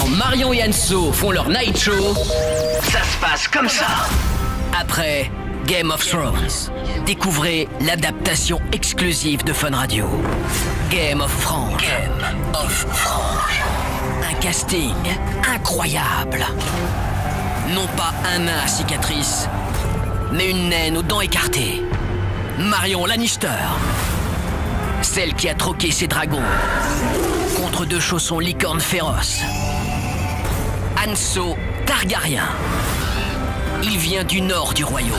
Quand Marion et Anso font leur night show, ça se passe comme ça. Après Game of Thrones, découvrez l'adaptation exclusive de Fun Radio. Game of Frange. Game of Frange. Un casting incroyable. Non pas un nain à cicatrice, mais une naine aux dents écartées. Marion Lannister. Celle qui a troqué ses dragons contre 2 chaussons licornes féroces. Anso Targaryen. Il vient du nord du royaume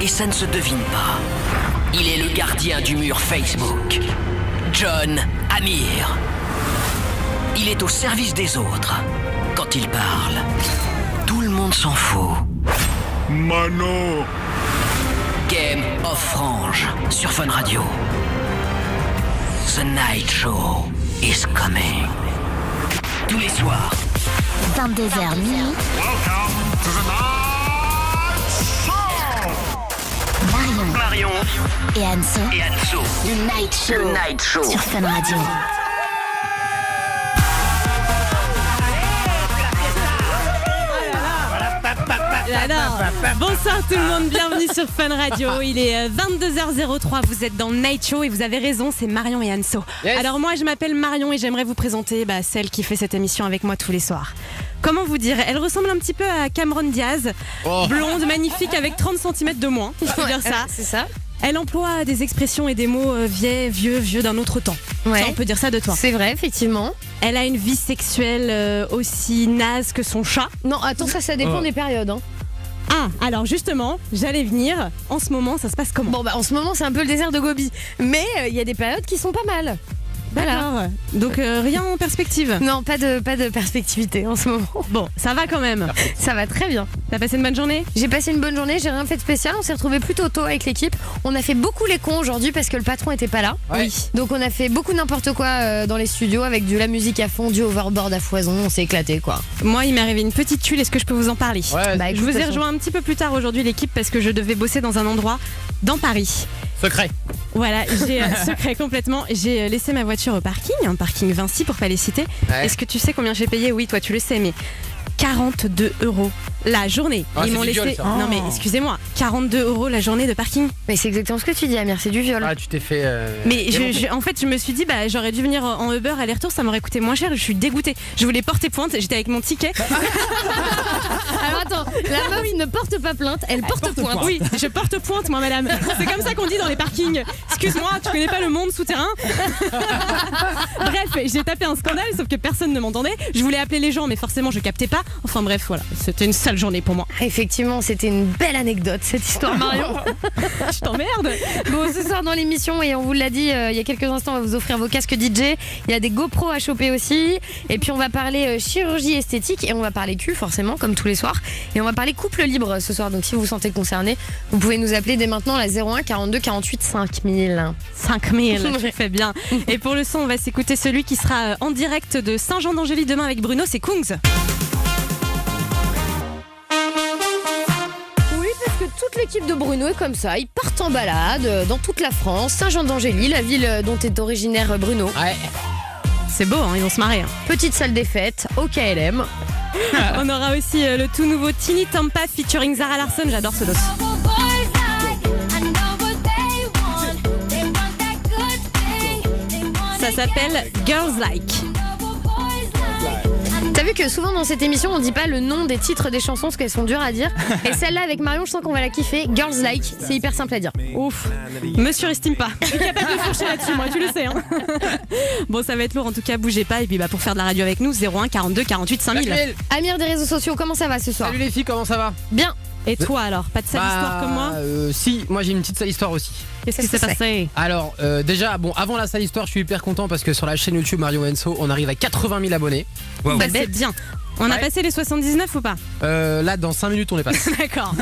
et ça ne se devine pas. Il est le gardien du mur Facebook. Jon Amir. Il est au service des autres. Quand il parle, tout le monde s'en fout. Mano. Game of Frange sur Fun Radio. The Night Show is coming. Tous les soirs. 22h minuit. Welcome to the night show. Marion Et Anso. The Night Show. Sur Fun Radio. Alors, bonsoir tout le monde, bienvenue sur Fun Radio. Il est 22h03, vous êtes dans le Night Show et vous avez raison, c'est Marion et Anso. Yes. Alors moi je m'appelle Marion et j'aimerais vous présenter celle qui fait cette émission avec moi tous les soirs. Comment vous dire, elle ressemble un petit peu à Cameron Diaz, blonde, magnifique avec 30 cm de moins, il faut dire ça. C'est ça. Elle emploie des expressions et des mots vieux d'un autre temps. Ouais. Ça, on peut dire ça de toi. C'est vrai, effectivement. Elle a une vie sexuelle aussi naze que son chat. Non, attends, ça dépend des périodes. Hein. Ah, alors justement, j'allais venir. En ce moment, ça se passe comment? Bon, en ce moment, c'est un peu le désert de Gobi. Mais il y a des périodes qui sont pas mal. D'accord. Donc rien en perspective. Non, pas de perspectivité en ce moment. Bon, ça va quand même. Ça va très bien. T'as passé une bonne journée? J'ai passé une bonne journée, j'ai rien fait de spécial. On s'est retrouvés plutôt tôt avec l'équipe. On a fait beaucoup les cons aujourd'hui parce que le patron était pas là. Ouais. Oui. Donc on a fait beaucoup n'importe quoi dans les studios avec de la musique à fond, du overboard à foison. On s'est éclaté quoi. Moi, il m'est arrivé une petite tuile. Est-ce que je peux vous en parler? Ouais. Bah, Je écoute, vous ai de toute rejoint un petit peu plus tard aujourd'hui l'équipe parce que je devais bosser dans un endroit dans Paris. Secret. Voilà, j'ai secret complètement. J'ai laissé ma voiture au parking, un parking Vinci pour pas les citer. Ouais. Est-ce que tu sais combien j'ai payé? Oui, toi tu le sais, mais 42 € la journée. Ah, Ils c'est m'ont du laissé. viol, ça. Non mais excusez-moi, 42 € la journée de parking. Mais c'est exactement ce que tu dis, Amir, c'est du viol. Ah, tu t'es fait. Mais démonter. en fait, je me suis dit, j'aurais dû venir en Uber aller-retour, ça m'aurait coûté moins cher. Je suis dégoûtée. Je voulais porter plainte, j'étais avec mon ticket. Alors attends, la meuf ne porte pas plainte, elle porte pointe. Oui, je porte pointe, moi, madame. C'est comme ça qu'on dit dans les parkings. Excuse-moi, tu connais pas le monde souterrain? Bref, j'ai tapé un scandale, sauf que personne ne m'entendait. Je voulais appeler les gens, mais forcément, je captais pas. Enfin bref, voilà, c'était une sale journée pour moi. Effectivement, c'était une belle anecdote cette histoire, Marion. Je t'emmerde. Bon, ce soir dans l'émission, et on vous l'a dit il y a quelques instants, on va vous offrir vos casques DJ. Il y a des GoPro à choper aussi. Et puis on va parler chirurgie esthétique et on va parler cul, forcément, comme tous les soirs. Et on va parler couple libre ce soir. Donc si vous vous sentez concerné, vous pouvez nous appeler dès maintenant la 01 42 48 5000. 5000, tu fais bien. Et pour le son, on va s'écouter celui qui sera en direct de Saint-Jean-d'Angély demain avec Bruno, c'est Kungs. Oui, parce que toute l'équipe de Bruno est comme ça. Ils partent en balade dans toute la France. Saint-Jean-d'Angély, la ville dont est originaire Bruno. Ouais. C'est beau, hein, ils vont se marrer. Hein. Petite salle des fêtes au KLM. On aura aussi le tout nouveau Tini Tampa featuring Zara Larsson, j'adore ce dos. Ça s'appelle Girls Like. T'as vu que souvent dans cette émission on dit pas le nom des titres des chansons parce qu'elles sont dures à dire. Et celle-là avec Marion, je sens qu'on va la kiffer. Girls Like, c'est hyper simple à dire. Ouf, me surestime pas. Je suis capable de fourcher là-dessus, moi, tu le sais. Hein. Bon, ça va être lourd, en tout cas, bougez pas. Et puis pour faire de la radio avec nous, 01 42 48 5000. Amir des réseaux sociaux, comment ça va ce soir? Salut les filles, comment ça va? Bien. Et toi alors, pas de sale histoire comme moi? Si, moi j'ai une petite sale histoire aussi. Qu'est-ce qui s'est passé? Alors, déjà, avant la sale histoire, je suis hyper content parce que sur la chaîne YouTube Mario Enso, on arrive à 80 000 abonnés. Bah, c'est bien. On a passé les 79 ou pas? Là, dans 5 minutes, on les passe. D'accord.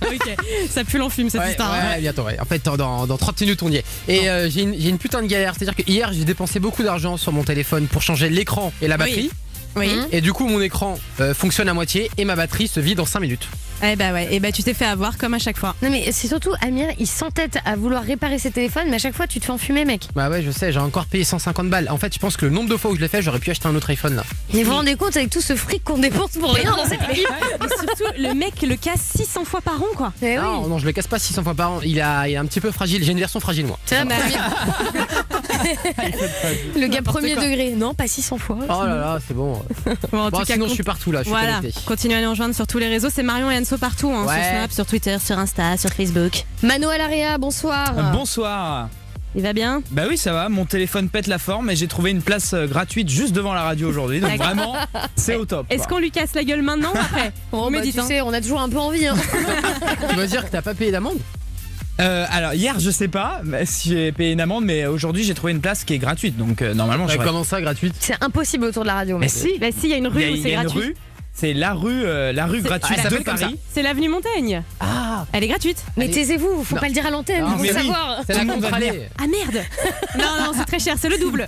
Ok, ça pue l'enfume cette histoire. Ouais, hein. bientôt, ouais. En fait, dans 30 minutes, on y est. Et j'ai une putain de galère. C'est-à-dire que hier, j'ai dépensé beaucoup d'argent sur mon téléphone pour changer l'écran et la batterie. Oui. Et du coup, mon écran fonctionne à moitié et ma batterie se vide en 5 minutes. Eh bah ouais, et bah tu t'es fait avoir comme à chaque fois. Non mais c'est surtout Amir, il s'entête à vouloir réparer ses téléphones, mais à chaque fois tu te fais enfumer, mec. Bah ouais, je sais, j'ai encore payé 150 balles. En fait, je pense que le nombre de fois où je l'ai fait, j'aurais pu acheter un autre iPhone là. Mais vous vous rendez compte avec tout ce fric qu'on dépense pour rien dans cette équipe? Et surtout, le mec le casse 600 fois par an, quoi. Eh oui. Non, je le casse pas 600 fois par an. Il est un petit peu fragile. J'ai une version fragile, moi. C'est vrai, le gars premier quoi. degré, non, pas 600 fois. Oh là là, c'est bon. Bon, en Bon, tout cas, sinon, je suis partout là. Je suis voilà, connecté. continuez à nous rejoindre sur tous les réseaux. C'est Marion et Anso partout, hein, Ouais. sur Snap, sur Twitter, sur Insta, sur Facebook. Mano Alaria, bonsoir. Bonsoir. Il va bien? Bah oui, ça va, mon téléphone pète la forme et j'ai trouvé une place gratuite juste devant la radio aujourd'hui. Donc D'accord. vraiment, c'est au top. Est-ce qu'on lui casse la gueule maintenant ou après? Oh, Vous me bah, dites, tu hein. sais, on a toujours un peu envie. Hein. Tu veux dire que t'as pas payé d'amende? Alors hier, je sais pas si j'ai payé une amende, mais aujourd'hui j'ai trouvé une place qui est gratuite. Donc normalement, je Comment ça, gratuite? C'est impossible autour de la radio. Mais mec. si, Bah si, il y a une rue où il c'est y a une gratuit. rue. C'est la rue gratuite ça de s'appelle comme Paris. C'est l'avenue Montaigne. Ah, Elle est gratuite. Mais Allez. taisez-vous, faut Non. pas le dire à l'antenne, Non, ils vont mais le oui. savoir. c'est la Tout le monde va contre-allée. venir. Ah merde. Non, c'est très cher, c'est le double.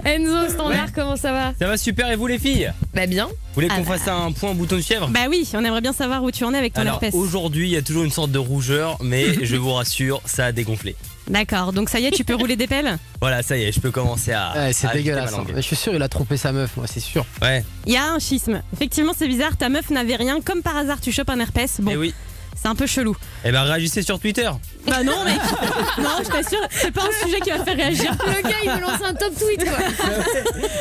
Enzo, standard, comment ça va? Ça va super, et vous les filles? Bah bien. Vous voulez qu'on Ah bah. fasse un point bouton de fièvre? Bah oui, on aimerait bien savoir où tu en es avec ton Alors herpès. aujourd'hui il y a toujours une sorte de rougeur, mais je vous rassure, ça a dégonflé. D'accord, donc ça y est, tu peux rouler des pelles. Voilà, ça y est, je peux commencer à. Ouais, c'est à agiter dégueulasse. ma langue. Je suis sûr, il a trompé sa meuf, moi, c'est sûr. Ouais, Il y a un schisme. Effectivement, c'est bizarre, ta meuf n'avait rien. Comme par hasard, tu chopes un herpès. Bon, et oui. c'est un peu chelou. Eh ben réagissez sur Twitter. Bah non, mec. Non, je t'assure, c'est pas un sujet qui va faire réagir. Le gars, il veut lancer un top tweet, quoi.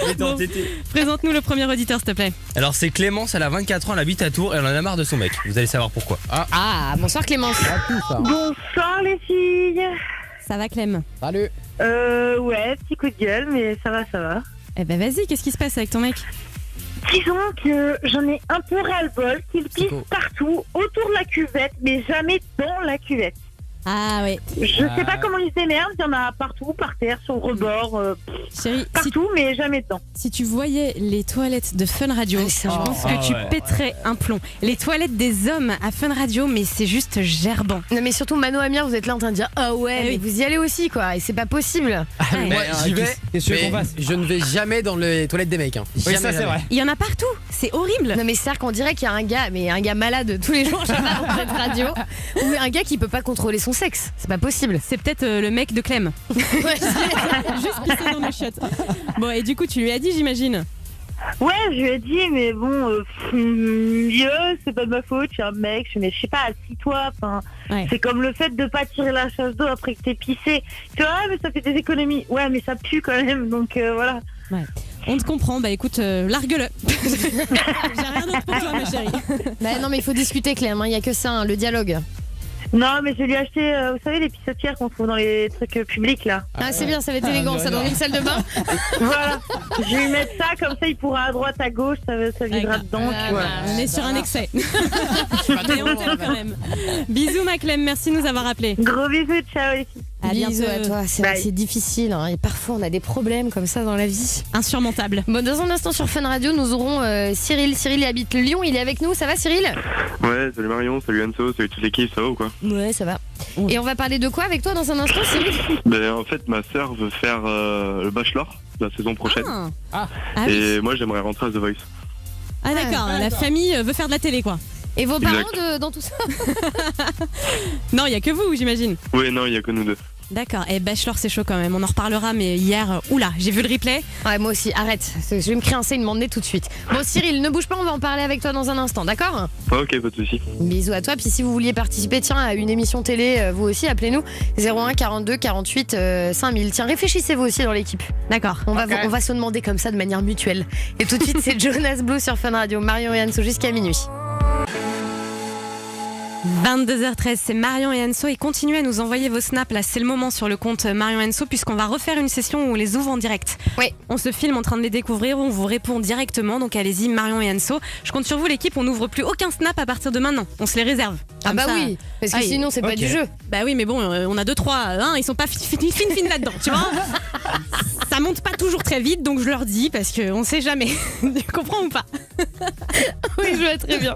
Mais Bon. entêté. Présente-nous le premier auditeur, s'il te plaît. Alors c'est Clémence, elle a 24 ans, elle habite à Tours et elle en a marre de son mec. Vous allez savoir pourquoi. Ah, bonsoir Clémence. Ah, tout ça. Bonsoir les filles. Ça va, Clem? Salut. Ouais, petit coup de gueule, mais ça va, ça va. Eh ben vas-y, qu'est-ce qui se passe avec ton mec? Disons que j'en ai un peu ras-le-bol qu'il pisse cool. partout, autour de la cuvette, mais jamais dans la cuvette. Ah ouais, Je sais pas comment il se démerde, il y en a partout, par terre, sur le rebord, chérie, si, partout, mais jamais dedans. si tu voyais les toilettes de Fun Radio, Ah, c'est je vrai. pense Ah, que tu ouais. pèterais un plomb. Les toilettes des hommes à Fun Radio, mais c'est juste gerbant. Non mais surtout Mano Amir, vous êtes là en train de dire ah ouais, Eh mais oui. vous y allez aussi quoi, et c'est pas possible. Ouais. Moi, j'y vais. Qu'est-ce que tu veux Mais qu'on fasse? je ne vais jamais dans les toilettes des mecs. Hein. Oui, Jamais, ça c'est jamais. vrai. Il y en a partout, c'est horrible. Non mais c'est-à-dire qu'on dirait qu'il y a un gars, mais un gars malade tous les jours je sais pas, dans cette radio, ou un gars qui peut pas contrôler son sexe, c'est pas possible. C'est peut-être le mec de Clem. Ouais, Juste pissé dans nos chiottes. Bon, et du coup, tu lui as dit, j'imagine. Ouais, je lui ai dit, mais bon, c'est pas de ma faute, je suis un mec, mais je sais pas, assis-toi, enfin, Ouais. c'est comme le fait de pas tirer la chasse d'eau après que t'es pissé. Tu vois, mais ça fait des économies. Ouais, mais ça pue quand même, donc voilà. On te comprend, bah écoute, largue-le. J'ai rien d'autre pour toi, ma chérie. Bah non mais il faut discuter Clem, il y a que ça, hein, le dialogue. Non, mais je vais lui acheter, vous savez, les pissotières qu'on trouve dans les trucs publics, là. Ah c'est bien, ça va être élégant, ça dans une salle de bain. Voilà. Je vais lui mettre ça, comme ça, il pourra à droite, à gauche, ça videra dedans, tu vois. On est sur un excès. Mais on t'aime quand même. Bisous, ma Clem, merci de nous avoir appelés. Gros bisous, ciao les filles. À Bisous bientôt. à toi, c'est vrai que Bye. c'est difficile, hein, et parfois on a des problèmes comme ça dans la vie. Insurmontable. Bon, dans un instant sur Fun Radio, nous aurons Cyril. Cyril il habite Lyon, il est avec nous, ça va Cyril? Ouais, salut Marion, salut Anso, salut toute l'équipe, ça va ou quoi? Ouais, ça va. Et on va parler de quoi avec toi dans un instant, Cyril? Ben en fait, ma sœur veut faire le bachelor la saison prochaine. Ah oui. Et moi j'aimerais rentrer à The Voice. Ah d'accord, la famille veut faire de la télé, quoi. Et vos parents Exact. dans tout ça? Non, il y a que vous, j'imagine. Oui, non, il y a que nous deux. D'accord, et Bachelor, c'est chaud quand même. On en reparlera, mais hier, oula, j'ai vu le replay. Ouais, moi aussi, arrête. Je vais me créer un saignement de nez tout de suite. Bon, Cyril, ne bouge pas, on va en parler avec toi dans un instant, d'accord? Ah, ok, pas de soucis. Bisous à toi. Puis si vous vouliez participer, tiens, à une émission télé, vous aussi, appelez-nous 01 42 48 5000. Tiens, réfléchissez vous aussi dans l'équipe. D'accord. On va se demander comme ça de manière mutuelle. Et tout de suite, c'est Jonas Blue sur Fun Radio. Marion et Anso jusqu'à minuit. 22h13, c'est Marion et Anso et continuez à nous envoyer vos snaps, là c'est le moment sur le compte Marion et Anso puisqu'on va refaire une session où on les ouvre en direct. Oui. On se filme en train de les découvrir, on vous répond directement, donc allez-y Marion et Anso. Je compte sur vous l'équipe, on n'ouvre plus aucun snap à partir de maintenant, on se les réserve. Ah Comme bah ça- oui, parce que Ah, sinon c'est pas ok. du jeu. Bah oui mais bon, on a 2-3, hein, ils sont pas fines là-dedans, tu vois. Ça monte pas toujours très vite, donc je leur dis parce qu'on sait jamais. Tu comprends ou pas? Oui, je vois très bien.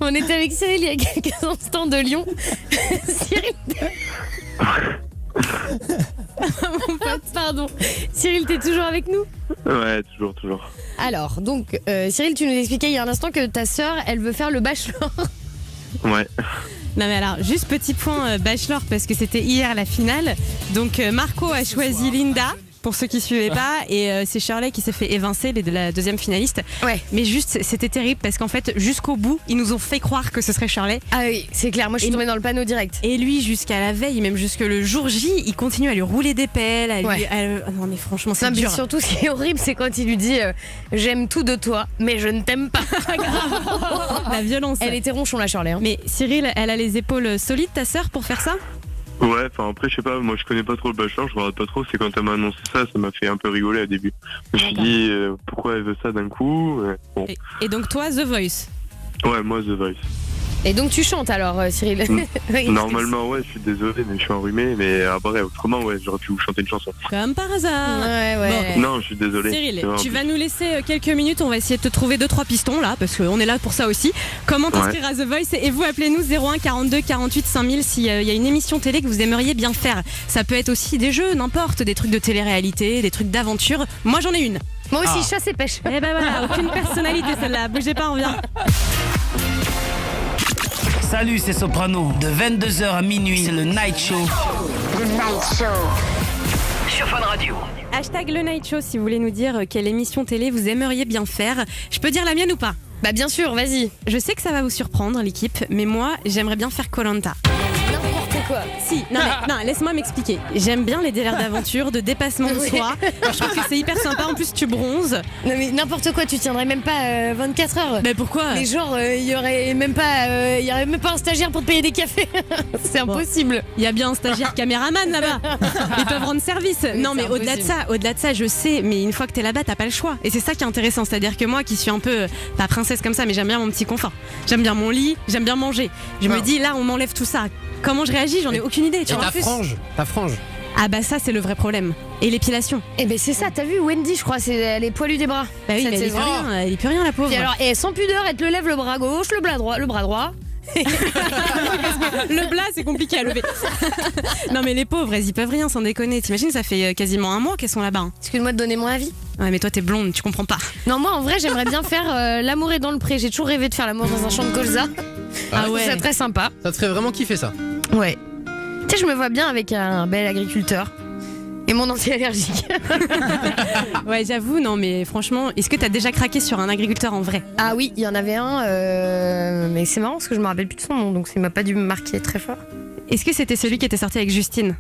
On était avec Cyril il y a quelques instants de Lyon. Cyril. Mon pote, pardon. Cyril, t'es toujours avec nous? Ouais, toujours. Alors, donc, Cyril, tu nous expliquais il y a un instant que ta sœur, elle veut faire le bachelor. Ouais. Non mais alors, juste petit point bachelor parce que c'était hier la finale. Donc Marco a choisi Linda. Pour ceux qui suivaient pas, et c'est Shirley qui s'est fait évincer, les de la deuxième finaliste. Ouais. Mais juste, c'était terrible parce qu'en fait, jusqu'au bout, ils nous ont fait croire que ce serait Shirley. Ah oui, c'est clair, moi je suis tombée dans le panneau direct. Et lui, jusqu'à la veille, même jusque le jour J, il continue à lui rouler des pelles. Non mais franchement, c'est dur. Surtout, ce qui est horrible, c'est quand il lui dit j'aime tout de toi, mais je ne t'aime pas. La violence. Elle était ronchon, la Shirley. Hein. Mais Cyril, elle a les épaules solides, ta sœur, pour faire ça? Ouais, enfin après, je sais pas, moi je connais pas trop le bachelor, je regarde pas trop, c'est quand elle m'a annoncé ça m'a fait un peu rigoler au début. Je me suis dit, pourquoi elle veut ça d'un coup bon. Et donc toi, The Voice? Ouais, moi The Voice. Et donc tu chantes alors, Cyril? Oui, Normalement, ouais, je suis désolé, mais je suis enrhumé, mais après, autrement, ouais, j'aurais pu vous chanter une chanson. Comme par hasard. Ouais. Bon. Non, je suis désolé. Cyril, tu vas nous laisser quelques minutes, on va essayer de te trouver 2-3 pistons là, parce qu'on est là pour ça aussi. Comment t'inscrire à The Voice? Et vous appelez-nous 01 42 48 5000 s'il y a une émission télé que vous aimeriez bien faire. Ça peut être aussi des jeux, n'importe, des trucs de télé-réalité, des trucs d'aventure. Moi j'en ai une. Moi aussi, chasse et pêche. Eh ben voilà, aucune personnalité celle-là, bougez pas, on vient. Salut, c'est Soprano. De 22h à minuit, c'est le Night Show. Le Night Show. Sur Fun Radio. Hashtag le Night Show si vous voulez nous dire quelle émission télé vous aimeriez bien faire. Je peux dire la mienne ou pas? Bah bien sûr, vas-y. Je sais que ça va vous surprendre l'équipe, mais moi j'aimerais bien faire Koh-Lanta. N'importe quoi. Si, non, laisse-moi m'expliquer. J'aime bien les délires d'aventure, de dépassement de soi. Je trouve que c'est hyper sympa. En plus, tu bronzes. Non mais n'importe quoi, tu tiendrais même pas 24 heures. Mais pourquoi? Mais genre, il y aurait même pas un stagiaire pour te payer des cafés. C'est impossible. Il y a bien un stagiaire caméraman là-bas. Ils peuvent rendre service. Oui, non, mais au-delà de ça, je sais. Mais une fois que t'es là-bas, t'as pas le choix. Et c'est ça qui est intéressant. C'est-à-dire que moi, qui suis un peu pas princesse comme ça, mais j'aime bien mon petit confort. J'aime bien mon lit. J'aime bien manger. Je me dis là, on m'enlève tout ça. Comment je réagis? J'en ai aucune idée. Et ta frange. Ah bah ça c'est le vrai problème. Et l'épilation. Eh ben c'est ça, t'as vu Wendy, je crois, elle est poilue des bras. Bah oui, cette mais saison. elle est plus rien la pauvre. Puis alors, et sans pudeur, elle te lève le bras gauche, le bras droit. Le blas c'est compliqué à lever. Non mais les pauvres, elles y peuvent rien sans déconner. T'imagines, ça fait quasiment un mois qu'elles sont là-bas. Excuse-moi de donner mon avis. Ouais mais toi t'es blonde, tu comprends pas. Non moi en vrai j'aimerais bien faire l'amour est dans le pré. J'ai toujours rêvé de faire l'amour dans un champ de colza. Ah ouais. C'est très sympa. Ça te ferait vraiment kiffer ça? Ouais. Tu sais, je me vois bien avec un bel agriculteur et mon anti-allergique. Ouais, j'avoue, non, mais franchement, est-ce que t'as déjà craqué sur un agriculteur en vrai? Ah oui, il y en avait un, mais c'est marrant parce que je me rappelle plus de son nom, donc ça m'a pas dû me marquer très fort. Est-ce que c'était celui qui était sorti avec Justine?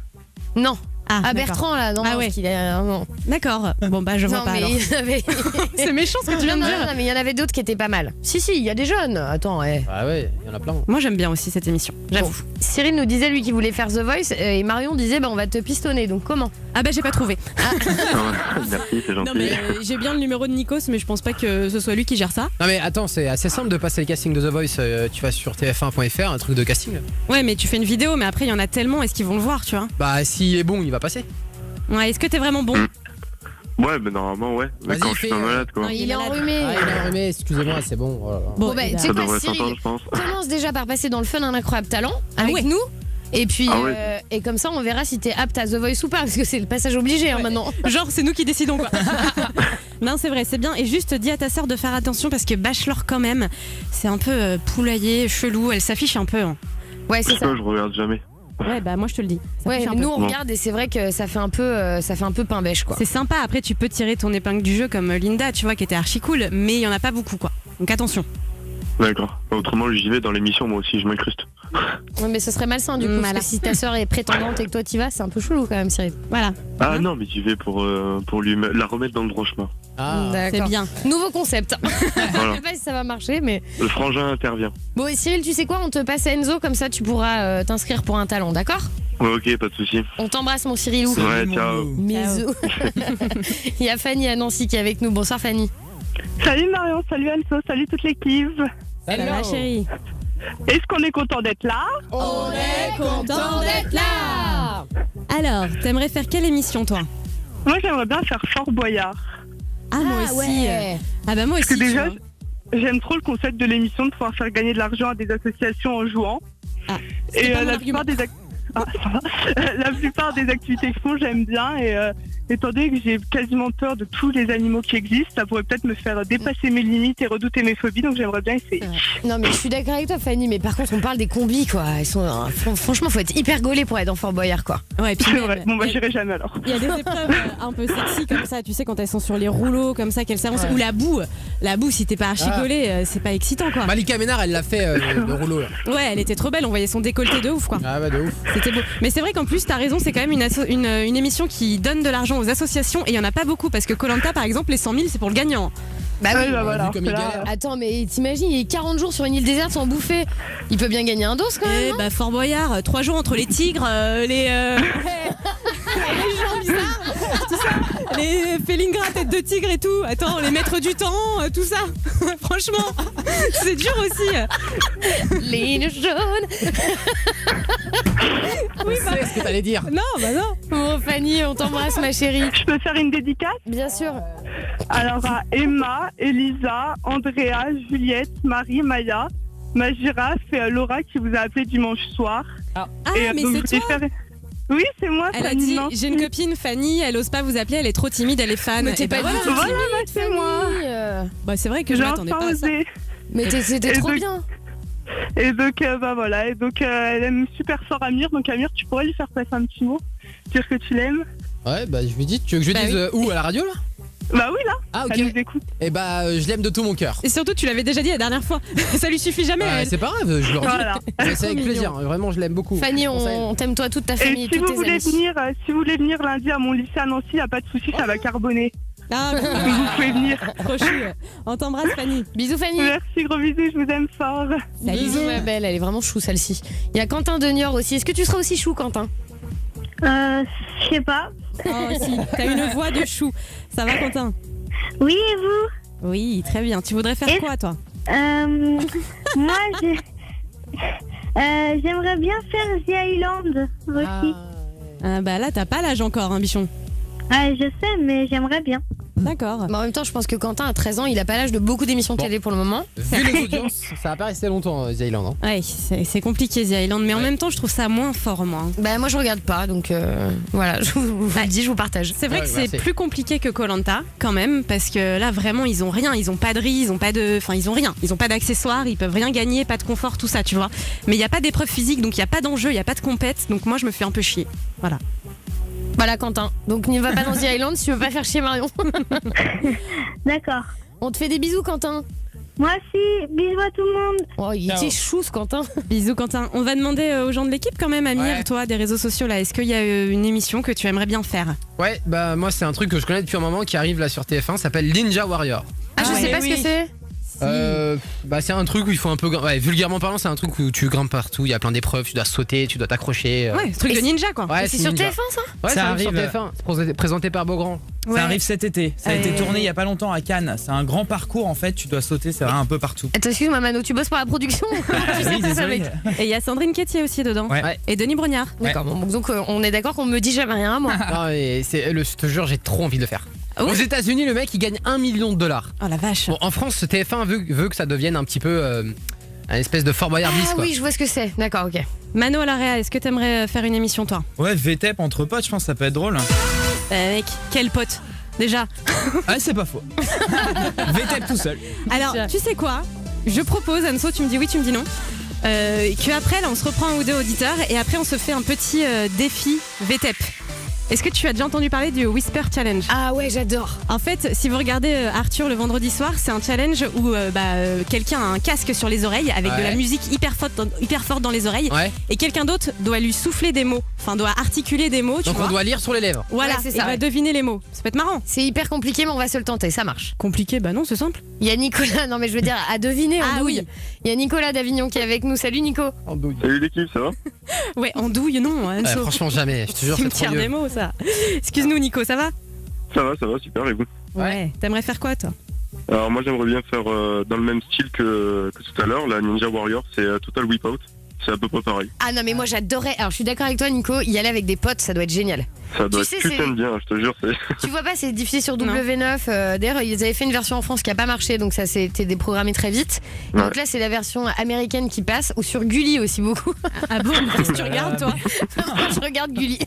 Non. Ah, Bertrand là, non. Ah ouais. Non. D'accord. Bon bah je vois pas alors. C'est méchant ce que tu viens de dire. Non, mais il y en avait d'autres qui étaient pas mal. Si, il y a des jeunes. Attends, Ah ouais, il y en a plein. Moi j'aime bien aussi cette émission, j'avoue. Bon. Cyril nous disait lui qu'il voulait faire The Voice et Marion disait on va te pistonner, donc comment? Ah bah j'ai pas trouvé. Merci, c'est gentil. Non mais j'ai bien le numéro de Nikos, mais je pense pas que ce soit lui qui gère ça. Non mais attends, c'est assez simple de passer le casting de The Voice. Tu vas sur tf1.fr, un truc de casting. Ouais mais tu fais une vidéo, mais après il y en a tellement, est-ce qu'ils vont le voir, tu vois? Bah s'il est bon, il va passer. Ouais, est-ce que t'es vraiment bon? Ouais, mais normalement, ouais. Mais Vas-y, quand je suis pas malade, quoi. Non, il est enrhumé. Ah, il est enrhumé, excusez-moi, c'est bon. Oh là là. Bon, bah, tu sais Ça quoi, devrait Cyril, s'entendre, je pense. commence déjà par passer dans le fun un incroyable talent avec ouais. nous. Et puis, Ah ouais. et comme ça, on verra si t'es apte à The Voice ou pas, parce que c'est le passage obligé maintenant. Genre c'est nous qui décidons quoi. Non c'est vrai, c'est bien. Et juste dis à ta sœur de faire attention parce que Bachelor quand même, c'est un peu poulailler, chelou, elle s'affiche un peu. Hein. Ouais, Je c'est sais ça. pas, je regarde jamais. Ouais bah moi je te le dis. Ça Ouais, affiche un nous peu. on regarde et c'est vrai que ça fait un peu pain bêche quoi. C'est sympa, après tu peux tirer ton épingle du jeu comme Linda, tu vois, qui était archi cool, mais il y en a pas beaucoup quoi. Donc attention. D'accord. Autrement, j'y vais dans l'émission, moi aussi, je m'incruste. Ouais, mais ce serait malsain du coup, parce que si ta sœur est prétendante et que toi t'y vas, c'est un peu chelou quand même, Cyril. Voilà. Ah non, mais j'y vais pour la remettre dans le droit chemin. Ah, C'est bien. Nouveau concept. Voilà. Je sais pas si ça va marcher, mais. Le frangin intervient. Bon, et Cyril, tu sais quoi? On te passe à Enzo, comme ça tu pourras t'inscrire pour un talent, d'accord? Ouais, ok, pas de soucis. On t'embrasse, mon Cyrilou. Ouais, ciao. Bisous. Il y a Fanny à Nancy qui est avec nous. Bonsoir, Fanny. Salut Marion, salut Anso, salut toute l'équipe. Ça va chérie? Est-ce qu'on est content d'être là? On est content d'être là. Alors, t'aimerais faire quelle émission toi? Moi j'aimerais bien faire Fort Boyard. Ah moi aussi. Ouais. Ah bah moi Parce aussi. que tu déjà, vois. j'aime trop le concept de l'émission de pouvoir faire gagner de l'argent à des associations en jouant. Ah, Et pas mon la argument. plupart des La plupart des activités qu'ils font, j'aime bien. Et étant donné que j'ai quasiment peur de tous les animaux qui existent, ça pourrait peut-être me faire dépasser mes limites et redouter mes phobies. Donc j'aimerais bien essayer. Non, mais je suis d'accord avec toi, Fanny. Mais par contre, on parle des combis, quoi. Ils sont, franchement, faut être hyper gaulé pour être dans Fort Boyard, quoi. Ouais, et puis C'est vrai. Bon, bah, j'irai jamais alors. il y a des épreuves un peu sexy comme ça, tu sais, quand elles sont sur les rouleaux, comme ça, qu'elles s'avancent. Ou la boue. La boue, si t'es pas archi gaulé, c'est pas excitant, quoi. Malika Ménard, elle l'a fait le rouleau là. Ouais, elle était trop belle, on voyait son décolleté de ouf, quoi. Ah bah de ouf. C'était beau. Mais c'est vrai qu'en plus, t'as raison, c'est quand même une émission qui donne de l'argent aux associations et il y en a pas beaucoup parce que Koh-Lanta, par exemple, les 100 000, c'est pour le gagnant. Bah oui, bah voilà. Comme il galère. Attends, mais t'imagines, il est 40 jours sur une île déserte sans bouffer. Il peut bien gagner un dos quand même. Bah Fort Boyard, 3 jours entre les tigres, les gens bizarres, tout ça, les félingras tête de tigre et tout. Attends, les maîtres du temps, tout ça. Franchement, c'est dur aussi. Ligne jaune. Oui, bah, C'est ce que t'allais dire. non, bah non. Bon, Fanny, on t'embrasse, ma chérie. Je peux faire une dédicace? Bien sûr. Alors à Emma, Elisa, Andrea, Juliette, Marie, Maya, ma girafe et Laura qui vous a appelé dimanche soir. Ah, Et, mais donc, c'est je voulais toi. faire- Oui, c'est moi. Elle a Fanny dit, Nancy. j'ai une copine, Fanny, elle ose pas vous appeler, elle est trop timide, elle est fan. Mais t'es Et bah pas voilà. du tout Voilà, timide, bah, c'est moi. Fanny. Bah c'est vrai que je J'ai m'attendais enfin pas à ça. osé. Mais c'était Et trop donc- bien. Et donc, bah voilà. Et donc, elle aime super fort Amir. Donc, Amir, tu pourrais lui faire passer un petit mot, dire que tu l'aimes. Ouais, bah je lui dis, tu veux que je Bah dise oui. où, à la radio là? Bah oui, là. Ah ok. Elle nous écoute. Et bah je l'aime de tout mon cœur. Et surtout, tu l'avais déjà dit la dernière fois. Ça lui suffit jamais. Bah, elle. c'est pas grave, je le redis. Voilà. Mais c'est avec Mignon. plaisir, vraiment je l'aime beaucoup. Fanny, Je pense à elle. on t'aime toi, toute ta Et famille, si tous vous tes voulez amis. venir lundi à mon lycée à Nancy, y a pas de souci, ça va carboner. Ah, Donc, vous pouvez venir. trop chou. On t'embrasse, Fanny. Bisous, Fanny. Merci, gros bisous, je vous aime fort. Bisous, ma belle. Elle est vraiment chou, celle-ci. Il y a Quentin de Niort aussi. Est-ce que tu seras aussi chou, Quentin? Je sais pas. Oh, si, t'as une voix de chou. Ça va, Quentin? Oui, et vous? Oui, très bien. Tu voudrais faire Et- quoi, toi? Moi, j'aimerais bien faire The Island aussi. Bah là, t'as pas l'âge encore, hein, bichon. Je sais, mais j'aimerais bien. D'accord. Mais en même temps, je pense que Quentin, à 13 ans, il a pas l'âge de beaucoup d'émissions télé pour le moment. Vu les audiences, ça va pas rester longtemps, The Island. Hein. Ouais, c'est compliqué, The Island. Mais en même temps, je trouve ça moins fort, moi. Bah, moi, je regarde pas, donc voilà, je vous le dis, je vous partage. C'est vrai Ouais, que merci. c'est plus compliqué que Koh-Lanta, quand même, parce que là, vraiment, ils ont rien. Ils ont pas de riz, ils ont pas de. Enfin, ils ont rien. Ils ont pas d'accessoires, ils peuvent rien gagner, pas de confort, tout ça, tu vois. Mais il n'y a pas d'épreuve physique, donc il n'y a pas d'enjeu, il n'y a pas de compète. Donc moi, je me fais un peu chier. Voilà. Voilà, Quentin. Donc, n'y va pas dans The Island si tu veux pas faire chier Marion. D'accord. On te fait des bisous, Quentin. Moi aussi, bisous à tout le monde. Oh, il était chou, ce Quentin. Bisous, Quentin. On va demander aux gens de l'équipe, quand même, Amir, Ouais. toi, des réseaux sociaux, là. Est-ce qu'il y a une émission que tu aimerais bien faire? Ouais, bah moi c'est un truc que je connais depuis un moment qui arrive là sur TF1, ça s'appelle Ninja Warrior. Ah, je ouais, sais pas ce que c'est. Bah c'est un truc où il faut un peu ouais, vulgairement parlant, c'est un truc où tu grimpes partout, il y a plein d'épreuves, tu dois sauter, tu dois t'accrocher. Ouais, ce truc Et de ninja, quoi. Ouais, C'est sur Ninja. TF1, ça? Ouais, Ça ça arrive sur arrive, TF1, c'est présenté par Beaugrand. Ouais. Ça arrive cet été. Ça a Ouais. été tourné il y a pas longtemps à Cannes. C'est un grand parcours en fait. Tu dois sauter, c'est vrai, un peu partout. Attends, excuse-moi, Mano, tu bosses pour la production? Tu sais Oui, pas ça, désolé. mec. Et il y a Sandrine Quétier aussi dedans. Ouais. Et Denis Brognard. D'accord, bon, donc on est d'accord qu'on me dit jamais rien à moi. Non, mais je te jure, j'ai trop envie de le faire. Ah ouais Aux États-Unis, le mec il gagne 1 million de dollars. Oh la vache. Bon, en France, TF1 veut que ça devienne un petit peu un espèce de Fort Boyardiste Ah quoi. oui, je vois ce que c'est. D'accord, ok. Mano à la Réa, est-ce que t'aimerais faire une émission, toi? Ouais, VTEP entre potes, je pense que ça peut être drôle. Mec, quel pote. Déjà. Ah, c'est pas faux. VTEP tout seul. Alors, tu sais quoi? Je propose, Anso, tu me dis oui, tu me dis non. Qu'après, là, on se reprend un ou deux auditeurs et après, on se fait un petit défi VTEP. Est-ce que tu as déjà entendu parler du Whisper Challenge? Ah ouais, j'adore. En fait, si vous regardez Arthur le vendredi soir, c'est un challenge où quelqu'un a un casque sur les oreilles avec de la Ouais. musique hyper forte dans les oreilles Ouais. et quelqu'un d'autre doit lui souffler des mots, enfin doit articuler des mots, tu Donc vois. on doit lire sur les lèvres. Voilà, Ouais, c'est et ça, va ouais. deviner les mots. Ça peut être marrant. C'est hyper compliqué, mais on va se le tenter, ça marche. Compliqué, bah non, c'est simple. Il y a Nicolas, non mais je veux dire, à deviner en Ah douille. oui. Il y a Nicolas d'Avignon qui est avec nous. Salut Nico. Salut l'équipe, ça va? Ouais, en douille, non, Anso. Franchement jamais, je te jure c'est trop Cimetière des vieux. mots, ça. Excuse-nous, Nico, ça va? Ça va, super, et vous? Ouais. T'aimerais faire quoi, toi? Alors moi j'aimerais bien faire dans le même style que tout à l'heure, la Ninja Warrior, c'est Total Whip Out. c'est à peu près pareil. Ah non, mais moi j'adorais. Alors je suis d'accord avec toi, Nico, y aller avec des potes, ça doit être génial. Ça doit Tu être sais, putain de bien, je te jure. Tu vois pas, c'est diffusé sur W9. D'ailleurs, ils avaient fait une version en France qui a pas marché, donc ça s'était déprogrammé très vite. Ouais. Donc là, c'est la version américaine qui passe, ou sur Gulli aussi beaucoup. Ah bon, qu'est-ce que tu regardes toi? Je regarde Gulli.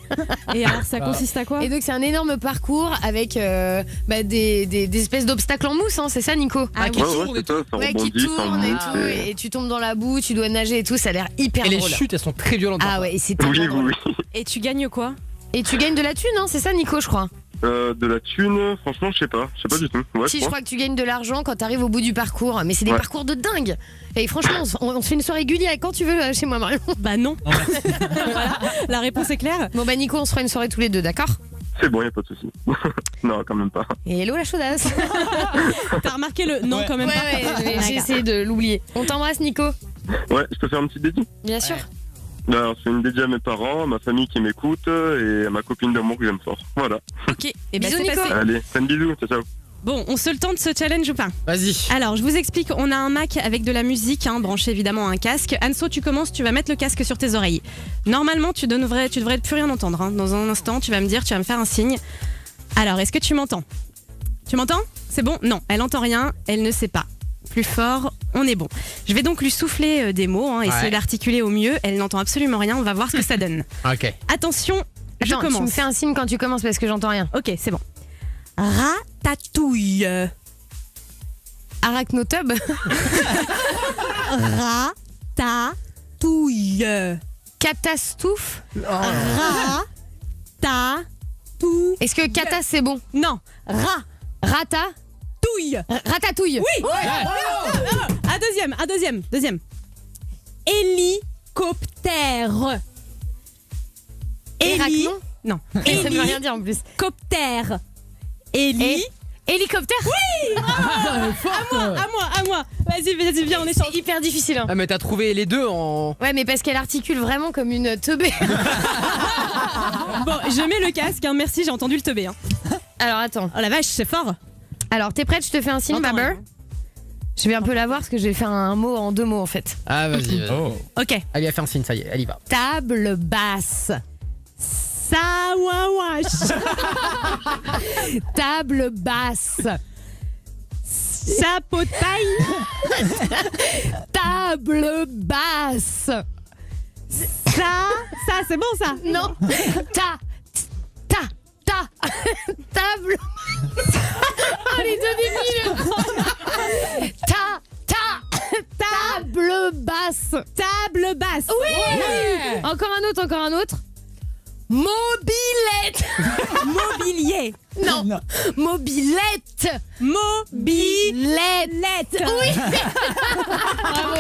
Et alors ça consiste à quoi? Et donc c'est un énorme parcours avec des espèces d'obstacles en mousse, hein, c'est ça, Nico? Ah qui Ouais, tourne et c'est ça, ça Ouais, qui rebondit, ça tourne et monte, tout, et tu tombes dans la boue, tu dois nager et tout, ça a l'air hyper Et les drôle. chutes, elles sont très violentes. Ah parfois. ouais, et c'est tellement Oui, drôle. oui. Et tu gagnes quoi? Et tu gagnes de la thune, hein, c'est ça, Nico, je crois. De la thune, franchement, je sais pas du tout. Ouais, Si, je pense. crois que tu gagnes de l'argent quand t'arrives au bout du parcours, mais c'est des Ouais. parcours de dingue. Et franchement, on se fait une soirée Gulli quand tu veux chez moi, Marion. Bah non. Voilà, la réponse est claire. Bon bah Nico, on se fera une soirée tous les deux, d'accord? C'est bon, y a pas de souci. Non, quand même pas. Et hello la chaudasse. T'as remarqué le non quand même Ouais, pas. ouais, j'ai essayé de l'oublier. On t'embrasse, Nico. Ouais, je peux faire un petit dédié. Bien sûr. Alors, c'est une dédiée à mes parents, à ma famille qui m'écoute et à ma copine d'amour que j'aime fort. Voilà. Ok, et ben Bisous, c'est Nico. passé. Allez, plein de bisous, ciao ciao. Bon, on se le tente ce challenge ou pas? Vas-y. Alors, je vous explique, on a un Mac avec de la musique, hein, branché évidemment à un casque. Anso, tu commences, tu vas mettre le casque sur tes oreilles. Normalement, tu devrais plus rien entendre. Hein. Dans un instant, tu vas me faire un signe. Alors, est-ce que tu m'entends? Tu m'entends? C'est bon? Non, elle entend rien, elle ne sait pas. Plus fort, on est bon. Je vais donc lui souffler des mots, hein, essayer d'articuler au mieux. Elle n'entend absolument rien, on va voir ce que ça donne. Ok. Attention, je Attends, tu me commence. fais un signe quand tu commences parce que j'entends rien. Ok, c'est bon. Ratatouille. Arachnotub. Ratatouille. Catastrophe. Ratatouille. Est-ce que cata c'est bon? Non, Rata. Ratatouille. Oui. Un deuxième. Hélicoptère. Héraclon. Non. Ça ne veut rien dire en plus. Hélicoptère. Hélicoptère. À moi. Vas-y, viens, on est C'est hyper difficile. Hein. Ah, mais t'as trouvé les deux en. Ouais, mais parce qu'elle articule vraiment comme une teubée. Bon, je mets le casque, hein. Merci, j'ai entendu le teubé. Hein. Alors attends. Oh la vache, c'est fort. Alors t'es prête? Je te fais un signe, J'entends Baber. rien. Je vais un peu la voir parce que je vais faire un mot en deux mots en fait. Ah, vas-y. Ok. Elle lui a fait un signe, ça y est, elle y va. Table basse. Sawawash. Table basse. Chapeau de paille. Table basse. Ça, c'est bon ça. Non. Table. Oh les deux débiles. Table basse. Table basse. Oui. Encore un autre. Mobilette. Mobilier. Non. Mobilette. Mobilette. Oui. Bravo.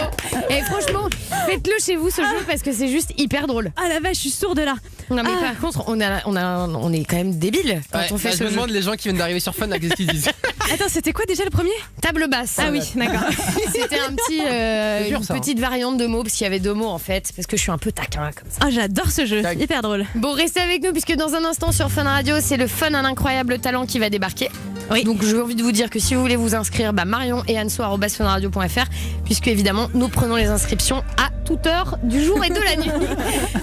Et franchement, faites-le chez vous ce jeu parce que c'est juste hyper drôle. Ah la vache, je suis sourde là. Non mais par contre, on est quand même débile quand on fait je ce me jeu. demande les gens qui viennent d'arriver sur Fun, qu'est-ce qu'ils disent. Attends, c'était quoi déjà le premier? Table basse. Ah oui, d'accord. C'était un petit, dur, une ça, hein. petite variante de mots parce qu'il y avait deux mots en fait, parce que je suis un peu taquin comme ça. Oh, j'adore ce jeu, hyper drôle. Bon, restez avec nous puisque dans un instant sur Fun Radio, c'est le Fun un incroyable talent qui va débarquer. Oui. Donc j'ai envie de vous dire que si vous voulez vous inscrire, Marion et Anso@funradio.fr puisque évidemment nous prenons les inscriptions à toute heure du jour et de la nuit.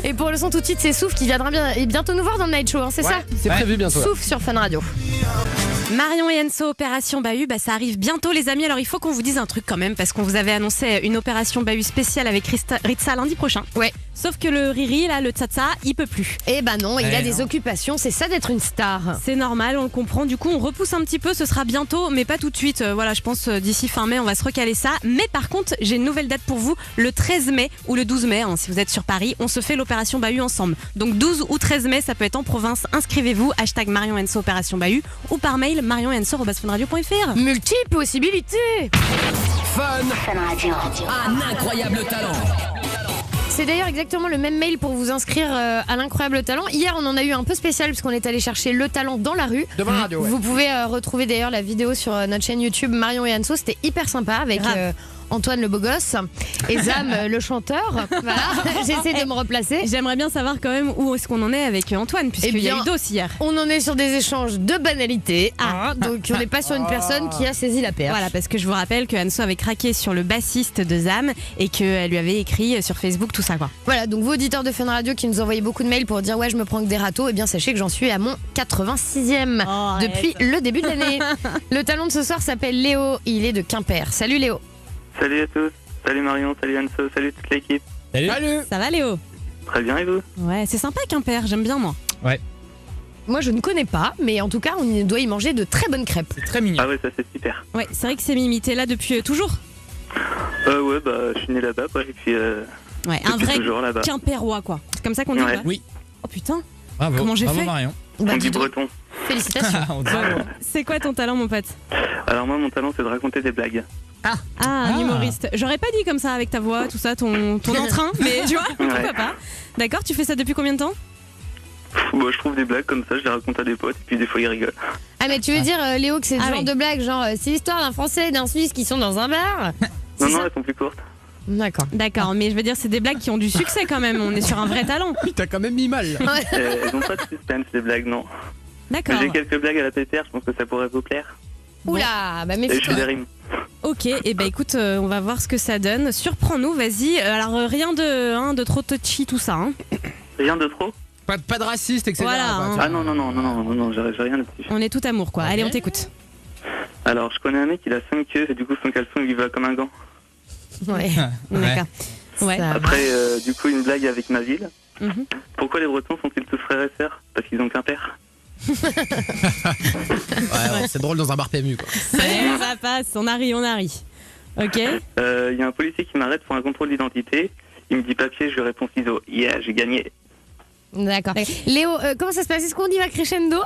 Et pour le son tout de suite, c'est Souf qui viendra bientôt nous voir dans le Night Show, hein, c'est ça? C'est prévu bientôt. là. Souf sur Fun Radio. Marion et Enso, opération Bahut, ça arrive bientôt les amis. Alors il faut qu'on vous dise un truc quand même parce qu'on vous avait annoncé une opération Bahut spéciale avec Ritza lundi prochain. Ouais. Sauf que le Riri, là, le Tsatsa, il peut plus. Eh ben non, il a des occupations, c'est ça d'être une star. C'est normal, on le comprend. Du coup, on repousse un petit peu, ce sera bientôt, mais pas tout de suite. Voilà, je pense d'ici fin mai, on va se recaler ça. Mais par contre, j'ai une nouvelle date pour vous, le 13 mai ou le 12 mai, hein, si vous êtes sur Paris, on se fait l'opération Bahut ensemble. Donc 12 ou 13 mai, ça peut être en province. Inscrivez-vous, #Marion Enso opération Bahut ou par mail marionenso@funradio.fr. Multiples possibilités. Fun Radio. Un incroyable talent. C'est d'ailleurs exactement le même mail pour vous inscrire à l'incroyable talent. Hier, on en a eu un peu spécial parce qu'on est allé chercher le talent dans la rue. Devant la radio, ouais. Vous pouvez retrouver d'ailleurs la vidéo sur notre chaîne YouTube Marion et Anso. C'était hyper sympa avec Antoine le beau gosse et Zam le chanteur. Voilà, j'essaie de me replacer. J'aimerais bien savoir quand même où est-ce qu'on en est avec Antoine, puisqu'il y a eu dos hier. On en est sur des échanges de banalité, donc on n'est pas sur une personne qui a saisi la perche. Voilà, parce que je vous rappelle que Anso avait craqué sur le bassiste de Zam et qu'elle lui avait écrit sur Facebook tout ça quoi. Voilà, donc vous auditeurs de Fun Radio qui nous envoyez beaucoup de mails pour dire ouais je me prends que des râteaux, eh bien sachez que j'en suis à mon 86e depuis le début de l'année. Le talent de ce soir s'appelle Léo, il est de Quimper. Salut Léo. Salut à tous, salut Marion, salut Anso, salut toute l'équipe. Salut. Ça va Léo? Très bien et vous? Ouais, c'est sympa Quimper, j'aime bien moi. Ouais. Moi je ne connais pas, mais en tout cas on doit y manger de très bonnes crêpes. C'est très mignon. Ah ouais, ça c'est super. Ouais, c'est vrai que c'est Mimi, t'es là depuis toujours? Ouais, bah je suis né là-bas quoi, et puis ouais, un vrai toujours là-bas. Quimperois quoi. C'est comme ça qu'on dit Ouais. là? Oui. Oh putain. Bravo. Comment j'ai Bravo fait Marion. On dis dit donc, breton. félicitations. On dit- C'est quoi ton talent mon pote? Alors moi mon talent c'est de raconter des blagues. Ah, un humoriste. J'aurais pas dit comme ça avec ta voix, tout ça, ton entrain, mais tu vois, pourquoi pas? D'accord, tu fais ça depuis combien de temps? Bon, je trouve des blagues comme ça, je les raconte à des potes, et puis des fois ils rigolent. Ah mais tu veux dire Léo que c'est le Ah genre oui. de blague genre c'est l'histoire d'un Français et d'un Suisse qui sont dans un bar? Non, elles sont plus courtes. D'accord. D'accord, mais je veux dire, c'est des blagues qui ont du succès quand même. On est sur un vrai talent. T'as quand même mis mal. Là. Elles ont pas de suspense les blagues, non. D'accord. J'ai quelques blagues à la pépère, je pense que ça pourrait vous plaire. Oula, bah Et je fais méfie-toi. des rimes. Ok, et bah écoute, on va voir ce que ça donne. Surprends-nous, vas-y. Alors rien de trop touchy tout ça. Hein. Rien de trop? Pas de raciste, etc. Voilà, hein. Ah non, j'ai rien là-dessus. On est tout amour quoi. Allez, on t'écoute. Alors, je connais un mec, il a 5 queues, et du coup son caleçon il va comme un gant. Ouais. D'accord. Ouais. Ça Après, du coup, une blague avec ma ville. Mhm. Pourquoi les Bretons sont-ils tous frères et sœurs? Parce qu'ils ont qu'un père. Ouais, c'est drôle dans un bar PMU quoi. Ça passe, on a ri. Ok. Il y a un policier qui m'arrête pour un contrôle d'identité. Il me dit papier, je lui réponds ciseaux. Yeah, j'ai gagné. D'accord. Léo, comment ça se passe? Est-ce qu'on y va crescendo?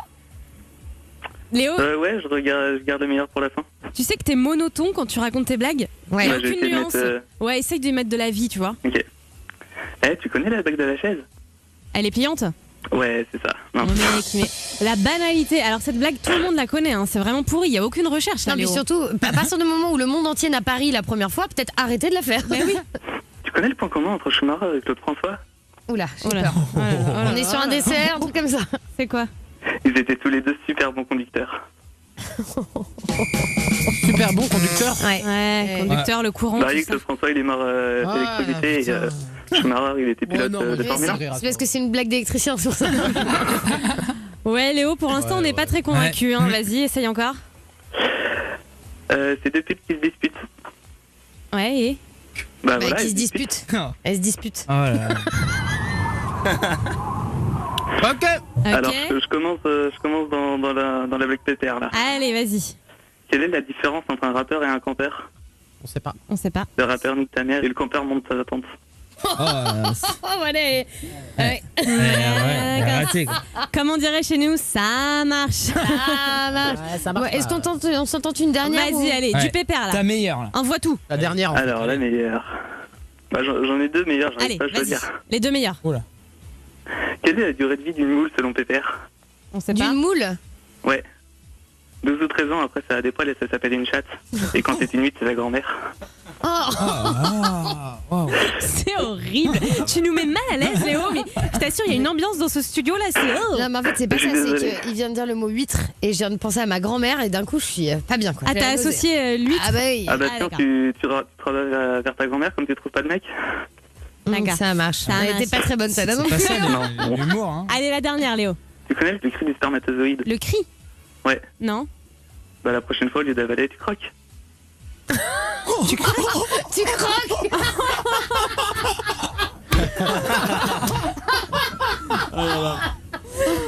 Léo, Ouais, je garde le meilleur pour la fin. tu sais que t'es monotone quand tu racontes tes blagues? Ouais. Il y a Ouais, je vais aucune essayer de nuance. mettre, Ouais, essaye de y mettre de la vie, tu vois. Ok. Tu connais la blague de la chaise? Elle est pliante. Ouais, c'est ça. Non. Mais la banalité. Alors cette blague, tout le monde la connaît. Hein. C'est vraiment pourri. Il y a aucune recherche. Là, Non mais Léo. surtout, à partir du moment où le monde entier n'a pas ri la première fois, peut-être arrêter de la faire. Mais oui. Tu connais le point commun entre Schumacher et Claude François? Oula, j'ai Oh là. peur. Oh là là, oh là On est là. sur un dessert, un truc comme ça. C'est quoi? Ils étaient tous les deux super bons conducteurs. Super bon conducteur. Ouais, conducteur, le courant. Bah, tout oui, ça. Claude François il est mort électrocuté et Schumacher il était pilote de Formule 1. C'est parce que c'est une blague d'électricien sur ça. Ouais, Léo, pour l'instant, on n'est pas très convaincus. Hein. Vas-y, essaye encore. C'est deux putes qui se disputent. Ouais, et Bah, Bah, voilà, qui ils se disputent. Elles se disputent. Oh là là. Ok. Alors je commence dans la blague pépère là. Allez, vas-y. Quelle est la différence entre un rappeur et un campeur? On sait pas. On sait pas. Le rappeur nique ta mère et le campeur monte sa tente. Oh, voilà. Arrêtez, quoi. Comme on dirait chez nous, ça marche. Ça marche. Ça marche Ouais, est-ce pas. qu'on s'entend une dernière? Vas-y, allez, Ouais. du pépère là. Ta meilleure là. Envoie tout. La dernière. en fait. Alors la meilleure. Bah, j'en ai deux meilleures, Allez, j'arrive pas à vas-y. choisir. Les deux meilleurs. Quelle est la durée de vie d'une moule selon Pépère? On sait pas. D'une moule? Ouais. 12 ou 13 ans, après ça a des poils et ça s'appelle une chatte. Et quand c'est une huit, c'est la grand-mère. C'est horrible. Tu nous mets mal à l'aise, Léo. Mais je t'assure, il y a une ambiance dans ce studio là. C'est. Non, mais en fait, c'est pas Je suis ça. C'est désolé. qu'il vient de dire le mot huître et je viens de penser à ma grand-mère et d'un coup, je suis pas bien. Quoi. Ah, J'ai t'as la nausée. associé l'huître. Ah, bah oui. Ah bah Ah, tiens, d'accord. tu travailles vers ta grand-mère comme tu trouves pas de mec? D'accord. Ça marche. Ça Elle marche. était pas très bonne, ça. Non, Pas ça, Non. l'humour, hein. Allez, la dernière, Léo. Tu connais le cri du spermatozoïde? Le cri. Ouais. Non. Bah la prochaine fois, au lieu d'avaler, tu croques. Tu croques.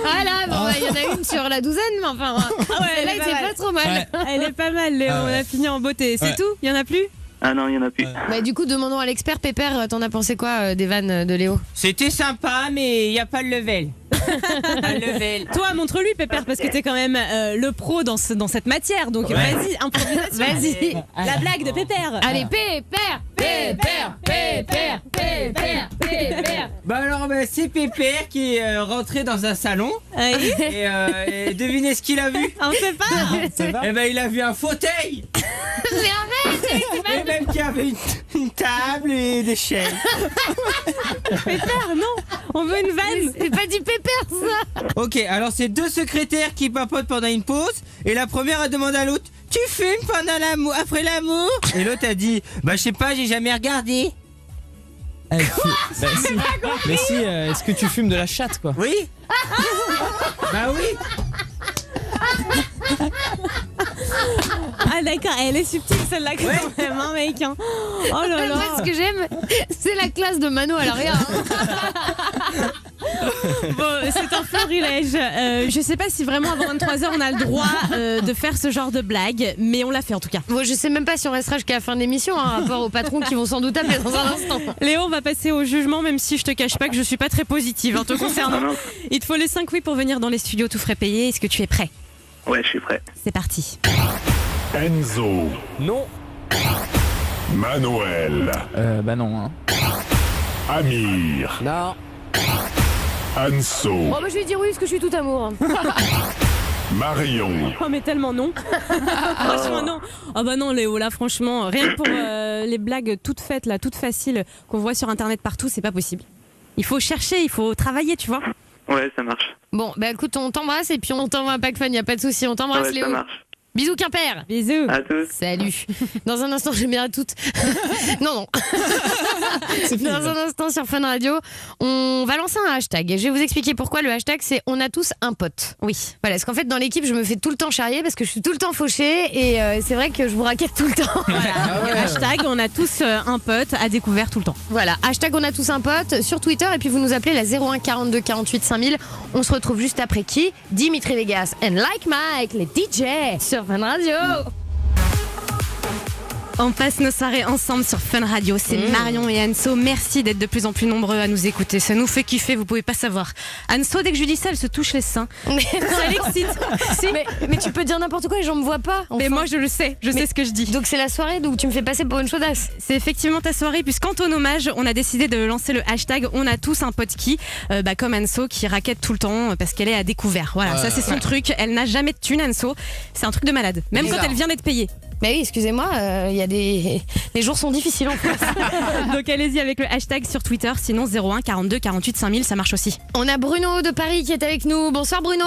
Voilà, bon, il y en a une sur la douzaine, mais enfin, celle-là, elle est c'est pas pas trop mal. Elle est pas mal, Léo. Ah ouais. On a fini en beauté. C'est Ouais. tout. Il y en a plus. Ah non, il y en a plus. Bah, du coup, demandons à l'expert. Pépère, t'en as pensé quoi des vannes de Léo? C'était sympa, mais il n'y a pas le level. Pas le level. Toi, montre-lui, Pépère, parce que t'es quand même le pro dans cette matière. Donc vas-y, improvisation. Vas-y. La blague de Pépère. Allez, Pépère, Pépère, Pépère, Pépère, Pépère. Bah alors, c'est Pépère qui est rentré dans un salon Ouais. et devinez ce qu'il a vu? On sait pas. Eh ben, il a vu un fauteuil. Et même qu'il y avait une table et des chaises. Pépère, non. On veut une vanne. C'est pas du pépère, ça. Ok, alors c'est deux secrétaires qui papotent pendant une pause. Et la première a demandé à l'autre: tu fumes pendant l'amour, après l'amour? Et l'autre a dit: bah je sais pas, j'ai jamais regardé. Mais si, est-ce que tu fumes de la chatte, quoi? Oui. Bah oui. Ah d'accord, elle est subtile celle-là quand même, hein, mec. Hein. Oh là là. Moi, ce que j'aime, c'est la classe de Mano à l'arrière. Bon, c'est un florilège. Je sais pas si vraiment avant 23h on a le droit de faire ce genre de blague, mais on l'a fait en tout cas. Bon, je sais même pas si on restera jusqu'à la fin de l'émission, hein, rapport aux patrons qui vont sans doute appeler dans un instant. Léo, on va passer au jugement, même si je te cache pas que je suis pas très positive en te concernant. Il te faut les 5 oui pour venir dans les studios tout frais payé. Est-ce que tu es prêt? Ouais, je suis prêt. C'est parti. Enzo. Non. Manuel. Bah non. Hein. Amir. Non. Anso. Oh, bah je vais dire oui parce que je suis tout amour. Marion. Oh mais tellement non. Franchement non. Oh bah non Léo, là franchement, rien que pour les blagues toutes faites là, toutes faciles qu'on voit sur internet partout, c'est pas possible. Il faut chercher, il faut travailler, tu vois. Ouais, ça marche. Bon, bah écoute, on t'embrasse et puis on t'envoie un pack fan, y a pas de souci, on t'embrasse Ouais, Léo. ça marche. Bisous Quimper. Bisous. À tous. Salut. Dans un instant, j'aime bien à toutes. Non. Dans un instant sur Fun Radio, on va lancer un hashtag. Et je vais vous expliquer pourquoi. Le hashtag, c'est on a tous un pote. Oui. Voilà, parce qu'en fait, dans l'équipe, je me fais tout le temps charrier parce que je suis tout le temps fauchée et c'est vrai que je vous raquette tout le temps. Hashtag on a tous un pote à découvert tout le temps. Voilà, hashtag on a tous un pote sur Twitter et puis vous nous appelez la 01 42 48 5000. On se retrouve juste après qui? Dimitri Vegas and Like Mike, les DJ sur Fun Radio. On passe nos soirées ensemble sur Fun Radio. C'est Marion et Anso. Merci d'être de plus en plus nombreux à nous écouter. Ça nous fait kiffer, vous pouvez pas savoir. Anso, dès que je lui dis ça, elle se touche les seins. Ça l'excite. Si. Mais tu peux dire n'importe quoi, les gens me voient pas. Enfin. Mais moi, je le sais. Je sais ce que je dis. Donc c'est la soirée où tu me fais passer pour une chaudasse. C'est effectivement ta soirée, puisqu'en ton hommage, on a décidé de lancer le hashtag on a tous un pote qui, comme Anso, qui raquette tout le temps parce qu'elle est à découvert. Voilà, ça c'est son truc. Elle n'a jamais de thune, Anso. C'est un truc de malade. Même quand elle vient d'être payée. Mais oui, excusez-moi, il y a des... Les jours sont difficiles en France. Donc allez-y avec le hashtag sur Twitter, sinon 01 42 48 5000, ça marche aussi. On a Bruno de Paris qui est avec nous. Bonsoir Bruno.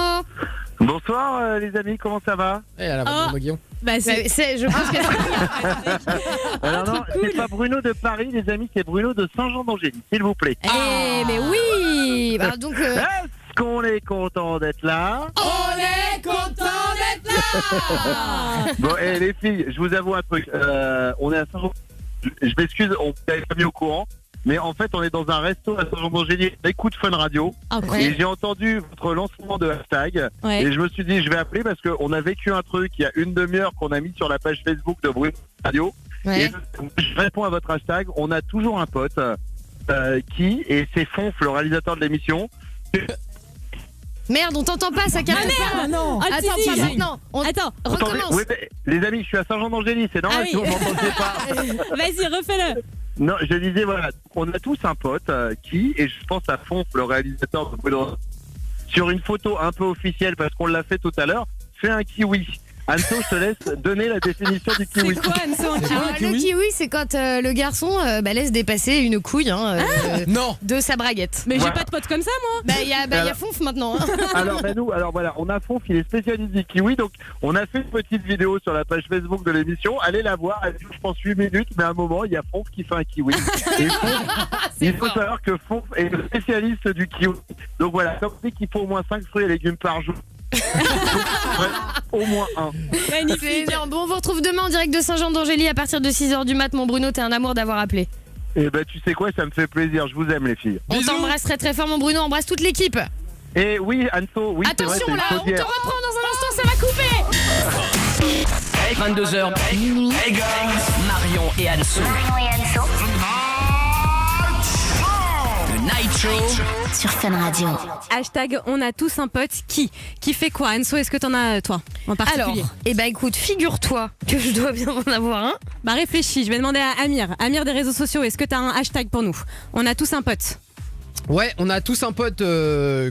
Bonsoir les amis, comment ça va? Et à la voix de Guillaume. Bah je pense que c'est... Alors non, c'est pas Bruno de Paris les amis, c'est Bruno de Saint-Jean-d'Angély, s'il vous plaît. Mais oui. Alors donc... Est-ce qu'on est content d'être là? On est content d'être là. Bon, et les filles, je vous avoue un truc. On est à Saint-Jean. Je m'excuse, on n'avait pas mis au courant. Mais en fait, on est dans un resto à Saint-Jean-d'Angély. Écoute Fun Radio. Okay. Et j'ai entendu votre lancement de hashtag. Ouais. Et je me suis dit, je vais appeler parce qu'on a vécu un truc il y a une demi-heure qu'on a mis sur la page Facebook de Bruno Radio. Ouais. Et je réponds à votre hashtag. On a toujours un pote qui, et c'est Fonf, le réalisateur de l'émission. Merde, on t'entend pas, ça caresse pas. Ah non. Attends, pas maintenant. Attends, recommence. Oui, les amis, je suis à Saint-Jean-d'Angély, c'est normal si vous m'entendez pas. Vas-y, refais-le. Non, je disais, voilà, on a tous un pote qui, et je pense à Fonf, le réalisateur de Bruno, sur une photo un peu officielle, parce qu'on l'a fait tout à l'heure, fait un kiwi. Anso, je te laisse donner la définition du kiwi. C'est quoi Anso un kiwi? Le kiwi, c'est quand le garçon laisse dépasser une couille Non. de sa braguette. Mais Voilà. j'ai pas de pote comme ça, moi. Il y a Fonf maintenant. Hein. Alors voilà, on a Fonf, il est spécialiste du kiwi, donc on a fait une petite vidéo sur la page Facebook de l'émission, allez la voir, elle dure je pense 8 minutes, mais à un moment il y a Fonf qui fait un kiwi. Et Fonf, il faut savoir que Fonf est le spécialiste du kiwi. Donc voilà, comme on dit qu'il faut au moins 5 fruits et légumes par jour. Au moins un. Magnifique. C'est énorme. Bon, on vous retrouve demain en direct de Saint-Jean-d'Angély à partir de 6h du mat. Mon Bruno, t'es un amour d'avoir appelé. Et ben tu sais quoi, ça me fait plaisir, je vous aime les filles. On t'embrasse très très fort mon Bruno, embrasse toute l'équipe. Et oui Anso, oui c'est vrai, Attention c'est une là, on te chaudière. reprend dans un instant, ça va couper. 22h minuit. Marion et Anso. Le Night Show sur Fun Radio. Hashtag on a tous un pote qui fait quoi? Anso, est-ce que t'en as toi en particulier? Alors, écoute, figure-toi que je dois bien en avoir un. Bah réfléchis, je vais demander à Amir des réseaux sociaux, est-ce que t'as un hashtag pour nous? On a tous un pote. Ouais, on a tous un pote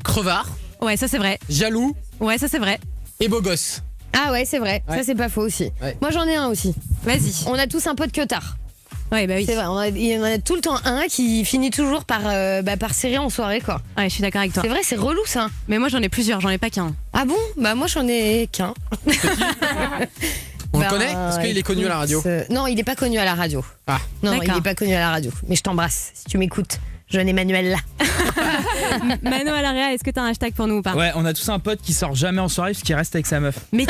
crevard. Ouais, ça c'est vrai. Jaloux. Ouais, ça c'est vrai. Et beau gosse. Ah ouais, c'est vrai. Ouais. Ça, c'est pas faux aussi. Ouais. Moi, j'en ai un aussi. Vas-y. On a tous un pote que tard. Ouais, bah oui. C'est vrai, il y en a tout le temps un qui finit toujours par serrer en soirée, quoi. Ouais, je suis d'accord avec toi. C'est vrai, c'est relou ça. Mais moi, j'en ai plusieurs, j'en ai pas qu'un. Ah bon? Bah moi, j'en ai qu'un. On le connaît? Est-ce qu'il est connu à la radio? Non, il est pas connu à la radio. Ah. Non, il D'accord. est pas connu à la radio. Mais je t'embrasse si tu m'écoutes. Jeune Emmanuel là. Mano à l'area, est-ce que t'as un hashtag pour nous ou pas? Ouais, on a tous un pote qui sort jamais en soirée parce qu'il reste avec sa meuf. Mais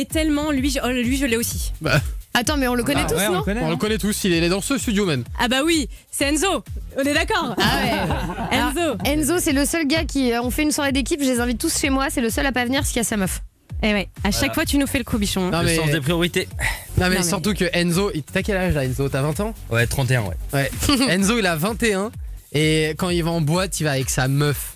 tellement, lui, je l'ai aussi. Bah, Attends, mais on le connaît tous, ouais, on non le connaît. on le connaît tous, il est dans ce studio même. Ah bah oui, c'est Enzo. On est d'accord. Ah ouais. Enzo. Enzo, c'est le seul gars qui. On fait une soirée d'équipe, je les invite tous chez moi. C'est le seul à pas venir parce qu'il y a sa meuf. Eh ouais, à chaque fois tu nous fais le coup, bichon. Non, Le mais, sens des priorités. non, mais mais- surtout que Enzo, t'as quel âge là, Enzo? T'as 20 ans? Ouais, 31, ouais. Ouais. Enzo, il a 21 et quand il va en boîte, il va avec sa meuf.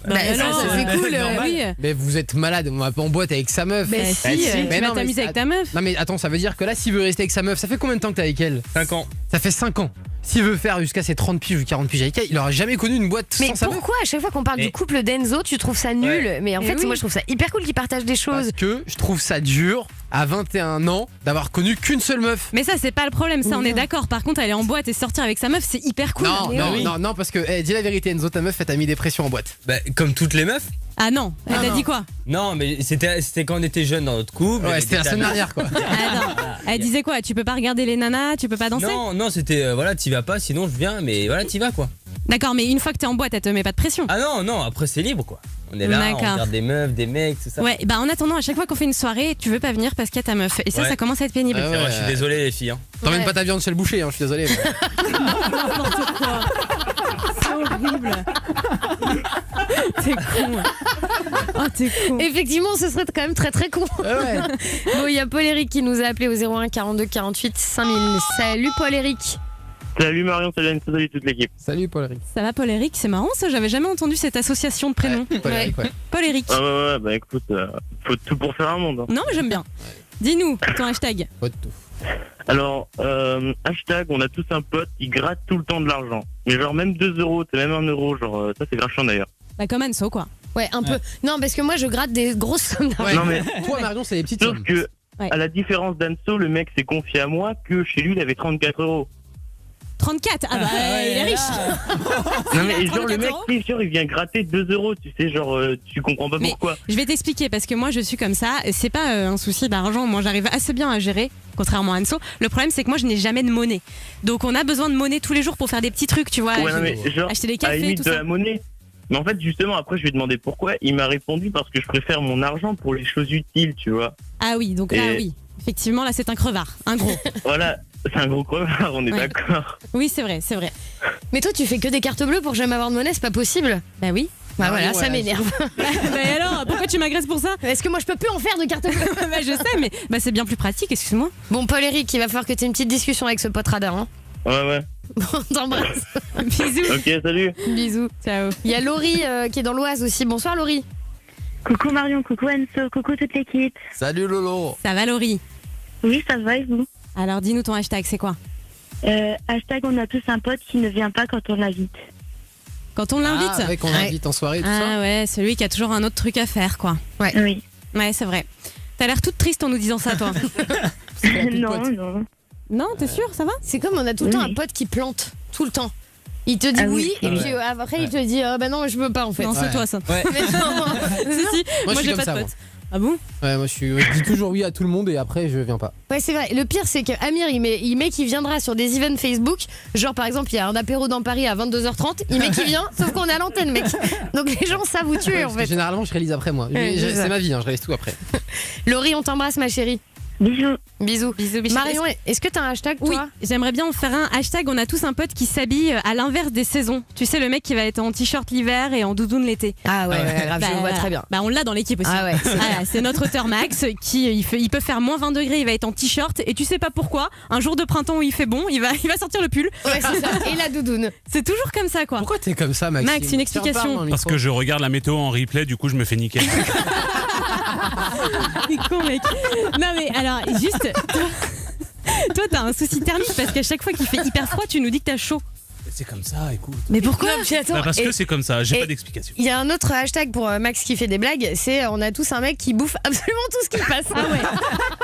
Bah, ça, non, c'est cool. oui. Mais vous êtes malade, on va pas en boîte avec sa meuf. Mais Bah, si, si. tu Mais vas non, mais t'amuser avec ta meuf. Non mais attends, ça veut dire que là, s'il veut rester avec sa meuf, ça fait combien de temps que t'es avec elle? 5 ans. Ça fait 5 ans. S'il veut faire jusqu'à ses 30 piges ou 40 piges avec elle, il aura jamais connu une boîte Mais sans sa meuf. pourquoi à chaque fois qu'on parle Mais- du couple d'Enzo, tu trouves ça nul? Ouais. Mais en Mais fait, oui. moi je trouve ça hyper cool qu'ils partagent des choses. Parce que je trouve ça dur, à 21 ans, d'avoir connu qu'une seule meuf. Mais ça, c'est pas le problème, ça, on Oui. est d'accord. Par contre, aller en boîte et sortir avec sa meuf, c'est hyper cool. Non, mais non, oui. non, non, parce que, dis la vérité, Enzo, ta meuf, elle t'a mis des pressions en boîte. Bah, comme toutes les meufs. Ah non, elle t'a dit quoi? Non, mais c'était quand on était jeunes dans notre couple. Ouais, Elle c'était la était semaine ta meuf. dernière, quoi. Ah non, elle disait quoi? Tu peux pas regarder les nanas, tu peux pas danser? Non, c'était voilà, t'y vas pas, sinon je viens, mais voilà, t'y vas quoi. D'accord, mais une fois que t'es en boîte, elle te met pas de pression. Ah non, après c'est libre quoi. On est là, on D'accord. regarde des meufs, des mecs, tout ça. Ouais, bah en attendant, à chaque fois qu'on fait une soirée, tu veux pas venir parce qu'il y a ta meuf. Et ça, Ouais. ça commence à être pénible. Ah C'est vrai, ouais. je suis désolé les filles. Hein. T'emmènes Ouais. pas ta viande chez le boucher, hein, je suis désolé. C'est horrible. T'es con. Oh, t'es con. Effectivement, ce serait quand même très très con. Ouais. Bon, il y a Paul-Éric qui nous a appelé au 01 42 48 5000. Salut Paul-Éric. Salut Marion, salut toute l'équipe. Salut Paul-Eric. Ça va, Paul-Éric? C'est marrant ça, j'avais jamais entendu cette association de prénoms. Paul-Eric, ouais. Paul-Éric. Ah ouais, bah écoute, faut tout pour faire un monde. hein. Non, mais j'aime bien. Dis-nous ton hashtag. Pas de tout. Alors, hashtag, on a tous un pote qui gratte tout le temps de l'argent. Mais genre même 2 euros, c'est même 1 euro, genre ça c'est gratuit d'ailleurs. Bah, comme Anso, quoi. Ouais, un peu. Non, parce que moi je gratte des grosses sommes d'argent. Ouais. Non, mais- Toi, Marion, c'est des petites Sauf sommes. que, Ouais. à la différence d'Anso, le mec s'est confié à moi que chez lui il avait 34 euros. 34. Ah bah, il est riche. Non mais a genre le 34 mec, euros c'est sûr, il vient gratter 2 euros, tu sais, genre tu comprends pas Mais- pourquoi. Je vais t'expliquer parce que moi je suis comme ça. C'est pas un souci d'argent. Moi j'arrive assez bien à gérer, contrairement à Anso. Le problème c'est que moi je n'ai jamais de monnaie. Donc on a besoin de monnaie tous les jours pour faire des petits trucs, tu vois. Ouais, non, mais genre, acheter des à la cafés, limite tout de ça. la monnaie. Mais en fait, justement, après, je lui ai demandé pourquoi. Il m'a répondu parce que je préfère mon argent pour les choses utiles, tu vois. Ah oui, donc là Et- oui. Effectivement, là c'est un crevard, un gros. Voilà, c'est un gros crevard, on est Ouais. d'accord. Oui, c'est vrai, c'est vrai. Mais toi, tu fais que des cartes bleues pour jamais avoir de monnaie, c'est pas possible. Bah oui. Bah Ah, voilà, ça ouais, m'énerve. Bah alors, pourquoi tu m'agresses pour ça? Est-ce que moi je peux plus en faire de cartes bleues? Bah je sais, mais bah c'est bien plus pratique, excuse-moi. Bon, Paul-Éric, il va falloir que tu aies une petite discussion avec ce pote radar. Hein. Ouais. Bon, on t'embrasse. Bisous. Ok, salut. Bisous. Ciao. Il y a Laurie qui est dans l'Oise aussi. Bonsoir Laurie. Coucou Marion, coucou Enzo, coucou toute l'équipe. Salut Lolo. Ça va, Laurie? Oui, ça va et vous? Alors dis-nous ton hashtag, c'est quoi? Hashtag, on a tous un pote qui ne vient pas quand on l'invite. Quand on l'invite? Ah, ouais, qu'on Ouais. invite en soirée et tout Ah ouais, celui qui a toujours un autre truc à faire, quoi. Oui. Ouais, c'est vrai. T'as l'air toute triste en nous disant ça, toi. ça. Non, non. Non, t'es sûr, ça va? C'est comme on a tout le temps Oui. un pote qui plante, tout le temps. Il te dit Ah oui, oui. et puis après il te dit bah non, je veux pas en fait. Non, c'est Ouais. toi, ça. Ouais. Mais non. Si, si. Moi, je suis j'ai comme pas ça, de moi. potes. Ah bon? Ouais, moi je dis toujours oui à tout le monde et après je viens pas. Ouais, c'est vrai. Le pire, c'est que Amir, il met qu'il viendra sur des events Facebook. Genre, par exemple, il y a un apéro dans Paris à 22h30. Il met qu'il vient, sauf qu'on est à l'antenne, mec. Donc les gens savent où tu es, en Parce que fait. généralement je réalise après moi. Ouais, c'est ça. C'est ma vie, hein, je réalise tout après. Laurie, on t'embrasse, ma chérie. Bisous. Bisous. Bisous, bisous. Marion, est-ce que t'as un hashtag, toi? Oui, j'aimerais bien en faire un hashtag. On a tous un pote qui s'habille à l'inverse des saisons. Tu sais, le mec qui va être en t-shirt l'hiver et en doudoune l'été. Ah ouais, grave, je le vois voilà. très bien. Bah, on l'a dans l'équipe aussi. Ah ouais. Voilà, c'est notre auteur Max qui il peut faire moins 20 degrés, il va être en t-shirt et tu sais pas pourquoi. Un jour de printemps où il fait bon, il va sortir le pull. Ouais, c'est ça. Et la doudoune. C'est toujours comme ça, quoi. Pourquoi t'es comme ça, Maxime? Max, une explication. Tiens, parle dans le Parce micro. que je regarde la météo en replay, du coup je me fais niquer. T'es con, mec. Non, mais alors, juste. Toi, t'as un souci thermique parce qu'à chaque fois qu'il fait hyper froid, tu nous dis que t'as chaud. C'est comme ça, écoute. Mais pourquoi? Parce que c'est comme ça, j'ai et- pas d'explication. Il y a un autre hashtag pour Max qui fait des blagues, c'est on a tous un mec qui bouffe absolument tout ce qui passe.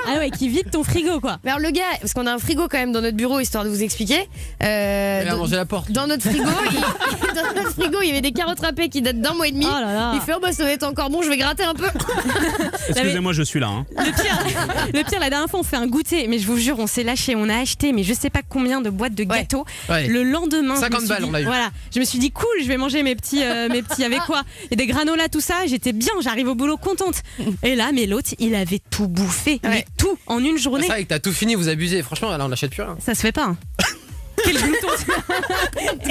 Ah ouais, qui vide ton frigo quoi. Alors le gars, parce qu'on a un frigo quand même dans notre bureau, histoire de vous expliquer. Il a mangé la porte. Dans notre frigo, il y avait des carottes râpées qui datent d'1 mois et demi. Oh là là. Il fait ça va être encore bon, je vais gratter un peu. Excusez-moi, je suis là. Hein. Le pire, la dernière fois, on fait un goûter, mais je vous jure, on s'est lâché, on a acheté, mais je sais pas combien de boîtes de gâteaux. Ouais. Le lendemain, 50 balles, on a eu. Voilà, je me suis dit cool, je vais manger mes petits avec quoi? Et des granolas, tout ça. J'étais bien, j'arrive au boulot contente. Et là, mais l'autre, il avait tout bouffé, mais tout en une journée. C'est vrai que t'as tout fini, vous abusez. Franchement, là, on n'achète plus rien. Ça se fait pas. Hein. Quel glouton.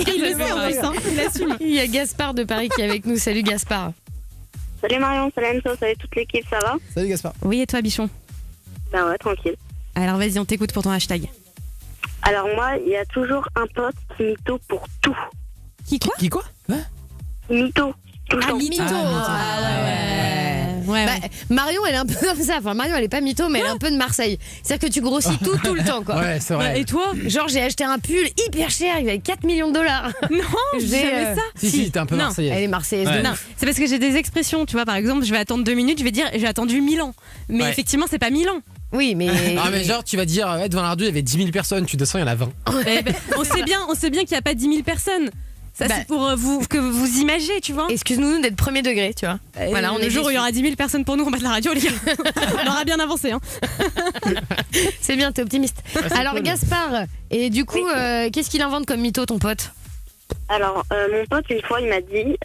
Il le sait en plus, hein. Il assume. Il y a Gaspard de Paris qui est avec nous. Salut Gaspard. Salut Marion, salut Enzo, salut toute l'équipe, ça va? Salut Gaspard. Oui, et toi, Bichon? Ben ouais, tranquille. Alors vas-y, on t'écoute pour ton hashtag. Alors moi, il y a toujours un pote qui mytho pour tout. Qui quoi? Qui quoi? Mytho. Tout le temps. mytho. Ouais. Bah, Marion, elle est un peu comme ça. Enfin, Marion, elle est pas mytho, mais elle est un peu de Marseille. C'est-à-dire que tu grossis tout le temps, quoi. Ouais, c'est vrai. Et toi? Genre, j'ai acheté un pull hyper cher, il valait 4 millions de dollars. Non, j'avais ça. Si, t'es un peu Non. marseillaise. Elle est marseillaise de Non, ouf. c'est parce que j'ai des expressions, tu vois, par exemple, je vais attendre 2 minutes, je vais dire j'ai attendu 1000 ans. Mais Ouais. effectivement, c'est pas 1000 ans. Oui, mais. Ah, mais genre, tu vas dire, ouais, devant la radio, il y avait 10 000 personnes, tu descends, il y en a 20. Eh ben, on sait bien qu'il n'y a pas 10 000 personnes. Ça, Bah. c'est pour que vous imagez, tu vois. Excuse-nous d'être premier degré, tu vois. Voilà, on le est jour où il y aura 10 000 personnes pour nous en bas de la radio, les gars. On aura bien avancé. Hein. C'est bien, t'es optimiste. Alors, cool. Gaspard, et du coup, qu'est-ce qu'il invente comme mytho, ton pote? Alors, mon pote, une fois, il m'a dit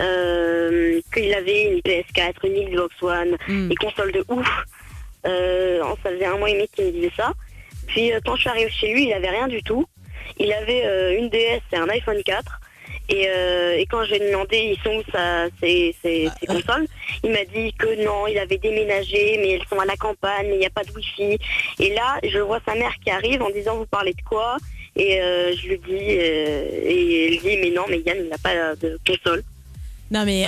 qu'il avait une PS4, une Xbox One, des consoles de ouf. Ça faisait 1 mois et demi qu'il me disait ça. Puis, quand je suis arrivée chez lui, il avait rien du tout. Il avait une DS et un iPhone 4. Et quand je lui ai demandé ils sont où ses consoles, il m'a dit que non, il avait déménagé, mais elles sont à la campagne, il n'y a pas de wifi. Et là, je vois sa mère qui arrive en disant vous parlez de quoi? Et je lui dis, et elle dit mais non, mais Yann il n'a pas de console. Non mais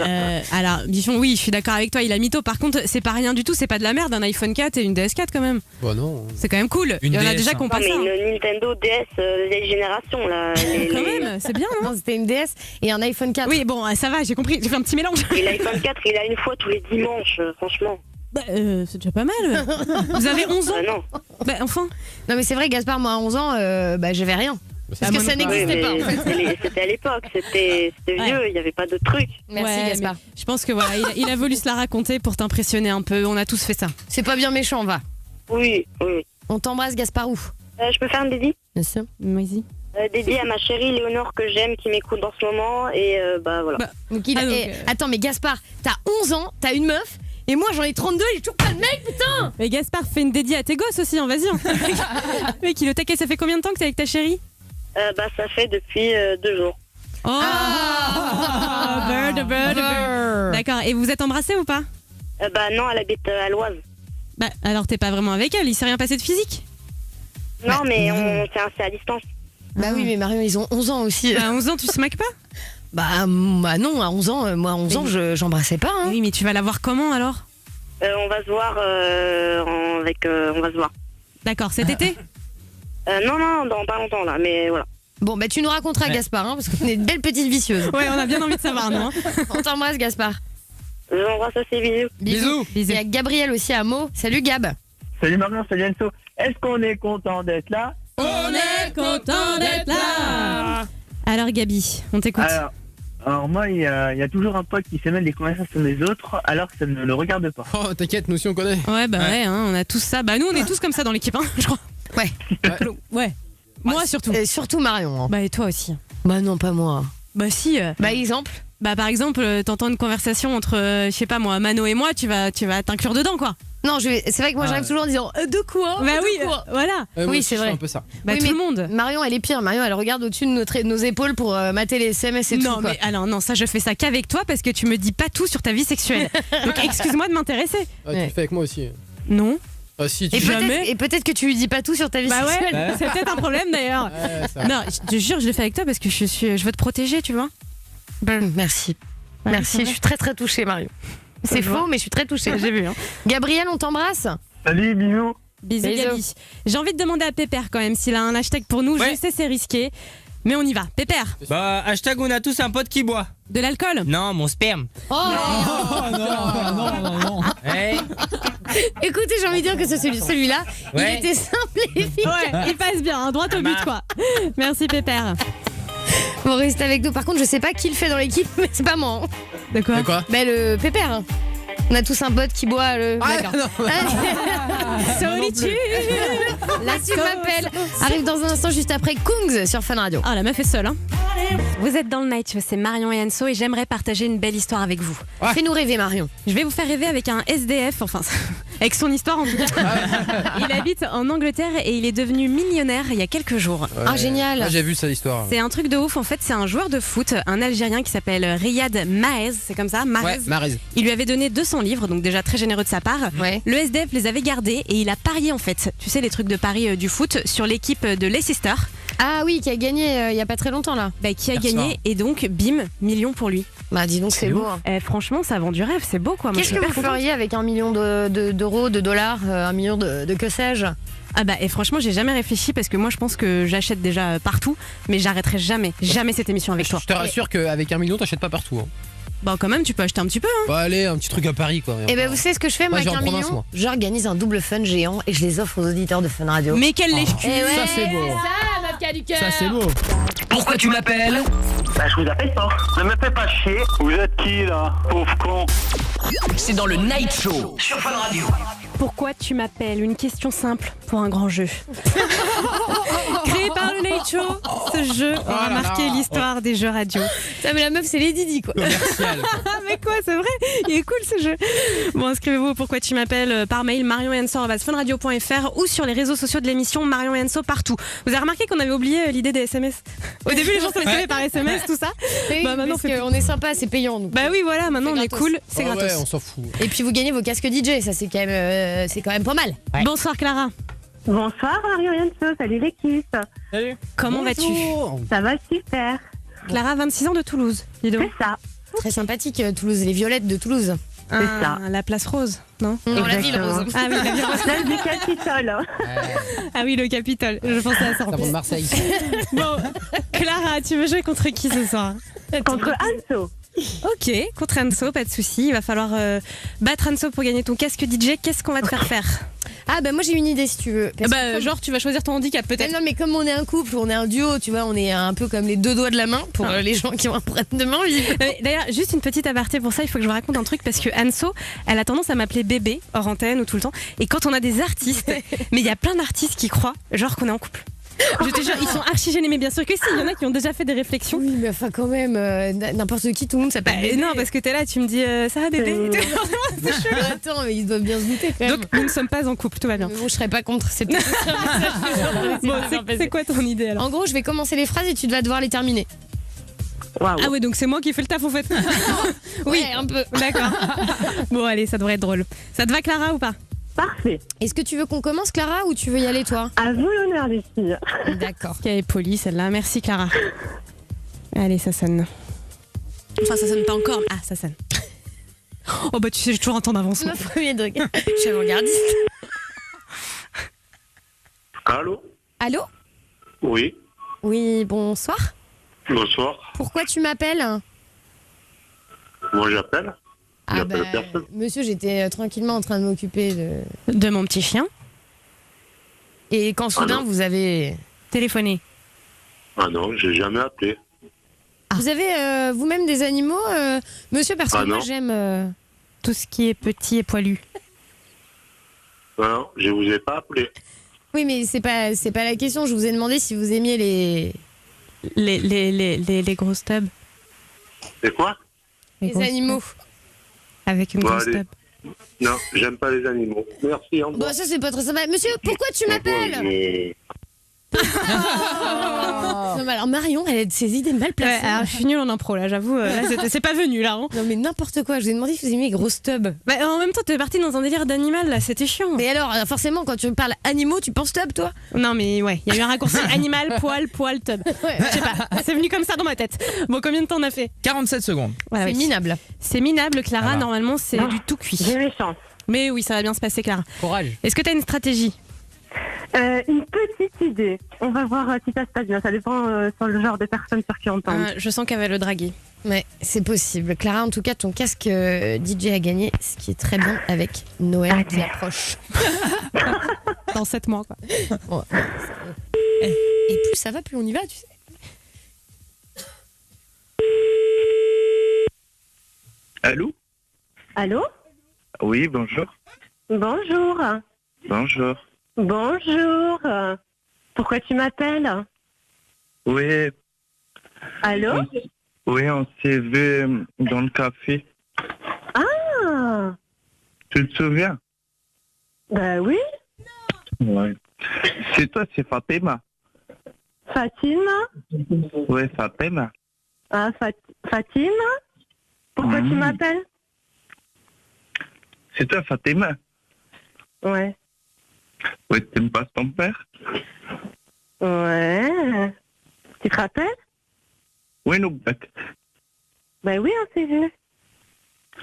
alors Bichon, oui, je suis d'accord avec toi, il a mytho. Par contre, c'est pas rien du tout, c'est pas de la merde, un iPhone 4 et une DS4 quand même. Bah non. C'est quand même cool. Une Il y en a DS, déjà hein. qui ont Non pas mais ça. Hein. une Nintendo DS vieille génération là. Quand même, c'est bien. Hein. Non, c'était une DS et un iPhone 4. Oui, bon, ça va, j'ai compris, j'ai fait un petit mélange. Et l'iPhone 4 il a une fois tous les dimanches, franchement. Bah, c'est déjà pas mal. Vous avez 11 ans? Non. Bah, enfin. Non, mais c'est vrai, Gaspard, moi à 11 ans, j'avais rien. Parce que ça n'existait pas, en fait. C'était à l'époque, c'était vieux, il n'y avait pas de truc. Merci, Ouais, Gaspard. mais je pense que voilà, il a voulu se la raconter pour t'impressionner un peu. On a tous fait ça. C'est pas bien méchant, va. Oui. On t'embrasse, Gaspard, ouf. Je peux faire une dédie? Bien sûr. Vas-y. Dédié à ma chérie Léonore que j'aime, qui m'écoute en ce moment, et bah voilà. Bah, Donc, attends, mais Gaspard, t'as 11 ans, t'as une meuf, et moi j'en ai 32, j'ai toujours pas de mec, putain! Mais Gaspard, fais une dédiée à tes gosses aussi, hein, vas-y. Mec, il est au taquet, ça fait combien de temps que t'es avec ta chérie? Bah ça fait depuis 2 jours. Oh bird. D'accord, et vous êtes embrassés ou pas? Bah non, elle habite à l'Oise. Bah, alors t'es pas vraiment avec elle, il s'est rien passé de physique? Non, mais c'est à distance. Bah oui, mais Marion, ils ont 11 ans aussi. À 11 ans, tu smaques pas? Bah non, à 11 ans, moi à 11 ans, j'embrassais pas. Hein. Oui, mais tu vas la voir comment alors? On va se voir on va se voir. D'accord, cet été? Non, dans pas longtemps là, mais voilà. Bon, bah tu nous raconteras, Gaspard, hein, parce qu'on est de belles petites vicieuses. Ouais, on a bien envie de savoir, non? On t'embrasse, Gaspard. Je vous embrasse aussi, bisous. Bisous. Il y a Gabriel aussi à Meaux. Salut, Gab. Salut Marion, salut Enzo. Est-ce qu'on est content d'être là? On est content d'être là. Alors, Gabi, on t'écoute. Alors moi, il y a toujours un pote qui se mêle des conversations des autres alors que ça ne le regarde pas. Oh, t'inquiète, nous aussi on connaît. Ouais, bah ouais, hein, on a tous ça. Bah nous, on est tous comme ça dans l'équipe, hein, je crois. Ouais. Ouais. Moi surtout. Et surtout Marion. Hein. Bah et toi aussi. Bah non, pas moi. Bah si. Bah exemple. Bah par exemple, t'entends une conversation entre, je sais pas moi, Mano et moi, tu vas t'inclure dedans, quoi. Non, c'est vrai que moi j'arrive toujours en disant de quoi? Bah De oui, quoi voilà. Oui, c'est vrai. un peu ça. Bah oui, tout mais le monde. Marion, elle est pire. Marion, elle regarde au-dessus de nos épaules pour mater les SMS et tout. Non, quoi. mais alors non, ça je fais ça qu'avec toi parce que tu me dis pas tout sur ta vie sexuelle. Donc excuse-moi de m'intéresser. Ah, tu le fais avec moi aussi. Non. Ah si, tu Et peut-être que tu lui dis pas tout sur ta vie Bah ouais, sexuelle. c'est peut-être un problème d'ailleurs. Ouais, ça. Non, je te jure, je le fais avec toi parce que je veux te protéger, tu vois. Merci. Ouais, Merci, c'est je suis très très touchée, Marion. C'est je vois. faux, mais je suis très touchée. J'ai vu. Hein. Gabriel, on t'embrasse. Salut, bisous. Bisous, Bisous. Gabi. J'ai envie de demander à Pépère quand même s'il a un hashtag pour nous. Ouais. Je sais, c'est risqué. Mais on y va. Pépère, Bah, hashtag on a tous un pote qui boit. de l'alcool. Non, mon sperme. Oh non. Hey. Écoutez, j'ai envie de dire que celui-là, Ouais. il était simple et efficace. Ouais, il passe bien, hein, droit au but quoi. Merci Pépère. Bon, restez avec nous. Par contre, je sais pas qui le fait dans l'équipe, mais c'est pas moi. hein. De quoi? De quoi? Bah, le Pépère. hein. On a tous un pote qui boit le. D'accord. Solitude. La suite m'appelle. Arrive dans un instant juste après Kungs sur Fun Radio. Ah, la meuf est seule. Hein. Vous êtes dans le Night Show, c'est Marion et Anso et j'aimerais partager une belle histoire avec vous. Fais-nous rêver, Marion. Je vais vous faire rêver avec un SDF, enfin, avec son histoire en tout cas. Il habite en Angleterre et il est devenu millionnaire il y a quelques jours. Ah, génial. J'ai vu cette histoire. C'est un truc de ouf, en fait, c'est un joueur de foot, un Algérien qui s'appelle Riyad Mahrez, c'est comme ça, Mahrez. Ouais, Maryse. Il lui avait donné 200 livres, donc déjà très généreux de sa part. Ouais. Le SDF les avait gardés et il a parié en fait, tu sais les trucs de paris du foot, sur l'équipe de Leicester, Ah oui, qui a gagné il y a pas très longtemps là. qui a Hier gagné soir. et donc bim, million pour lui. Bah dis donc, c'est beau. hein. Franchement, ça vend du rêve, c'est beau quoi. Moi, Qu'est-ce je suis que vous hyper contente. feriez avec 1 million d'euros, de dollars, 1 million de que sais-je? Ah bah et franchement, j'ai jamais réfléchi parce que moi je pense que j'achète déjà partout, mais j'arrêterai jamais cette émission avec toi. Je te rassure qu'avec 1 million, t'achètes pas partout. Hein. Bah quand même, tu peux acheter un petit peu. Hein. Bah allez, un petit truc à Paris quoi. Et ben vous savez ce que je fais moi Moi, j'ai avec en 1 province, million? moi. J'organise un double fun géant et je les offre aux auditeurs de Fun Radio. Mais quel lèche-cul. Eh ouais, Ça, c'est beau. Ça, ma cas du cœur. Ça, c'est beau. Pourquoi tu m'appelles? Bah, je vous appelle pas. Ne me fais pas chier. Vous êtes qui là, pauvre con? C'est dans le Night Show sur Fun Radio. Pourquoi tu m'appelles? Une question simple pour un grand jeu. Créé par le Night Show, ce jeu aura marqué l'histoire des jeux radio. Ça, mais la meuf, c'est Lady Di quoi. Commercial. Mais quoi, c'est vrai? Il est cool ce jeu. Bon, inscrivez-vous au Pourquoi tu m'appelles par mail marionethanso@funradio.fr ou sur les réseaux sociaux de l'émission Marion et Anso partout. Vous avez remarqué qu'on avait oublié l'idée des SMS? Au début, les gens se laissaient par SMS, tout ça. Oui, Bah, maintenant, parce c'est qu'on est sympa, c'est payant. Donc. Bah oui, voilà, maintenant on est gratos. cool, c'est Ah gratos. ouais, on s'en fout. Et puis vous gagnez vos casques DJ, ça c'est quand même pas mal. Ouais. Bonsoir Clara. Bonsoir Marion et Anso, salut l'équipe. Salut. Comment vas-tu? Ça va super. Clara, 26 ans de Toulouse, dis donc. C'est ça. Très sympathique, Toulouse, les violettes de Toulouse. Ah, ça. la place rose, non? Non, la ville Exactement. rose. Ah oui, la ville rose. Place du Capitole. Ah oui, le Capitole. Je pensais à ça. en Ça plus. vient de Marseille. Bon, Clara, tu veux jouer contre qui ce soir? Contre Anso. Ok, contre Anso, pas de souci. Il va falloir battre Anso pour gagner ton casque DJ. Qu'est-ce qu'on va te faire faire? Ah bah moi j'ai une idée si tu veux. Parce que comme- Genre, tu vas choisir ton handicap peut-être. Non mais comme on est un couple, on est un duo, tu vois, on est un peu comme les deux doigts de la main pour les gens qui ont un problème de main. D'ailleurs, juste une petite aparté pour ça, il faut que je vous raconte un truc parce que Anso, elle a tendance à m'appeler bébé hors antenne ou tout le temps. Et quand on a des artistes, mais il y a plein d'artistes qui croient, genre qu'on est en couple. Je te jure, ils sont archi gênés, mais bien sûr que si, il y en a qui ont déjà fait des réflexions. Oui mais enfin quand même, n'importe qui, tout le monde s'appelle bébé. Non, parce que t'es là, tu me dis ça va bébé. Attends, mais ils doivent bien se douter quand même. Donc nous ne sommes pas en couple, tout va bien. Mais bon, je serais pas contre, c'est peut-être aussi un message. Bon, c'est quoi ton idée alors? En gros, je vais commencer les phrases et tu vas devoir les terminer. Waouh. Ah ouais, donc c'est moi qui fais le taf en fait. Oui, un peu. D'accord. Bon, allez, ça devrait être drôle. Ça te va, Clara, ou pas? Parfait. Est-ce que tu veux qu'on commence, Clara, ou tu veux y aller, toi? À vous l'honneur les filles. D'accord. Qu'elle est polie celle-là. Merci, Clara. Allez, ça sonne. Enfin, ça sonne pas encore. Ah, ça sonne. Oh bah tu sais, j'ai toujours un temps d'avance. C'est mon premier truc. Je suis avant-gardiste. Allô? Allô? Oui. Oui, bonsoir. Bonsoir. Pourquoi tu m'appelles? Moi j'appelle. Ah J'appelle bah, personne. monsieur, j'étais tranquillement en train de m'occuper De mon petit chien. Et quand soudain, non. vous avez... Téléphoné. Ah non, j'ai jamais appelé. Vous avez vous-même des animaux, monsieur? Parce que Ah moi, non. j'aime... Tout ce qui est petit et poilu. Non, je vous ai pas appelé. Oui, mais c'est pas la question. Je vous ai demandé si vous aimiez Les grosses tubs. C'est quoi? les grosses animaux. tubs. Avec une Bon, grosse allez. tub. Non, j'aime pas les animaux. Merci, au revoir. Bon, ça, c'est pas très sympa. Monsieur, pourquoi tu m'appelles? Non, mais alors Marion, elle a ses idées mal Ouais, placées. alors, je suis nulle en impro là, j'avoue. Là, c'est pas venu là. Hein. Non, mais n'importe quoi. Je vous ai demandé si vous aimiez les grosses tubs. Bah, en même temps, t'es parti dans un délire d'animal là, c'était chiant. Mais alors, forcément, quand tu parles animaux, tu penses tub, toi? Non, mais ouais, il y a eu un raccourci animal, poil, tub. Ouais. Je sais pas, c'est venu comme ça dans ma tête. Bon, combien de temps on a fait? 47 secondes. Ouais, C'est oui. minable. C'est minable, Clara. Ah bah. Normalement, c'est du tout cuit. J'ai mes chances. Mais oui, ça va bien se passer, Clara. Courage. Est-ce que t'as une stratégie? Une petite petite idée. On va voir si ça se passe bien. Ça dépend sur le genre de personne sur qui on tombe. Je sens qu'elle va le draguer. Ouais, c'est possible. Clara, en tout cas, ton casque DJ a gagné, ce qui est très bien avec Noël qui approche. Dans 7 mois, quoi. Ouais. Et plus ça va, plus on y va, tu sais. Allô? Allô? Oui, bonjour. Bonjour. Bonjour. Bonjour. Pourquoi tu m'appelles? Oui. Allô? Oui, on s'est vu dans le café. Ah! Tu te souviens? Bah oui. Ouais. C'est toi, c'est Fatima. Fatima? Oui, Fatima. Ah, Fatima? Pourquoi tu m'appelles? C'est toi, Fatima. Ouais. Oui, t'aimes pas ton père? Ouais. Tu te rappelles? Oui, nous, Beck. Bah oui, on s'est vu.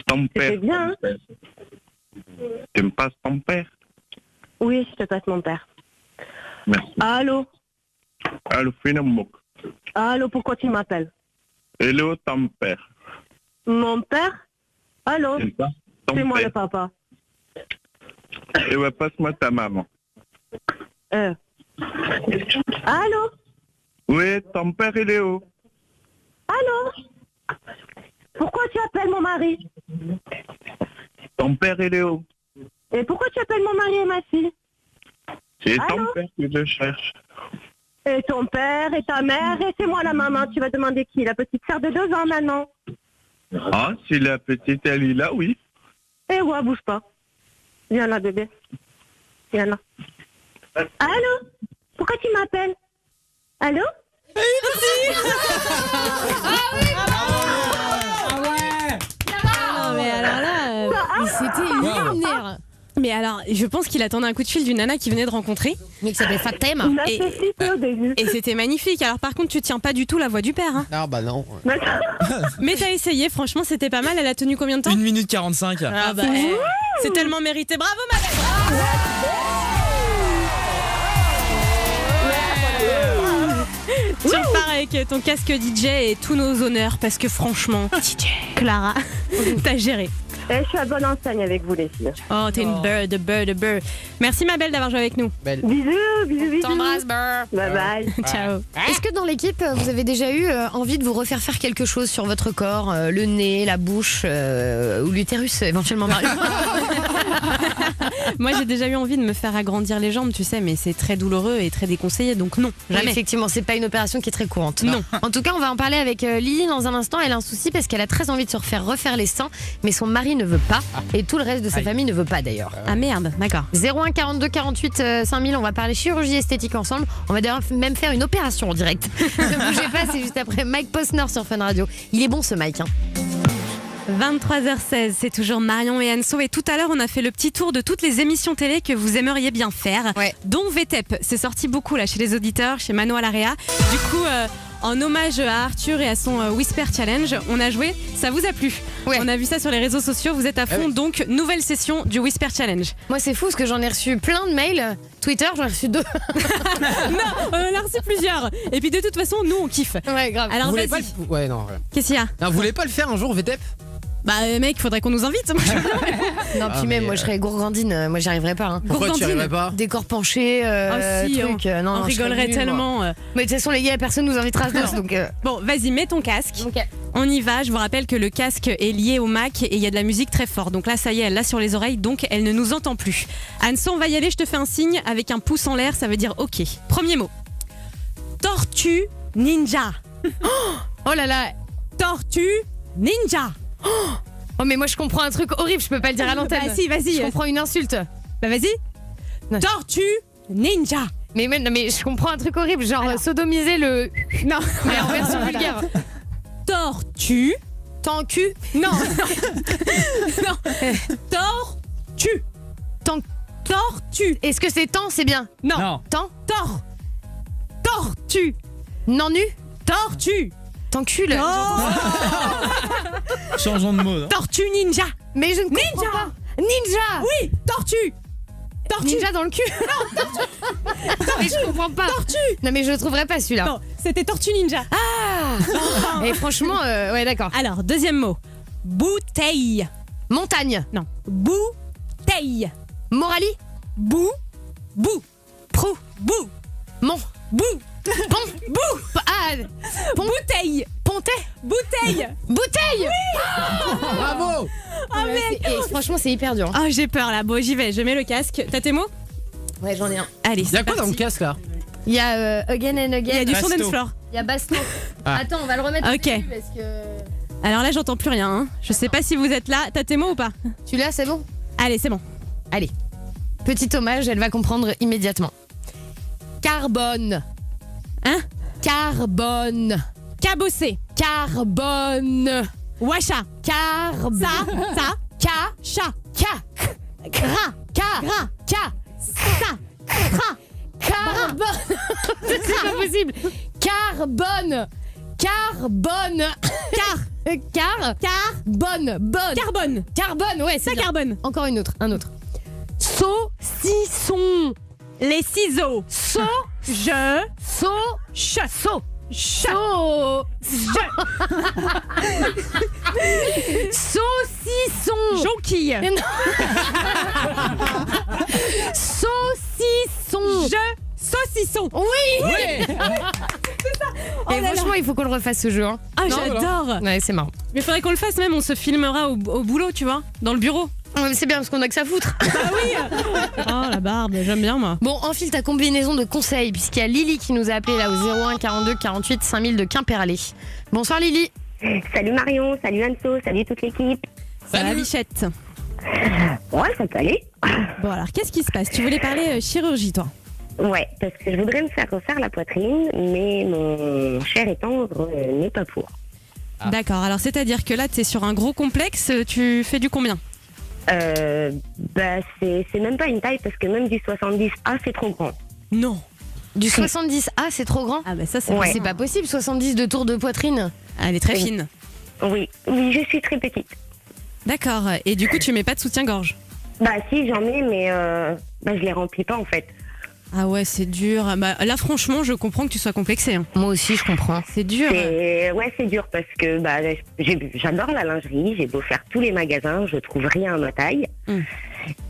Ton père. C'était bien, hein? Tu me passes ton père? Oui, je te passe mon père. Merci. Allô? Allô, Finamouk. Allô, pourquoi tu m'appelles? Il est où ton père? Mon père? Allô? C'est moi le papa. Eh ben, passe-moi ta maman. Allô? Oui, ton père, il est où? Allô? Pourquoi tu appelles mon mari? Ton père, il est où? Et pourquoi tu appelles mon mari et ma fille? C'est ton Allô? père que je cherche. Et ton père, et ta mère, et c'est moi la maman. Tu vas demander qui? La petite sœur de 2 ans maintenant. Ah, si la petite, elle est là, oui. Eh ouais, bouge pas. Viens là, bébé. Viens là. Allô? Pourquoi tu m'appelles? Allô? Ah mais alors là, c'était lunaire. Mais alors, je pense qu'il attendait un coup de fil d'une nana qui venait de rencontrer. Mais qui s'appelait Fatima. Et c'était magnifique. Alors par contre, tu tiens pas du tout la voix du père. Hein. Ah bah non. Mais t'as essayé, franchement, c'était pas mal. Elle a tenu combien de temps? 1 minute 45. Ah bah, c'est tellement mérité. Bravo, madame. Tu repars avec ton casque DJ et tous nos honneurs parce que franchement, DJ Clara, t'as géré. Je suis à bonne enseigne avec vous les filles. Oh, t'es une bird. Merci ma belle d'avoir joué avec nous. Bisous. T'embrasse, Burr. Bye bye. Ciao. Est-ce que dans l'équipe, vous avez déjà eu envie de vous refaire faire quelque chose sur votre corps, le nez, la bouche ou l'utérus éventuellement, Mario? Moi, j'ai déjà eu envie de me faire agrandir les jambes, tu sais, mais c'est très douloureux et très déconseillé, donc non, jamais. Oui, effectivement, c'est pas une opération qui est très courante. Non. En tout cas, on va en parler avec Lily dans un instant. Elle a un souci parce qu'elle a très envie de se refaire les seins, mais son mari ne veut pas et tout le reste de sa famille ne veut pas d'ailleurs. Ah merde, d'accord. 01 42 48 5000, on va parler chirurgie esthétique ensemble. On va d'ailleurs même faire une opération en direct. Ne bougez pas, c'est juste après Mike Posner sur Fun Radio. Il est bon ce Mike. 23h16, c'est toujours Marion et Anso. Et tout à l'heure, on a fait le petit tour de toutes les émissions télé que vous aimeriez bien faire, dont VTEP. C'est sorti beaucoup là chez les auditeurs, chez Mano Alaria. Du coup, en hommage à Arthur et à son Whisper Challenge, on a joué. Ça vous a plu? On a vu ça sur les réseaux sociaux. Vous êtes à fond. Donc, nouvelle session du Whisper Challenge. Moi, c'est fou parce que j'en ai reçu plein de mails. Twitter, j'en ai reçu 2. Non, on en a reçu plusieurs. Et puis de toute façon, nous, on kiffe. Ouais, grave. Alors, Vous voulez vas-y. pas le... Ouais, non. Qu'est-ce qu'il y a? Non, vous voulez pas le faire un jour, VTEP? Bah mec, faudrait qu'on nous invite. Non, puis même, moi je serais gourgandine, moi j'y arriverais pas. Hein. Pourquoi tu y arriverais pas? Des corps penchés, si, trucs. on rigolerait tellement. Mais de toute façon, les gars, personne nous invitera à ce dos, donc. Bon, vas-y, mets ton casque. Ok. On y va. Je vous rappelle que le casque est lié au Mac et il y a de la musique très fort. Donc là, ça y est, elle l'a sur les oreilles, donc elle ne nous entend plus. Anso, on va y aller. Je te fais un signe avec un pouce en l'air, ça veut dire OK. Premier mot. Tortue ninja. Oh là là. Tortue ninja. Oh mais moi je comprends un truc horrible, je peux pas le dire à l'antenne. Bah si, vas-y. Je comprends une insulte. Bah vas-y. Non. Tortue ninja. Mais je comprends un truc horrible, genre sodomiser le... Non. Mais en version vulgaire. Tortue. Tancu. Non. Non. Tortue. Tortue. Est-ce que c'est temps, c'est bien? Non. Tortue. Non nu. Tortue. T'encule. Changeons de mot. Tortue ninja. Mais je ne comprends pas. Ninja. Oui, tortue. Ninja dans le cul. Non, mais je comprends pas. Tortue. Non, mais je le trouverai pas celui-là. Non, c'était Tortue Ninja. Ah. Et franchement, ouais, d'accord. Alors, deuxième mot. Bouteille. Montagne. Non. Bouteille. Morali. Bou. Prou. Bou. Mon. Bou. Pont. Bou. Ah. Bouteille. Pontet. Bouteille. Bouteille. Bravo. Oh mec. Et franchement, c'est hyper dur. Oh, j'ai peur là. Bon, j'y vais. Je mets le casque. T'as tes mots? Ouais, j'en ai un. Allez, Il y a quoi dans le casque là? Il y a Again and Again. Il y a du son Basto. dance floor. Il y a Basto. Ah. Attends, on va le remettre Ok. au début parce que. Alors là, j'entends plus rien. Hein. Je sais pas si vous êtes là. T'as tes mots ou pas? Tu l'as, c'est bon? Allez, c'est bon. Allez. Petit hommage, elle va comprendre immédiatement. Carbone. Hein? Carbone. Cabossé. Carbone. Wacha. Carbone. Ça. Ca. Cha. Gra. Gra. Ca. Ça. Ra. Carbone. C'est pas possible. Carbone. Carbone. Carbone. Carbone. Carbone, ouais, c'est Ça bien. carbone. Encore une autre, un autre. Saucisson. Les ciseaux. Je. Saucisson. Jonquille. Saucisson. Saucisson. Oui. Oh Et là franchement, il faut qu'on le refasse ce jeu. Hein. Ah, Non, j'adore. Ouais, c'est marrant. Mais faudrait qu'on le fasse même. On se filmera au boulot, tu vois, dans le bureau. Ouais, mais c'est bien parce qu'on a que ça à foutre. Ah oui. Oh la barbe, j'aime bien moi. Bon, enfile ta combinaison de conseils puisqu'il y a Lily qui nous a appelé là au 01 42 48 5000 de Quimperlé. Bonsoir Lily. Salut Marion, salut Anso, salut toute l'équipe. Ça va, Bichette? Ouais, ça peut aller. Bon alors, qu'est-ce qui se passe? Tu voulais parler chirurgie, toi? Ouais, parce que je voudrais me faire refaire la poitrine, mais mon cher et tendre n'est pas pour. D'accord, alors c'est-à-dire que là, t'es sur un gros complexe, tu fais du combien? Bah, c'est même pas une taille, parce que même du 70A, c'est trop grand. Non. Du 70A, c'est trop grand? Ah bah ça, c'est Ouais. C'est pas possible, 70 de tour de poitrine. Elle est très fine. Oui, oui, je suis très petite. D'accord, et du coup, tu mets pas de soutien-gorge? Bah si, j'en ai, mais bah, je les remplis pas, en fait. Ah ouais, c'est dur. Bah, là, franchement, je comprends que tu sois complexée. Hein. Moi aussi, je comprends. C'est dur. Ouais, c'est dur, parce que bah, j'adore la lingerie, j'ai beau faire tous les magasins, je trouve rien à ma taille.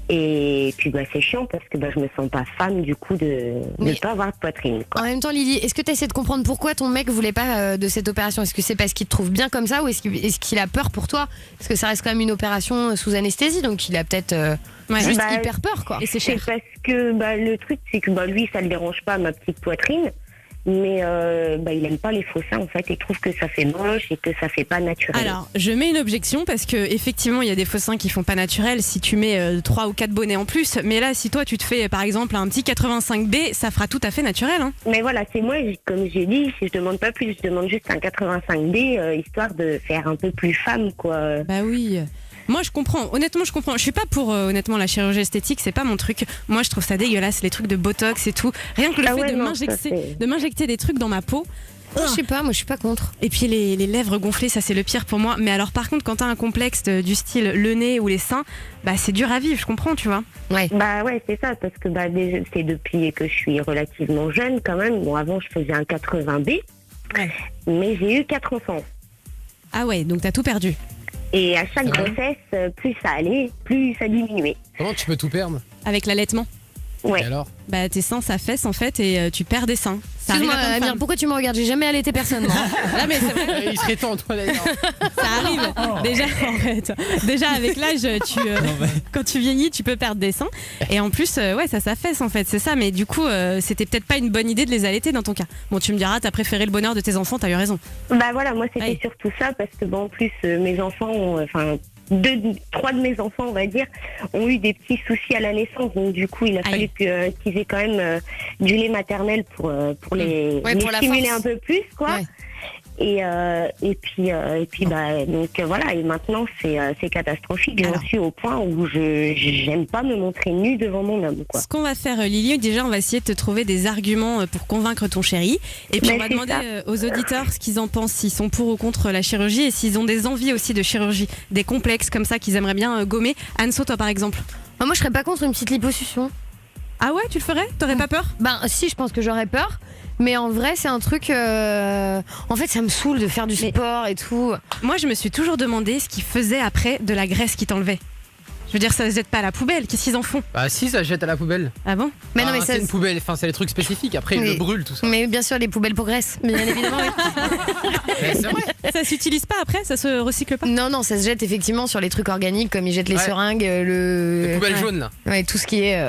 Et puis bah, c'est chiant parce que bah, je me sens pas femme du coup de ne pas avoir de poitrine. Quoi. En même temps, Lily, est-ce que tu essaies de comprendre pourquoi ton mec voulait pas de cette opération? Est-ce que c'est parce qu'il te trouve bien comme ça ou est-ce qu'il a peur pour toi? Parce que ça reste quand même une opération sous anesthésie, donc il a peut-être juste Bah, hyper peur, quoi. Et c'est cher. parce que bah, le truc, c'est que bah, lui, ça le dérange pas, ma petite poitrine. Mais bah, il aime pas les faux seins en fait, il trouve que ça fait moche et que ça fait pas naturel. Alors, je mets une objection parce que effectivement, il y a des faux seins qui font pas naturel si tu mets 3 ou 4 bonnets en plus. Mais là, si toi tu te fais par exemple un petit 85B, ça fera tout à fait naturel. Hein. Mais voilà, c'est moi, comme j'ai dit, si je demande pas plus, je demande juste un 85B, histoire de faire un peu plus femme, quoi. Bah oui. Moi, je comprends. Honnêtement, je comprends. Je suis pas pour honnêtement la chirurgie esthétique, c'est pas mon truc. Moi, je trouve ça dégueulasse, les trucs de botox et tout. Rien que le fait de m'injecter des trucs dans ma peau. Je sais pas, moi je suis pas contre. Et puis les lèvres gonflées, ça c'est le pire pour moi. Mais alors par contre, quand t'as un complexe du style le nez ou les seins, bah c'est dur à vivre, je comprends, tu vois. Ouais. Bah ouais, c'est ça, parce que bah, c'est depuis que je suis relativement jeune quand même. Bon, avant je faisais un 80B, mais j'ai eu 4 enfants. Ah ouais, donc t'as tout perdu. Et à chaque grossesse, plus ça allait, plus ça diminuait. Comment tu peux tout perdre? Avec l'allaitement. Ouais. Et alors? Bah tes seins s'affaissent en fait et tu perds des seins. Ça arrive Excuse-moi, à plein de Amir, femmes. pourquoi tu me regardes? J'ai jamais allaité personne. Moi. Ah, mais c'est vrai. Il serait temps, toi d'ailleurs. Ça arrive. Déjà en fait. Déjà avec l'âge, quand tu vieillis, tu peux perdre des seins. Et en plus, ouais, ça s'affaisse en fait, c'est ça. Mais du coup, c'était peut-être pas une bonne idée de les allaiter dans ton cas. Bon, tu me diras, t'as préféré le bonheur de tes enfants, t'as eu raison. Bah voilà, moi c'était surtout ça, parce que bon, en plus mes enfants, enfin 3 de mes enfants, on va dire, ont eu des petits soucis à la naissance, donc du coup il a fallu qu'ils aient quand même du lait maternel pour les stimuler un peu plus, quoi. Ouais. Et puis bah donc voilà, et maintenant c'est catastrophique. J'en suis au point où j'aime pas me montrer nue devant mon homme, quoi. Ce qu'on va faire, Lily, déjà on va essayer de te trouver des arguments pour convaincre ton chéri, et puis on va demander aux auditeurs ce qu'ils en pensent, s'ils sont pour ou contre la chirurgie et s'ils ont des envies aussi de chirurgie, des complexes comme ça qu'ils aimeraient bien gommer. Anso, toi par exemple? Moi je serais pas contre une petite liposuction. Ah ouais, tu le ferais? T'aurais pas peur? Ben si, je pense que j'aurais peur. Mais en vrai, c'est un truc. En fait, ça me saoule de faire du sport et tout. Moi, je me suis toujours demandé ce qu'ils faisaient après de la graisse qui t'enlevait. Je veux dire, ça se jette pas à la poubelle. Qu'est-ce qu'ils en font? Bah si, ça se jette à la poubelle. Ah bon? Mais non, mais c'est une poubelle. Enfin, c'est les trucs spécifiques. Après, ils le brûlent tout ça. Mais bien sûr, les poubelles pour graisse. Bien évidemment, oui. C'est vrai. Ça s'utilise pas après? Ça se recycle pas? Non, ça se jette effectivement sur les trucs organiques, comme ils jettent les seringues, les poubelles jaunes là. Ouais, tout ce qui est.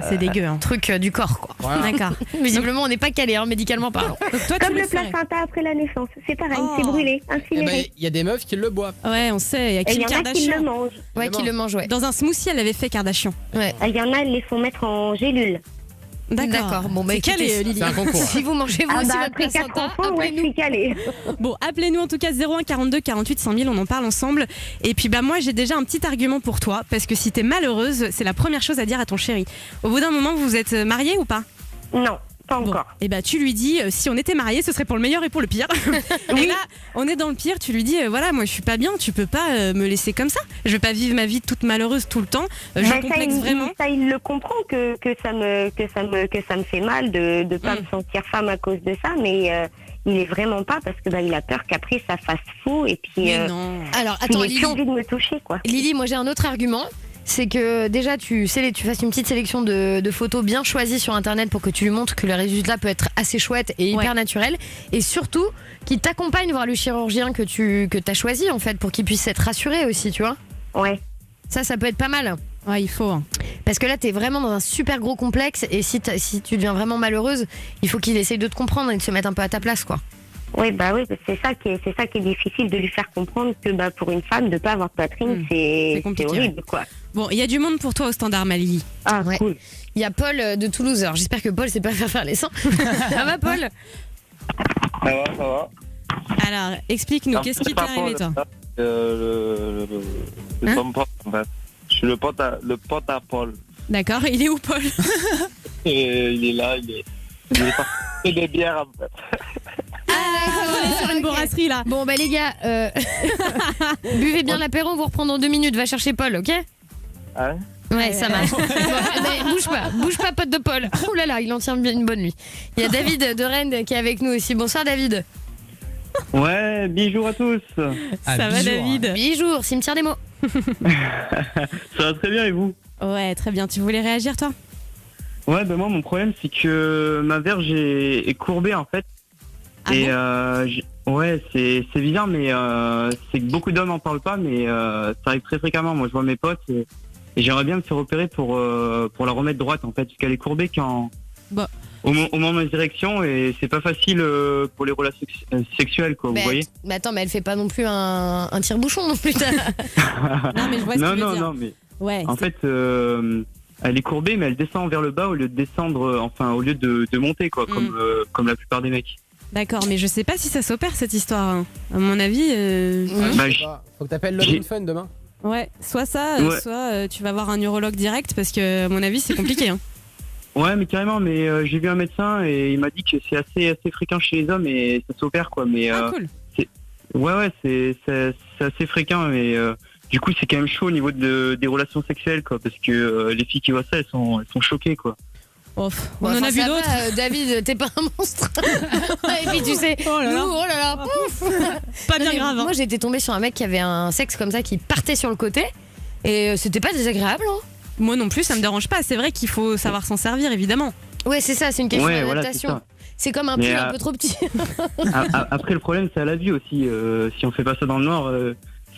C'est dégueu. Hein. Truc du corps, quoi. Voilà. D'accord. Visiblement, on n'est pas calé, médicalement parlant. Donc toi, Comme tu le placenta après la naissance, c'est pareil, c'est brûlé, incinéré. Il y a des meufs qui le boivent. Ouais, on sait. Il y a Et il Kim y en a qui Kardashian. le mangent. Ouais, qui le mange, ouais. Dans un smoothie, elle avait fait Kardashian. Ouais. Il y en a, ils les font mettre en gélule. D'accord. Bon, bah, c'est calé, écoutez, Lily. C'est un concours. Si vous mangez vous aussi votre après 4 placenta, enfants, ouais, je suis calée. Bon, appelez-nous en tout cas 01 42 48 5000, on en parle ensemble. Et puis bah moi j'ai déjà un petit argument pour toi, parce que si t'es malheureuse, c'est la première chose à dire à ton chéri. Au bout d'un moment, vous êtes mariés ou pas? Non, pas Bon, encore. et bah tu lui dis si on était mariés, ce serait pour le meilleur et pour le pire. Et là, on est dans le pire, tu lui dis voilà, moi je suis pas bien, tu peux pas me laisser comme ça. Je vais pas vivre ma vie toute malheureuse tout le temps. Je Mais complexe vraiment. Ça, il le comprend que ça me fait mal de pas me sentir femme à cause de ça, mais il est vraiment pas, parce que il a peur qu'après ça fasse fou et puis Mais non. Alors, attends, il a plus envie de me toucher, quoi. Lily, moi j'ai un autre argument. C'est que déjà tu fasses une petite sélection de photos bien choisies sur internet pour que tu lui montres que le résultat peut être assez chouette et hyper naturel, et surtout qu'il t'accompagne voir le chirurgien que t'as choisi en fait, pour qu'il puisse être rassuré aussi, tu vois. Ouais. Ça peut être pas mal. Ouais, il faut. Parce que là t'es vraiment dans un super gros complexe, et si tu deviens vraiment malheureuse, il faut qu'il essaye de te comprendre et de se mettre un peu à ta place, quoi. Oui, c'est ça qui est difficile, de lui faire comprendre que pour une femme de pas avoir de poitrine, c'est horrible, quoi. Bon, il y a du monde pour toi au standard, Malili. Ah, cool. Il y a Paul de Toulouse. Alors, j'espère que Paul sait pas faire les seins. Ça va, Paul? Ça va. Alors, explique-nous, qu'est-ce qui t'est arrivé, toi? Le pote, en fait. Je suis le pote à Paul. D'accord, il est où, Paul? Et il est là, il est parti des bières, en fait. On est sur une brasserie, là. Bon, les gars, buvez bien l'apéro, on vous reprend dans 2 minutes. Va chercher Paul, ok? Ah ouais, ça marche. Bouge pas, pote de Paul. Oh là là, il en tient bien une bonne nuit. Il y a David de Rennes qui est avec nous aussi. Bonsoir, David. Ouais, bisous à tous. Ça va, David? Bisous, cimetière des mots. Ça va très bien, et vous? Ouais, très bien. Tu voulais réagir, toi? Ouais, moi, mon problème, c'est que ma verge est courbée, en fait. Ah et bon? ouais, c'est bizarre, mais c'est que beaucoup d'hommes n'en parlent pas, mais ça arrive très fréquemment. Moi, je vois mes potes et j'aimerais bien me faire opérer pour la remettre droite, en fait, parce qu'elle est courbée au moment de mes érections, et c'est pas facile pour les relations sexuelles, quoi, vous voyez. Mais attends, mais elle fait pas non plus un tire-bouchon non plus. Non, mais je vois ce que tu veux dire. Non, mais ouais, en fait, elle est courbée, mais elle descend vers le bas au lieu de descendre, au lieu de monter, quoi, comme la plupart des mecs. D'accord, mais je sais pas si ça s'opère, cette histoire, hein. À mon avis. Faut que t'appelles Love Fun demain. Ouais, soit ça, soit tu vas voir un urologue direct, parce que à mon avis c'est compliqué. Hein. Ouais, mais carrément, mais j'ai vu un médecin et il m'a dit que c'est assez fréquent chez les hommes et ça s'opère, quoi. Mais cool. c'est assez fréquent, mais du coup c'est quand même chaud au niveau des relations sexuelles, quoi, parce que les filles qui voient ça, elles sont choquées, quoi. On en a vu d'autres. David, t'es pas un monstre. Et puis tu sais, oh là là, pouf. Pas bien grave. Hein. Moi j'étais tombée sur un mec qui avait un sexe comme ça, qui partait sur le côté, et c'était pas désagréable, hein. Moi non plus, ça me dérange pas. C'est vrai qu'il faut savoir s'en servir, évidemment. Ouais, c'est ça, c'est une question d'adaptation. Voilà, c'est comme un pull un peu trop petit. Après, le problème, c'est à la vue aussi. Si on fait pas ça dans le noir,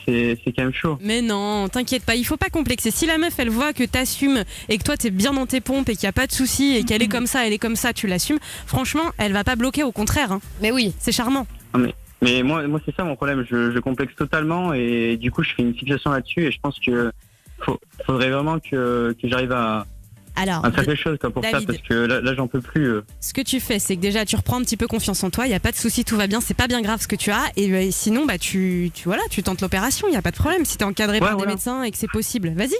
c'est quand même chaud. Mais non, t'inquiète pas, il faut pas complexer. Si la meuf, elle voit que t'assumes et que toi, t'es bien dans tes pompes et qu'il y a pas de souci et qu'elle est comme ça, elle est comme ça, tu l'assumes, franchement, elle va pas bloquer, au contraire. Hein. Mais oui. C'est charmant. Mais moi c'est ça mon problème. Je complexe totalement et du coup, je fais une fixation là-dessus et je pense que faudrait vraiment que j'arrive à faire quelque chose, quoi, pour David, ça, parce que là j'en peux plus. Ce que tu fais, c'est que déjà tu reprends un petit peu confiance en toi, il y a pas de souci, tout va bien, c'est pas bien grave ce que tu as, et sinon tu tentes l'opération, il y a pas de problème si t'es encadré par des médecins et que c'est possible. Vas-y.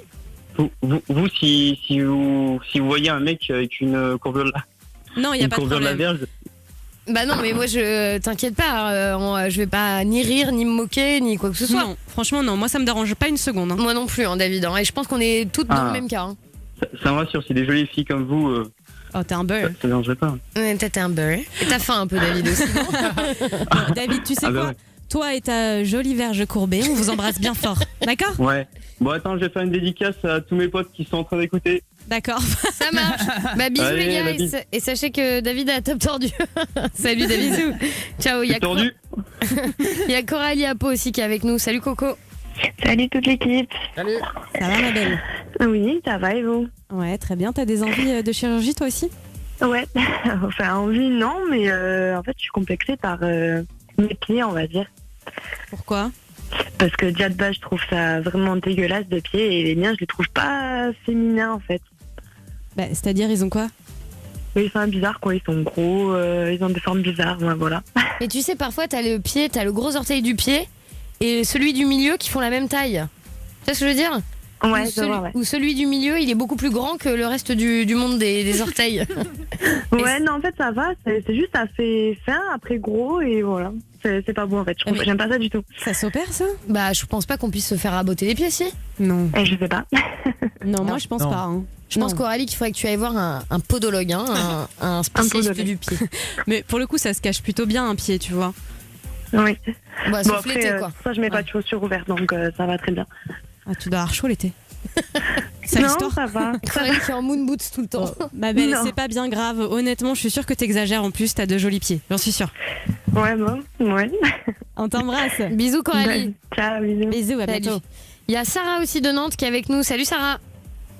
Vous si vous voyez un mec avec une courbure non, il y a pas de problème. De la verge. Bah non, mais moi je t'inquiète pas, je vais pas ni rire, ni me moquer, ni quoi que ce soit. Non, franchement non, moi ça me dérange pas une seconde. Hein. Moi non plus, hein, David. Hein, et je pense qu'on est toutes dans le même cas. Hein. Ça me rassure, si des jolies filles comme vous, Oh, t'es un beurre. ça ne dérangerait pas. Ouais, peut-être un beurre. Et t'as faim un peu, David aussi. Bon, David, tu sais Ah bah quoi ouais. Toi et ta jolie verge courbée, on vous embrasse bien fort. D'accord? Ouais. Bon, attends, je vais faire une dédicace à tous mes potes qui sont en train d'écouter. D'accord. Ça marche. Bah, bisous Allez, les gars. la bise. Et sachez que David a la top tordue. Salut David. Bisous. Ciao. Il y a Tordu. Il y a Coralie Apo aussi qui est avec nous. Salut Coco. Salut toute l'équipe. Salut. Ça va, ma belle? Oui, ça va et vous? Ouais, très bien. T'as des envies de chirurgie, toi aussi? Ouais. Enfin, envie, non, mais en fait, je suis complexée par mes pieds, on va dire. Pourquoi? Parce que déjà de base, je trouve ça vraiment dégueulasse de pieds et les miens, je les trouve pas féminins en fait. Bah, c'est-à-dire, ils ont quoi? Ils sont bizarres quoi, ils sont gros, ils ont des formes bizarres, ouais, voilà. Mais tu sais, parfois t'as le pied, t'as le gros orteil du pied et celui du milieu qui font la même taille. Tu sais ce que je veux dire? Ouais, ou, je vois, ouais. ou celui du milieu, il est beaucoup plus grand que le reste du monde des orteils. Ouais, non, en fait, ça va, c'est juste, ça fait fin, après gros et voilà. C'est pas bon en fait, j'aime pas ça du tout. Ça s'opère ça? Bah, je pense pas qu'on puisse se faire raboter les pieds, si. Non. Je sais pas. Non, moi je pense pas. Hein. Je pense qu'Aurélie, qu'il faudrait que tu ailles voir un podologue, hein, un spécialiste podologue. du pied. Mais pour le coup, ça se cache plutôt bien un pied, tu vois. Oui. Bah, Bon, sauf l'été, après, quoi. ça, je mets pas de chaussures ouvertes, donc ça va très bien. Ah, tu dois avoir chaud l'été. Ça Non, l'histoire. ça va. Aurélie qui est en moon boots tout le temps. Ma belle, Non. c'est pas bien grave. Honnêtement, je suis sûre que t'exagères. En plus, t'as de jolis pieds. J'en suis sûre. Ouais, bon, ouais. On t'embrasse. Bisous, Coralie. Ciao, bisous. Bisous, à Salut. bientôt. Il y a Sarah aussi de Nantes qui est avec nous. Salut Sarah.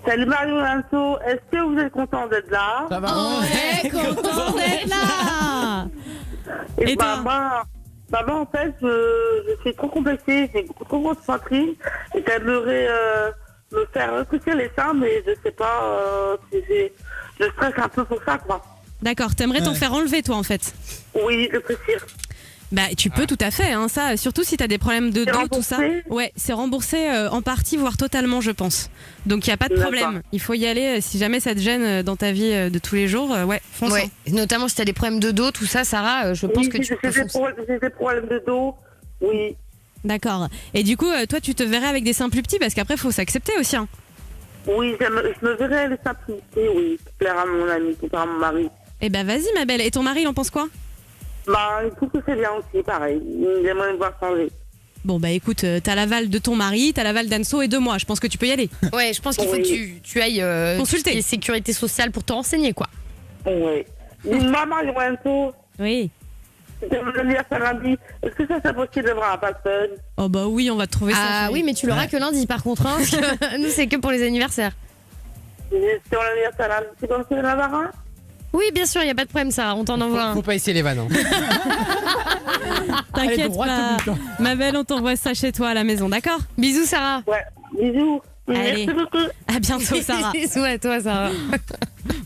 Salut Mario Lanso, est-ce que vous êtes content d'être là? Ça va? Ouais, content d'être là. Et toi? Maman, en fait, je suis trop complexée, j'ai trop grosse poitrine et j'aimerais me faire recourir les seins, mais je sais pas, je stresse un peu pour ça, quoi. D'accord, t'aimerais t'en faire enlever, toi, en fait? Oui, je précise. Bah, tu peux tout à fait, hein, ça, surtout si t'as des problèmes de C'est dos, tout ça. remboursé? Ouais, c'est remboursé en partie, voire totalement, je pense. Donc, il n'y a pas de D'accord. problème. Il faut y aller si jamais ça te gêne dans ta vie de tous les jours. Ouais, fonce. Ouais. Notamment si t'as des problèmes de dos, tout ça, Sarah, je pense Oui, que tu peux j'ai foncer. des problèmes de dos, oui. D'accord. Et du coup, toi, tu te verrais avec des seins plus petits parce qu'après, il faut s'accepter aussi. Hein. Oui, je me verrais les simplicités, oui, pour plaire à mon ami, pour plaire à mon mari. Eh ben, vas-y, ma belle. Et ton mari, il en pense quoi? Bah, il trouve que c'est bien aussi, pareil. Il aimerait me voir changer. Bon, bah écoute, t'as l'aval de ton mari, t'as l'aval d'Anso et de moi. Je pense que tu peux y aller. Ouais, je pense qu'il faut que tu ailles consulter les sécurité sociale pour te renseigner, quoi. Oui. Maman, Lorenzo. Oui. C'est mon anniversaire lundi. Est-ce que ça, c'est possible de voir un personne? Oh bah oui, on va te trouver ça. Ah chérie. oui, mais tu l'auras que lundi, par contre. Hein, parce que nous, c'est que pour les anniversaires. C'est mon anniversaire lundi. C'est possible de l'avoir un? Oui, bien sûr, il n'y a pas de problème, Sarah. On t'en envoie un. Faut pas essayer les vannes. Hein. Elle est T'inquiète droite pas. au bout, hein. Ma belle, on t'envoie ça chez toi à la maison, d'accord? Bisous, Sarah. Ouais, bisous. Allez. Merci beaucoup. À bientôt, Sarah. Bisous à toi, Sarah.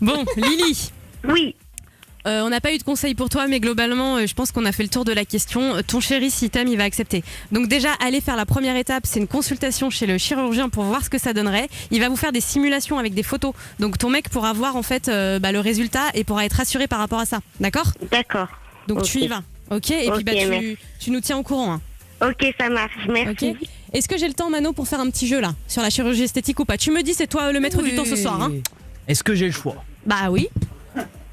Bon, Lily. Oui. On n'a pas eu de conseils pour toi, mais globalement, je pense qu'on a fait le tour de la question. Ton chéri, si t'aimes, il va accepter. Donc déjà, allez faire la première étape, c'est une consultation chez le chirurgien pour voir ce que ça donnerait. Il va vous faire des simulations avec des photos. Donc ton mec pourra voir en fait le résultat et pourra être rassuré par rapport à ça. D'accord? D'accord. Donc Ok. tu y vas. Ok? Et Ok, puis merci. tu nous tiens au courant. Hein. Ok, ça marche, merci. Ok? Est-ce que j'ai le temps, Mano, pour faire un petit jeu là sur la chirurgie esthétique ou pas? Tu me dis, c'est toi le maître du temps ce soir. Hein? Est-ce que j'ai le choix? Bah oui.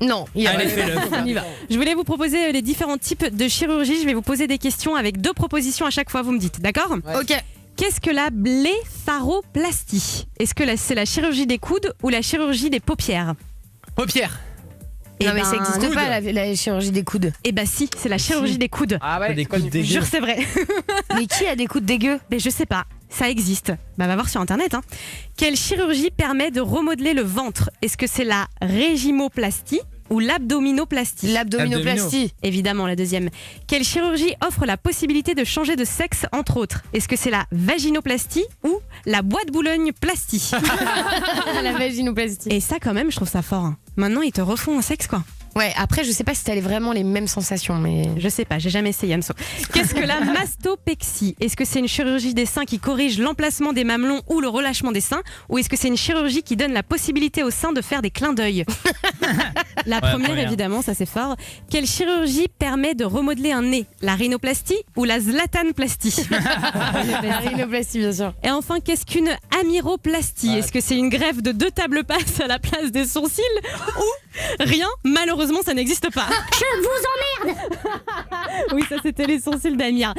Non, Allez, fais-le. On y va. Je voulais vous proposer les différents types de chirurgie. Je vais vous poser des questions avec 2 propositions à chaque fois, vous me dites, d'accord? Ok. Qu'est-ce que la blépharoplastie? Est-ce que c'est la chirurgie des coudes ou la chirurgie des paupières? Paupières. Non, mais ça n'existe pas, la chirurgie des coudes. Eh bah si, c'est la chirurgie des coudes. Ah ouais, Des coups de dégueu. Jure, c'est vrai. Mais qui a des coudes dégueux? Mais je sais pas, ça existe. Bah va voir sur internet. Hein. Quelle chirurgie permet de remodeler le ventre? Est-ce que c'est la régimoplastie ou l'abdominoplastie? L'abdominoplastie. Évidemment, la deuxième. Quelle chirurgie offre la possibilité de changer de sexe, entre autres? Est-ce que c'est la vaginoplastie ou la bois de Boulogne-plastie? La vaginoplastie. Et ça, quand même, je trouve ça fort. Hein. Maintenant, ils te refont un sexe, quoi. Ouais, après, je sais pas si t'as vraiment les mêmes sensations, mais. Je sais pas, j'ai jamais essayé, Anso. Qu'est-ce que la mastopexie? Est-ce que c'est une chirurgie des seins qui corrige l'emplacement des mamelons ou le relâchement des seins? Ou est-ce que c'est une chirurgie qui donne la possibilité aux seins de faire des clins d'œil? La première, évidemment, ça c'est fort. Quelle chirurgie permet de remodeler un nez? La rhinoplastie ou la zlatanplastie? La rhinoplastie, bien sûr. Et enfin, qu'est-ce qu'une améroplastie? Est-ce que c'est une greffe de 2 tables basses à la place des sourcils? Ou rien? Malheureusement, ça n'existe pas. Je vous emmerde. Oui, ça c'était les sourcils d'Amir.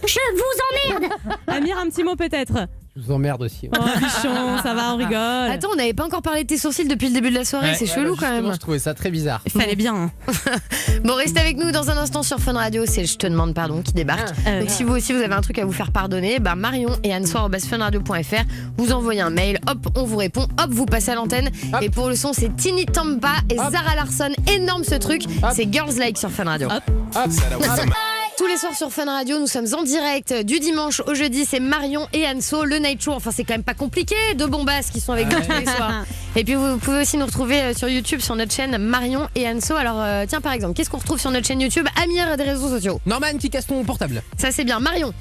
Je vous emmerde. Amir, un petit mot peut-être? Je vous emmerde aussi. Oh, bichon, ça va, on rigole. Attends, on n'avait pas encore parlé de tes sourcils depuis le début de la soirée, c'est chelou quand même. Je trouvais ça très bizarre. Il fallait bien. Hein. Bon, restez avec nous dans un instant sur Fun Radio, c'est Je te demande pardon qui débarque. Donc si vous aussi vous avez un truc à vous faire pardonner, bah Marion et Anne-Soir@funradio.fr, vous envoyez un mail, hop, on vous répond, hop, vous passez à l'antenne. Et pour le son, c'est Tini Tampa et Zara Larsson. Énorme ce truc, c'est Girls Like sur Fun Radio. Tous les soirs sur Fun Radio, nous sommes en direct du dimanche au jeudi. C'est Marion et Anso, le night show. Enfin, c'est quand même pas compliqué. 2 bombasses qui sont avec nous tous les soirs. Et puis, vous pouvez aussi nous retrouver sur YouTube, sur notre chaîne Marion et Anso. Alors, tiens, par exemple, qu'est-ce qu'on retrouve sur notre chaîne YouTube? Amir des réseaux sociaux. Norman qui casse ton portable. Ça, c'est bien. Marion.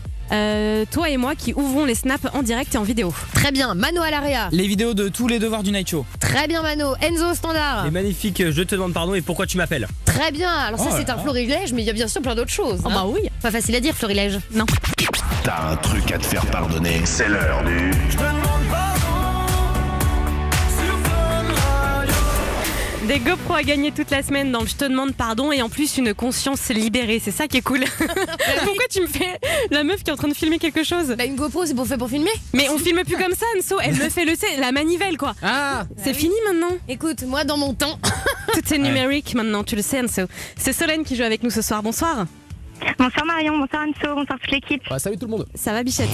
Toi et moi qui ouvrons les snaps en direct et en vidéo. Très bien. Mano à l'AREA. Les vidéos de tous les devoirs du night show. Très bien, Mano. Enzo au standard. Les magnifiques, je te demande pardon et pourquoi tu m'appelles? Très bien. Alors, ça, c'est un florilège, mais il y a bien sûr plein d'autres choses. Oh, bah oui. Pas facile à dire, florilège. Non. T'as un truc à te faire pardonner. C'est l'heure du. Des GoPro à gagner toute la semaine dans Je te demande pardon et en plus une conscience libérée, c'est ça qui est cool. Pourquoi tu me fais la meuf qui est en train de filmer quelque chose? Bah une GoPro c'est pour filmer. Mais on filme plus comme ça, Anso, elle me fait la manivelle quoi. Ah, c'est fini maintenant. Écoute, moi dans mon temps. Tout est numérique maintenant, tu le sais Anso. C'est Solène qui joue avec nous ce soir, bonsoir. Bonsoir Marion, bonsoir Anso, bonsoir toute l'équipe. Salut tout le monde. Ça va Bichette?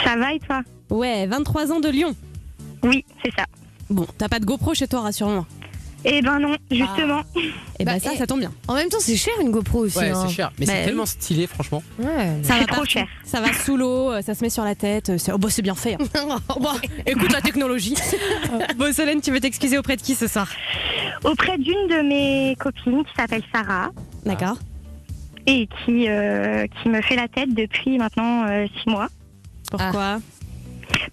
Ça va et toi? Ouais, 23 ans de Lyon. Oui, c'est ça. Bon, t'as pas de GoPro chez toi, rassure-moi. Eh ben non, justement. Et bah ça tombe bien. En même temps, c'est cher une GoPro aussi. Ouais, c'est cher. Mais c'est tellement stylé, franchement. Ouais, ça va trop cher. Ça va sous l'eau, ça se met sur la tête. C'est bien fait. Hein. Bon, écoute la technologie. Bon, Solène, tu veux t'excuser auprès de qui ce soir? Auprès d'une de mes copines qui s'appelle Sarah. D'accord. Et qui me fait la tête depuis maintenant 6 mois. Pourquoi?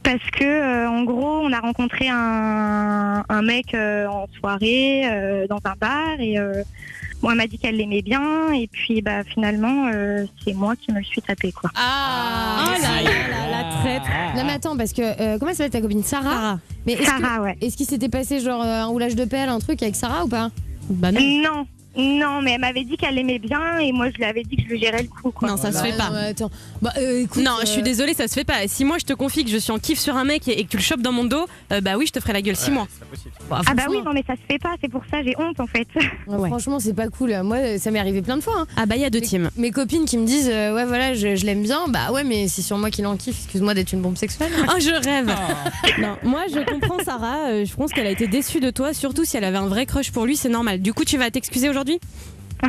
Parce que en gros on a rencontré un mec en soirée dans un bar et bon, elle m'a dit qu'elle l'aimait bien et puis bah finalement c'est moi qui me le suis tapé quoi. La traître. Non mais attends parce que comment s'appelle ta copine Sarah? Mais Sarah ouais. Est-ce qu'il s'était passé genre un roulage de pelle, un truc avec Sarah ou pas? Bah non. Non, mais elle m'avait dit qu'elle l'aimait bien et moi je lui avais dit que je lui gérais le coup quoi. Non, ça se fait pas. Attends. Bah écoute. Non, je suis désolée, ça se fait pas. Si moi je te confie que je suis en kiff sur un mec et que tu le chopes dans mon dos, bah oui, je te ferai la gueule 6 mois. Ah bah oui, non mais ça se fait pas, c'est pour ça j'ai honte en fait. Ouais. Franchement, c'est pas cool. Moi, ça m'est arrivé plein de fois. Hein. Ah bah il y a 2 teams. Mes copines qui me disent ouais voilà, je l'aime bien. Bah ouais, mais c'est sur moi qu'il en kiffe. Excuse-moi d'être une bombe sexuelle. Oh, je rêve. Non, moi je comprends Sarah. Je pense qu'elle a été déçue de toi, surtout si elle avait un vrai crush pour lui, c'est normal. Du coup, tu vas t'excuser aujourd'hui?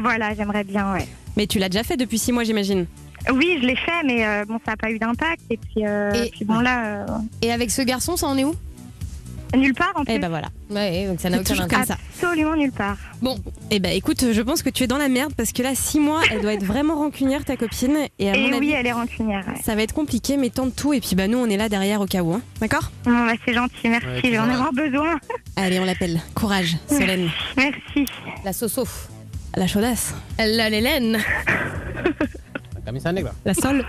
Voilà, j'aimerais bien, ouais. Mais tu l'as déjà fait depuis 6 mois, j'imagine. Oui, je l'ai fait, mais bon, ça n'a pas eu d'impact. Et puis bon, là. Et avec ce garçon, ça en est où? Nulle part, en fait. Et bah voilà. Ouais, donc ça n'a aucun toujours comme ça. Absolument nulle part. Bon, et bah écoute, je pense que tu es dans la merde parce que là, 6 mois, elle doit être vraiment rancunière, ta copine. Et à mon avis, oui, elle est rancunière. Ouais. Ça va être compliqué, mais tente tout. Et puis bah nous, on est là derrière au cas où. Hein. D'accord? Bon, bah c'est gentil, merci. Ouais, je vais en avoir besoin. Allez, on l'appelle. Courage, Solène. Merci. La Soso. La chaudasse. La Lélène. La camisa negra. La Sol.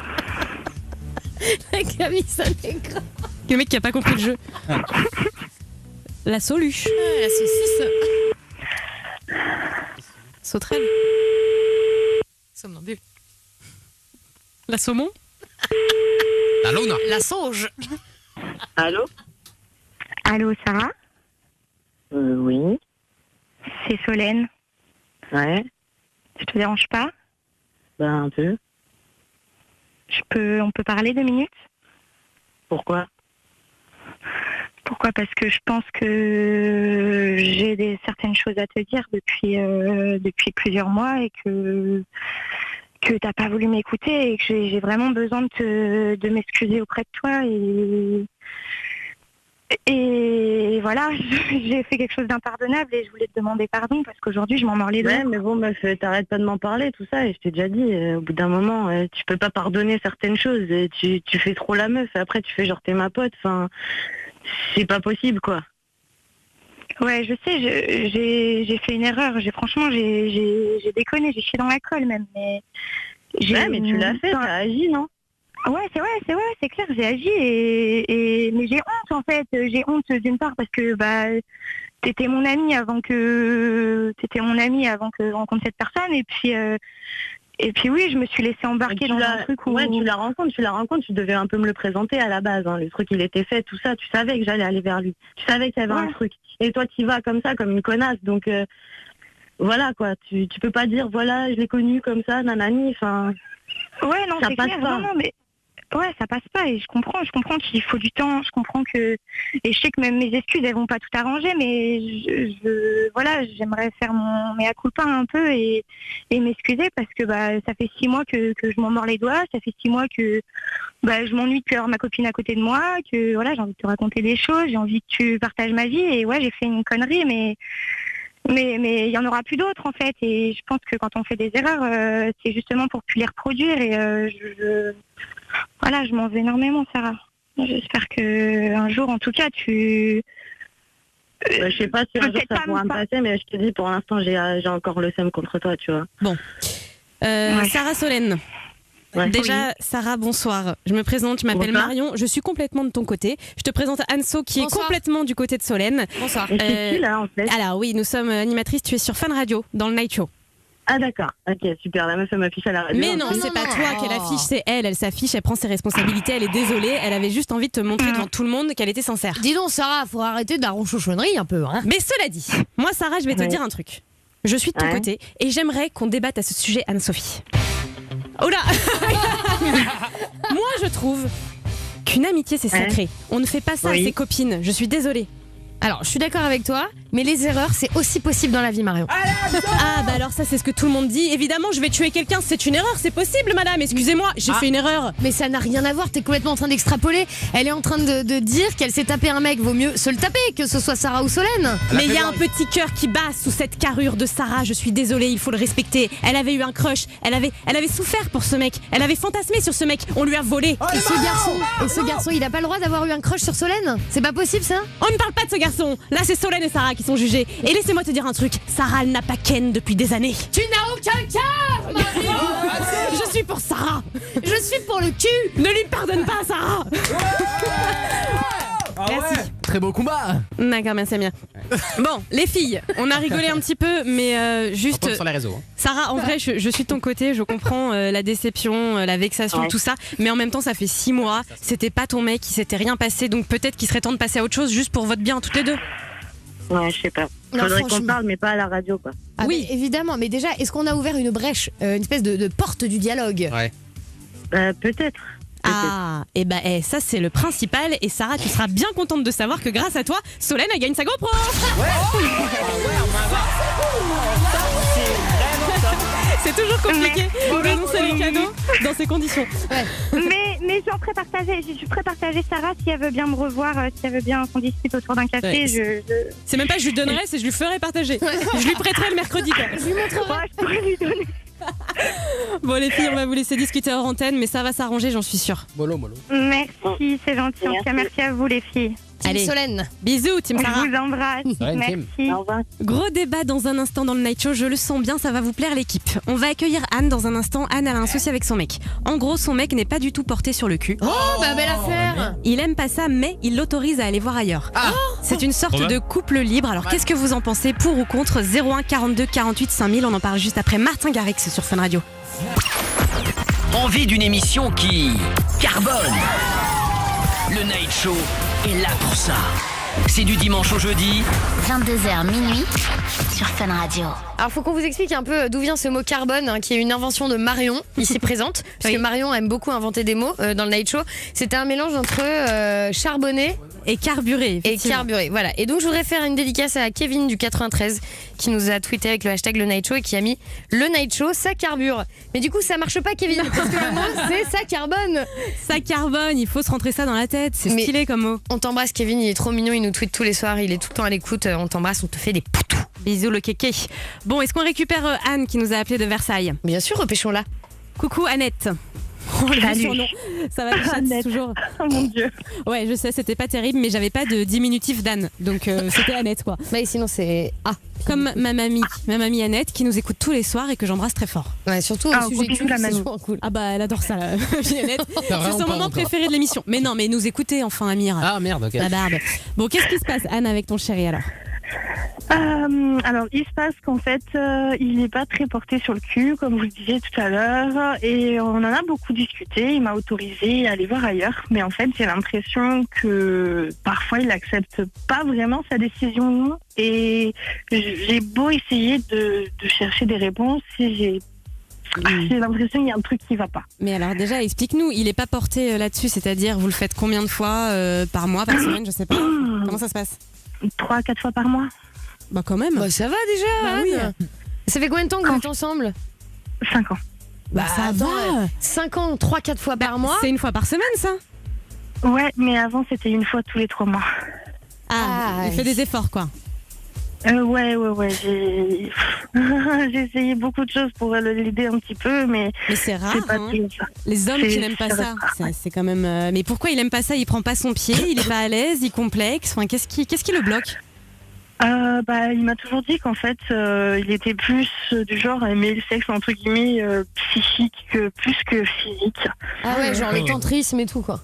La camisa negra. Le mec qui a pas compris le jeu. La Soluche. La saucisse. Sauterelle. Somnambule. La Saumon. La Luna. La Sauge. Allô? Allô, Sarah? Oui. C'est Solène. Ouais. Je te dérange pas? Ben un peu. On peut parler 2 minutes? Pourquoi? Pourquoi? Parce que je pense que j'ai certaines choses à te dire depuis plusieurs mois et que t'as pas voulu m'écouter et que j'ai vraiment besoin de m'excuser auprès de toi Et voilà, j'ai fait quelque chose d'impardonnable et je voulais te demander pardon parce qu'aujourd'hui je m'en mords les doigts. Ouais, mais bon, meuf, t'arrêtes pas de m'en parler, tout ça, et je t'ai déjà dit, au bout d'un moment, tu peux pas pardonner certaines choses, et tu fais trop la meuf, et après tu fais genre t'es ma pote, enfin, c'est pas possible, quoi. Ouais, je sais, j'ai fait une erreur, franchement, j'ai déconné, j'ai chié dans la colle même, mais... Ouais, mais tu l'as fait, t'as agi, non? Ouais, c'est clair, j'ai agi mais j'ai honte en fait. J'ai honte d'une part parce que t'étais mon ami avant que je rencontre cette personne et puis oui, je me suis laissée embarquer dans un truc où... Ouais, tu la rencontres, tu devais un peu me le présenter à la base, hein. Le truc il était fait, tout ça, tu savais que j'allais aller vers lui. Tu savais qu'il y avait un truc. Et toi tu vas comme ça, comme une connasse, donc voilà quoi, tu peux pas dire voilà, je l'ai connu comme ça, nanani, enfin... Ouais, non, c'est clair, non, mais... Ouais, ça passe pas et je comprends qu'il faut du temps, je comprends que... Et je sais que même mes excuses, elles vont pas tout arranger, mais voilà, j'aimerais faire mon mea culpa un peu et m'excuser parce que ça fait 6 mois que je m'en mords les doigts, ça fait 6 mois que je m'ennuie de avoir ma copine à côté de moi, que voilà, j'ai envie de te raconter des choses, j'ai envie que tu partages ma vie et ouais, j'ai fait une connerie, mais il y en aura plus d'autres en fait et je pense que quand on fait des erreurs, c'est justement pour plus les reproduire et voilà, je m'en veux énormément, Sarah. J'espère que un jour, en tout cas, tu... je sais pas si un jour ça pourra me passer, mais je te dis, pour l'instant, j'ai encore le seum contre toi, tu vois. Bon. Sarah Solène. Ouais. Déjà, Sarah, bonsoir. Je me présente, je m'appelle Marion. Je suis complètement de ton côté. Je te présente Anso qui est complètement du côté de Solène. Bonsoir. Et c'est qui là, en fait? Alors oui, nous sommes animatrices. Tu es sur Fun Radio, dans le Night Show. Ah d'accord, ok, super, la meuf elle m'affiche à la radio. Mais non, c'est pas toi qu'elle affiche, c'est elle s'affiche, elle prend ses responsabilités, elle est désolée, elle avait juste envie de te montrer devant tout le monde qu'elle était sincère. Dis donc Sarah, faut arrêter de la ronchonnerie un peu, hein. Mais cela dit, moi Sarah, je vais te dire un truc. Je suis de ton côté et j'aimerais qu'on débatte à ce sujet, Anne-Sophie. Oh là. Moi je trouve qu'une amitié c'est sacré. On ne fait pas ça à ses copines, je suis désolée. Alors, je suis d'accord avec toi, mais les erreurs, c'est aussi possible dans la vie, Marion. Ah, alors ça, c'est ce que tout le monde dit. Évidemment, je vais tuer quelqu'un, c'est une erreur, c'est possible, madame. Excusez-moi, j'ai fait une erreur. Mais ça n'a rien à voir, t'es complètement en train d'extrapoler. Elle est en train de dire qu'elle s'est tapé un mec, vaut mieux se le taper, que ce soit Sarah ou Solène. Mais il y a un petit cœur qui bat sous cette carrure de Sarah, je suis désolée, il faut le respecter. Elle avait eu un crush, elle avait souffert pour ce mec, elle avait fantasmé sur ce mec, on lui a volé. Et ce garçon, il a pas le droit d'avoir eu un crush sur Solène? C'est pas possible, ça? On ne parle pas de ce garçon. Là, c'est Solène et Sarah qui sont jugées. Et laissez-moi te dire un truc. Sarah, elle n'a pas Ken depuis des années. Tu n'as aucun cœur, Marie. Je suis pour Sarah. Je suis pour le cul. Ne lui pardonne pas, Sarah. Merci. Très beau combat. D'accord, merci bien. Bon, les filles, on a rigolé un petit peu, mais juste. Sur les réseaux. Sarah, en vrai, je suis de ton côté. Je comprends la déception, la vexation, tout ça. Mais en même temps, ça fait 6 mois. C'était pas ton mec, il s'était rien passé. Donc peut-être qu'il serait temps de passer à autre chose, juste pour votre bien, toutes les deux. Ouais, je sais pas. Faudrait qu'on parle, mais pas à la radio, quoi. Ah oui, évidemment. Mais déjà, est-ce qu'on a ouvert une brèche, une espèce de porte du dialogue? Ouais. Peut-être. Ah, et ça c'est le principal. Et Sarah, tu seras bien contente de savoir que grâce à toi, Solène a gagné sa GoPro. C'est toujours compliqué d'annoncer les cadeaux dans ces conditions. Mais je ferai partager Sarah si elle veut bien me revoir, si elle veut bien qu'on discute autour d'un café. C'est même pas je lui donnerai, c'est je lui ferai partager. Je lui prêterai le mercredi. Je lui montrerai. Je pourrais lui donner. Bon les filles, on va vous laisser discuter hors antenne, mais ça va s'arranger, j'en suis sûre. Mollo. Merci, c'est gentil. En tout cas, merci à vous les filles. Team Solène. Bisous, Team Sarah. Je vous embrasse. Merci. Au revoir. Gros débat dans un instant dans le Night Show, je le sens bien, ça va vous plaire l'équipe. On va accueillir Anne dans un instant. Anne, elle a un souci avec son mec. En gros, son mec n'est pas du tout porté sur le cul. Belle affaire. Il aime pas ça, mais il l'autorise à aller voir ailleurs. C'est une sorte de couple libre. Alors qu'est-ce que vous en pensez, pour ou contre? 01 42 48 5000, on en parle juste après Martin Garrix sur Fun Radio. Envie d'une émission qui carbone. Le Night Show est là pour ça. C'est du dimanche au jeudi, 22h minuit sur Fun Radio. Alors faut qu'on vous explique un peu d'où vient ce mot carbone, qui est une invention de Marion, ici présente, parce que Marion aime beaucoup inventer des mots dans le Night Show. C'était un mélange entre charbonner Et carburé. Et carburé, voilà. Et donc je voudrais faire une dédicace à Kevin du 93 qui nous a tweeté avec le hashtag le Night Show et qui a mis le Night Show, ça carbure. Mais du coup ça marche pas Kevin, parce que le mot c'est ça carbone. Ça carbone, il faut se rentrer ça dans la tête, c'est stylé comme mot. On t'embrasse Kevin, il est trop mignon, il nous tweet tous les soirs, il est tout le temps à l'écoute, on t'embrasse, on te fait des poutous. Bisous le kéké. Bon, est-ce qu'on récupère Anne qui nous a appelé de Versailles? Bien sûr, repêchons-la. Coucou Annette. Salut. Ça va Annette, toujours. Oh mon Dieu. Ouais, je sais, c'était pas terrible, mais j'avais pas de diminutif d'Anne, donc c'était Annette quoi. Mais sinon c'est comme ma mamie Annette qui nous écoute tous les soirs et que j'embrasse très fort. Ouais, surtout au sujet cul, c'est souvent cool. Ah bah elle adore ça, la mamie Annette. C'est son moment préféré de l'émission. Mais non, mais nous écouter enfin Amir. Ah merde, ok. La barbe. Bon, qu'est-ce qui se passe Anne avec ton chéri alors? Alors, il se passe qu'en fait, il n'est pas très porté sur le cul, comme vous le disiez tout à l'heure, et on en a beaucoup discuté. Il m'a autorisé à aller voir ailleurs, mais en fait, j'ai l'impression que parfois, il n'accepte pas vraiment sa décision, et j'ai beau essayer de chercher des réponses, j'ai l'impression qu'il y a un truc qui va pas. Mais alors déjà, explique-nous, il n'est pas porté là-dessus, c'est-à-dire vous le faites combien de fois par mois, par semaine, je sais pas. Comment ça se passe? 3-4 fois par mois. Bah quand même. Bah ça va déjà. Bah oui. Ça fait combien de temps que vous êtes ensemble? 5 ans. Bah ça va. 5 ans, 3-4 fois par mois. C'est une fois par semaine ça? Ouais, mais avant c'était une fois tous les 3 mois. Il fait des efforts quoi. Ouais. J'ai essayé beaucoup de choses pour l'aider un petit peu, mais c'est rare. Pas hein. Les hommes qui n'aiment pas ça, c'est quand même. Mais pourquoi il aime pas ça? Il prend pas son pied, il est pas à l'aise, il complexe. Enfin, qu'est-ce qui le bloque? Il m'a toujours dit qu'en fait, il était plus du genre à aimer le sexe entre guillemets psychique plus que physique. Ah ouais, genre le tantrisme et tout quoi.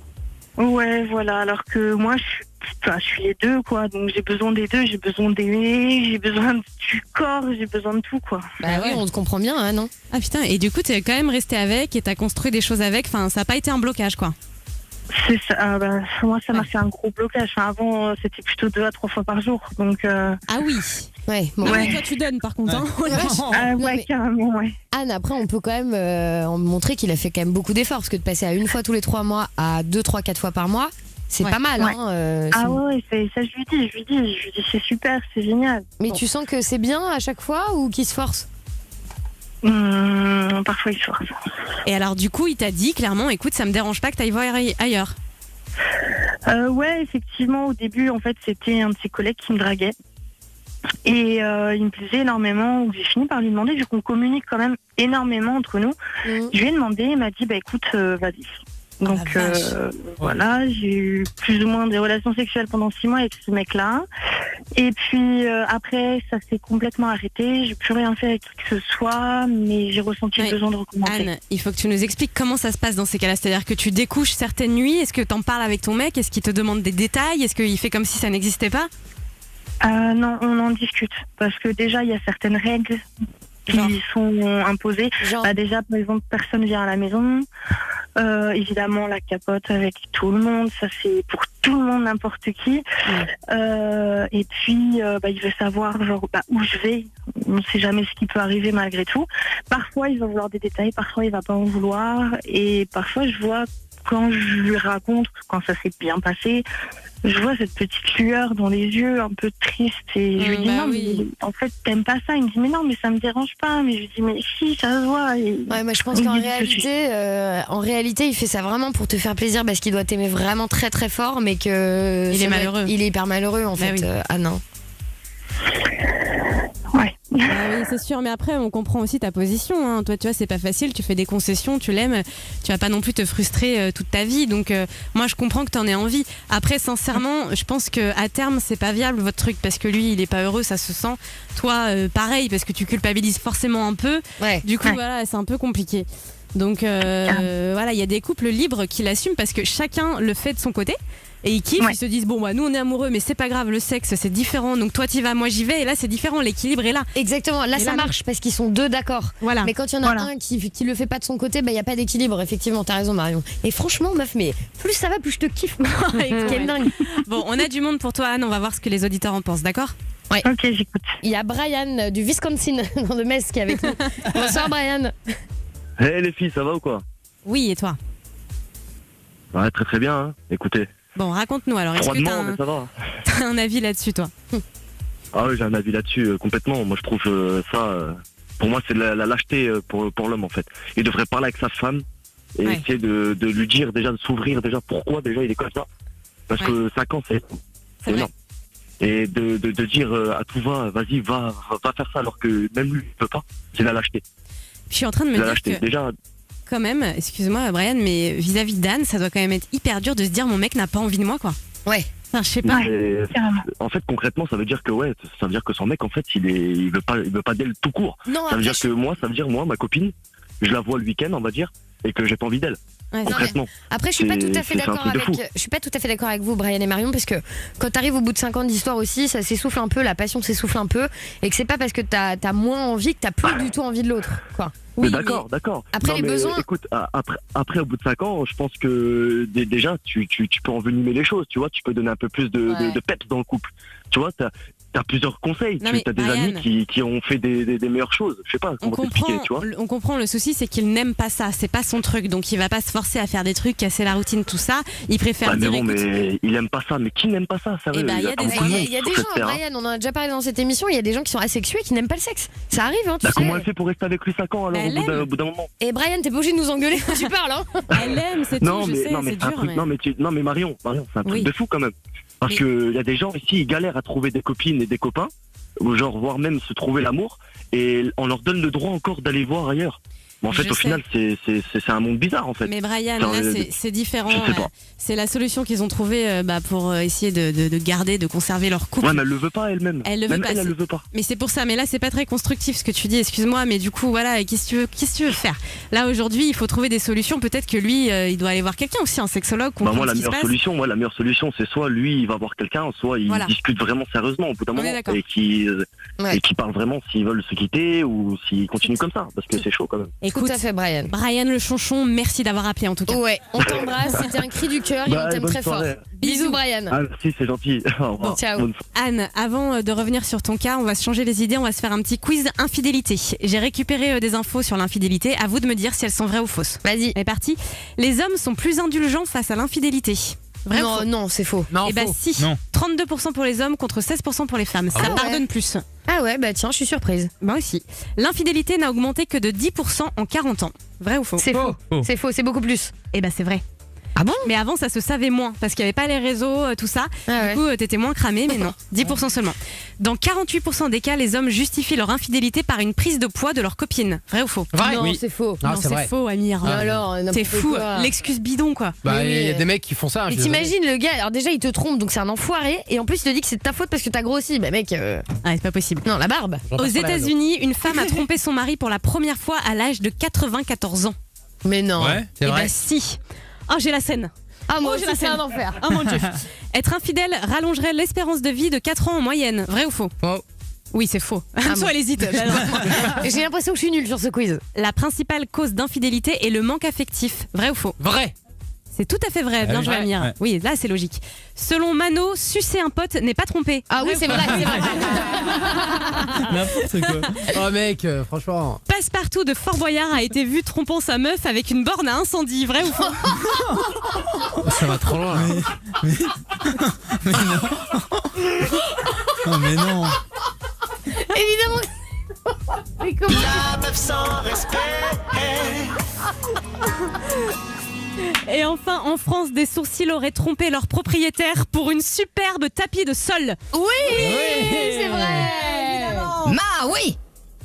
Ouais, voilà. Alors que moi, je suis les deux quoi. Donc j'ai besoin des deux, j'ai besoin d'aimer, j'ai besoin du corps, j'ai besoin de tout quoi. Bah oui, on te comprend bien, hein, non? Ah putain. Et du coup, t'es quand même resté avec et t'as construit des choses avec. Enfin, ça a pas été un blocage quoi. C'est ça. Moi, ça m'a fait un gros blocage. Enfin, avant, c'était plutôt 2 à 3 fois par jour. Donc. Ah oui. Ouais. Bon. Ouais. Toi, tu donnes par contre. Ouais, hein. Ouais, carrément. Ouais. Anne, après, on peut quand même montrer qu'il a fait quand même beaucoup d'efforts, parce que de passer à une fois tous les 3 mois à 2, 3, 4 fois par mois, c'est pas mal. Ouais. Hein, ça je lui dis, c'est super, c'est génial. Mais tu sens que c'est bien à chaque fois ou qu'il se force? Parfois il se force. Et alors du coup il t'a dit clairement, écoute, ça me dérange pas que t'ailles voir ailleurs? Ouais, effectivement, au début en fait c'était un de ses collègues qui me draguait et il me plaisait énormément. J'ai fini par lui demander, vu qu'on communique quand même énormément entre nous, je lui ai demandé, il m'a dit bah écoute, vas-y. Donc voilà, j'ai eu plus ou moins des relations sexuelles pendant 6 mois avec ce mec-là. Et puis après, ça s'est complètement arrêté. J'ai plus rien fait avec qui que ce soit, mais j'ai ressenti le besoin de recommencer. Anne, il faut que tu nous expliques comment ça se passe dans ces cas-là. C'est-à-dire que tu découches certaines nuits. Est-ce que t'en parles avec ton mec? Est-ce qu'il te demande des détails? Est-ce qu'il fait comme si ça n'existait pas? Non, on en discute. Parce que déjà, il y a certaines règles qui sont imposées. Déjà, par exemple, personne vient à la maison. Évidemment, la capote avec tout le monde, ça c'est pour tout le monde, n'importe qui. Et puis, il veut savoir où je vais. On ne sait jamais ce qui peut arriver malgré tout. Parfois, il va vouloir des détails, parfois il va pas en vouloir. Et parfois, je vois quand je lui raconte, quand ça s'est bien passé, je vois cette petite lueur dans les yeux, un peu triste, et je lui dis non, mais en fait t'aimes pas ça. Il me dit mais non, mais ça me dérange pas. Mais je lui dis mais si, ça se voit. Ouais, moi je pense qu'en réalité, il fait ça vraiment pour te faire plaisir, parce qu'il doit t'aimer vraiment très très fort, mais que il est malheureux. Il est hyper malheureux en fait. Non. Ouais. Oui, c'est sûr, mais après on comprend aussi ta position, hein. Toi tu vois, c'est pas facile, tu fais des concessions, tu l'aimes, tu vas pas non plus te frustrer toute ta vie, donc moi je comprends que t'en aies envie. Après sincèrement, je pense que à terme c'est pas viable votre truc, parce que lui il est pas heureux, ça se sent. Toi pareil, parce que tu culpabilises forcément un peu. Du coup voilà, c'est un peu compliqué. Donc voilà, il y a des couples libres qui l'assument parce que chacun le fait de son côté. Et ils kiffent, ils se disent bon nous on est amoureux, mais c'est pas grave, le sexe c'est différent, donc toi t'y vas, moi j'y vais, et là c'est différent, l'équilibre est là. Exactement, là ça marche parce qu'ils sont deux d'accord. Voilà. Mais quand il y en a un qui le fait pas de son côté, il y a pas d'équilibre. Effectivement, t'as raison Marion. Et franchement meuf, mais plus ça va, plus je te kiffe. Quelle dingue. Bon, on a du monde pour toi Anne, on va voir ce que les auditeurs en pensent, d'accord? Ouais. Ok, j'écoute. Il y a Brian du Wisconsin dans le Metz qui est avec nous. Bonsoir Brian. Hey les filles, ça va ou quoi? Oui, et toi? Ouais, très très bien, hein. Écoutez, Bon, raconte-nous alors. Est-ce que Froidement, mais ça va. t'as un avis là-dessus, toi? Ah oui, j'ai un avis là-dessus complètement. Moi, je trouve ça. Pour moi, c'est de la lâcheté pour l'homme en fait. Il devrait parler avec sa femme et essayer de lui dire déjà, de s'ouvrir déjà pourquoi déjà il est comme ça. Parce que 5 ans, c'est énorme. Et de dire à tout va, vas-y, va faire ça alors que même lui il peut pas. C'est la lâcheté. Je suis en train de me dire que déjà. Quand même, excuse-moi Brian, mais vis-à-vis d'Anne, ça doit quand même être hyper dur de se dire mon mec n'a pas envie de moi, quoi. Ouais. Enfin, je sais pas. En fait, concrètement, ça veut dire que ça veut dire que son mec, en fait, il veut pas d'elle tout court. Non, ça veut dire que ça veut dire moi, ma copine, je la vois le week-end, on va dire, et que j'ai pas envie d'elle. Ouais, concrètement. Après, je suis pas tout à fait d'accord avec vous, Brian et Marion, parce que quand t'arrives au bout de 5 ans d'histoire aussi, ça s'essouffle un peu, la passion s'essouffle un peu, et que c'est pas parce que t'as moins envie que t'as plus du tout envie de l'autre, quoi. Oui, d'accord. Après, les besoins. Écoute, après, au bout de 5 ans, je pense que déjà, tu peux envenimer les choses, tu vois, tu peux donner un peu plus de peps dans le couple. Tu vois, t'as plusieurs conseils, t'as des amis qui ont fait des meilleures choses. Je sais pas comment t'expliquer, tu vois. On comprend, le souci c'est qu'il n'aime pas ça, c'est pas son truc, donc il va pas se forcer à faire des trucs, casser la routine, tout ça. Il préfère dire mais il aime pas ça, mais qui n'aime pas ça, il y a des gens, Brian, on en a déjà parlé dans cette émission, il y a des gens qui sont asexués et qui n'aiment pas le sexe. Ça arrive, hein, tu sais. Comment elle fait pour rester avec lui 5 ans alors au bout d'un moment? Et Brian, t'es pas obligé de nous engueuler quand tu parles, hein. Elle aime, c'est tout, je sais, c'est dur. Non mais Marion, c'est un truc de fou quand même. Parce que y a des gens ici, ils galèrent à trouver des copines et des copains, ou genre voire même se trouver l'amour, et on leur donne le droit encore d'aller voir ailleurs. Mais en fait, au final, c'est un monde bizarre en fait. Mais Brian, là, c'est différent. Je sais pas. C'est la solution qu'ils ont trouvée pour essayer de garder, de conserver leur couple. Ouais, mais elle le veut pas elle-même. Elle le veut pas. Mais c'est pour ça. Mais là, c'est pas très constructif ce que tu dis. Excuse-moi, mais du coup, voilà, qu'est-ce que tu veux faire? Là, aujourd'hui, il faut trouver des solutions. Peut-être que lui, il doit aller voir quelqu'un aussi, un sexologue. Moi, la meilleure solution, c'est soit lui, il va voir quelqu'un, soit il discute vraiment sérieusement au bout d'un moment et qui parle vraiment s'ils veulent se quitter ou s'ils continuent comme ça, parce que c'est chaud quand même. Tout à fait, Brian. Brian le chonchon, merci d'avoir appelé en tout cas. Ouais, on t'embrasse, c'était un cri du cœur et on t'aime très fort. Bisous, Brian. Ah, merci, c'est gentil. Au revoir. Ciao. Anne, avant de revenir sur ton cas, on va se changer les idées, on va se faire un petit quiz infidélité. J'ai récupéré des infos sur l'infidélité, à vous de me dire si elles sont vraies ou fausses. Vas-y. C'est parti. Les hommes sont plus indulgents face à l'infidélité. Vrai ou faux? Non, c'est faux. Eh bah si. Non. 32% pour les hommes contre 16% pour les femmes. Ça pardonne plus. Ah ouais, bah tiens, je suis surprise. Moi aussi. L'infidélité n'a augmenté que de 10% en 40 ans. Vrai ou faux? C'est faux. C'est faux, c'est beaucoup plus. Eh bah c'est vrai. Ah bon? Mais avant, ça se savait moins parce qu'il n'y avait pas les réseaux, tout ça. Ah du coup, t'étais moins cramé, mais non. 10% seulement. Dans 48% des cas, les hommes justifient leur infidélité par une prise de poids de leur copine. Vrai ou faux? Vrai, non, c'est faux. Non, c'est faux, Amir. Alors, t'es fou. L'excuse bidon, quoi. Bah, il y a des mecs qui font ça. Mais t'imagines le gars, alors déjà, il te trompe, donc c'est un enfoiré. Et en plus, il te dit que c'est de ta faute parce que t'as grossi. Bah, mec. c'est pas possible. Non, la barbe. Aux États-Unis, une femme a trompé son mari pour la première fois à l'âge de 94 ans. Mais non. Ouais, c'est vrai. Bah, si. Oh, j'ai la scène. Ah, moi aussi, c'est un enfer. Oh mon Dieu. Être infidèle rallongerait l'espérance de vie de 4 ans en moyenne. Vrai ou faux? Faux. Oui, c'est faux. Soit elle hésite. J'ai l'impression que je suis nulle sur ce quiz. La principale cause d'infidélité est le manque affectif. Vrai ou faux? Vrai. C'est tout à fait vrai, bien joué Amir. Ouais. Oui, là c'est logique. Selon Mano, sucer un pote n'est pas trompé. Ah oui, c'est vrai, c'est vrai. N'importe quoi. Oh mec, franchement. Passepartout de Fort Boyard a été vu trompant sa meuf avec une borne à incendie. Vrai ou faux? Ça va trop loin. Mais non. Non, mais non. Évidemment. Mais comment? La meuf sans respect. Et enfin, en France, des sourcils auraient trompé leur propriétaire pour une superbe tapis de sol. Oui, c'est vrai. Ma oui.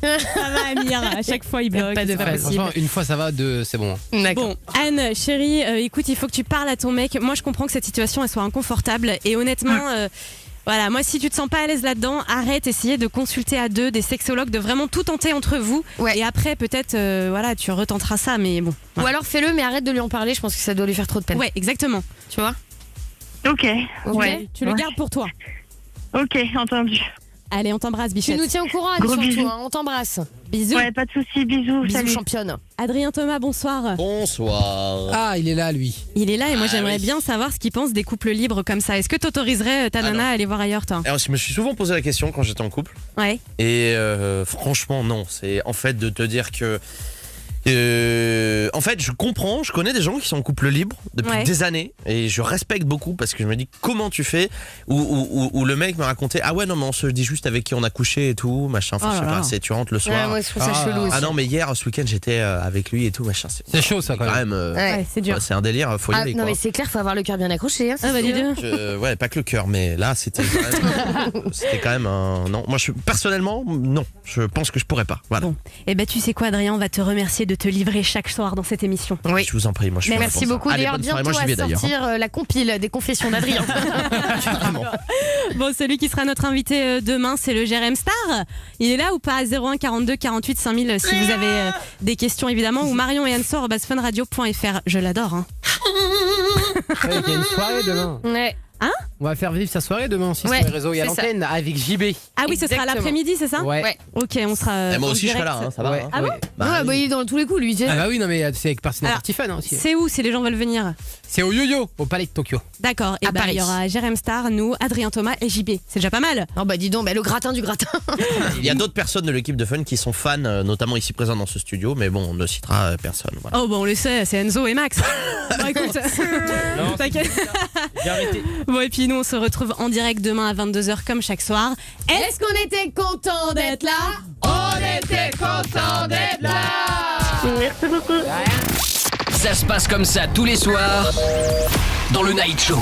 Ça va Amir, à chaque fois il bloque. Pas de Franchement, une fois ça va, deux c'est bon. Bon, Anne, chérie, écoute, il faut que tu parles à ton mec. Moi je comprends que cette situation elle soit inconfortable et honnêtement... Voilà, moi si tu te sens pas à l'aise là-dedans, arrête, essayez de consulter à deux des sexologues, de vraiment tout tenter entre vous. Ouais. Et après peut-être, voilà, tu retenteras ça, mais bon. Ou alors fais-le, mais arrête de lui en parler, je pense que ça doit lui faire trop de peine. Ouais, exactement. Tu vois? Ok. Ouais. Tu le gardes pour toi. Ok, entendu. Allez, on t'embrasse, Tu Bichette. nous tiens au courant, Anne, Gros surtout, bisous. hein, on t'embrasse. Bisous. Ouais, pas de soucis, bisous. Bisous, Salut. championne. Adrien Thomas, bonsoir. Bonsoir. Ah, il est là lui. Il est là et moi j'aimerais bien savoir ce qu'il pense des couples libres comme ça. Est-ce que t'autoriserais ta nana à aller voir ailleurs, toi? Alors, je me suis souvent posé la question quand j'étais en couple. Ouais. Et franchement, non. C'est en fait de te dire que En fait, je connais des gens qui sont en couple libre depuis des années et je respecte beaucoup parce que je me dis comment tu fais où le mec me racontait ah ouais non mais on se dit juste avec qui on a couché et tout machin, enfin, je sais pas, tu rentres le soir. Moi je trouve ça chelou aussi. Ah non mais hier ce week-end j'étais avec lui et tout machin. C'est chaud ça quand même. C'est dur. C'est un délire, faut y aller. Non mais c'est clair, faut avoir le cœur bien accroché. Hein, dis donc. Ouais, pas que le cœur, mais là c'était quand même un non. Moi personnellement non, je pense que je pourrais pas. Voilà. Bon. Et tu sais quoi Adrien, on va te remercier de te livrer chaque soir dans cette émission. Oui. Je vous en prie, moi je suis Merci beaucoup. D'ailleurs, bientôt à sortir la compile des confessions d'Adrien. Bon, celui qui sera notre invité demain, c'est le Jérém Star. Il est là ou pas? 01 42 48 5000 si vous avez des questions évidemment, ou Marion et Anso@funradio.fr. Je l'adore. Hein. Il y a une soirée demain. Ouais. Hein? On va faire vivre sa soirée demain aussi sur les réseaux et à l'antenne avec JB. Ah oui, ce sera l'après-midi, c'est ça? Ouais. Ok, on sera. Moi aussi je serai là, hein, ça va. Ouais. Ah bon? Il est dans tous les coups lui. Ah bah oui, non mais c'est avec Party Fun aussi. C'est où si les gens veulent venir? C'est au Yo-Yo, au Palais de Tokyo. D'accord, et il y aura Jérém Star, nous, Adrien Thomas et JB. C'est déjà pas mal. Oh bah dis donc, le gratin du gratin. Il y a d'autres personnes de l'équipe de Fun qui sont fans, notamment ici présents dans ce studio, mais bon, on ne citera personne. Voilà. Oh, on le sait, c'est Enzo et Max. Bon, écoute. Non, t'inquiète. J'ai arrêté. Bon, et puis nous, on se retrouve en direct demain à 22h comme chaque soir. Est-ce qu'on était content d'être là? On était content d'être là. Merci beaucoup. Ça se passe comme ça tous les soirs dans le Night Show.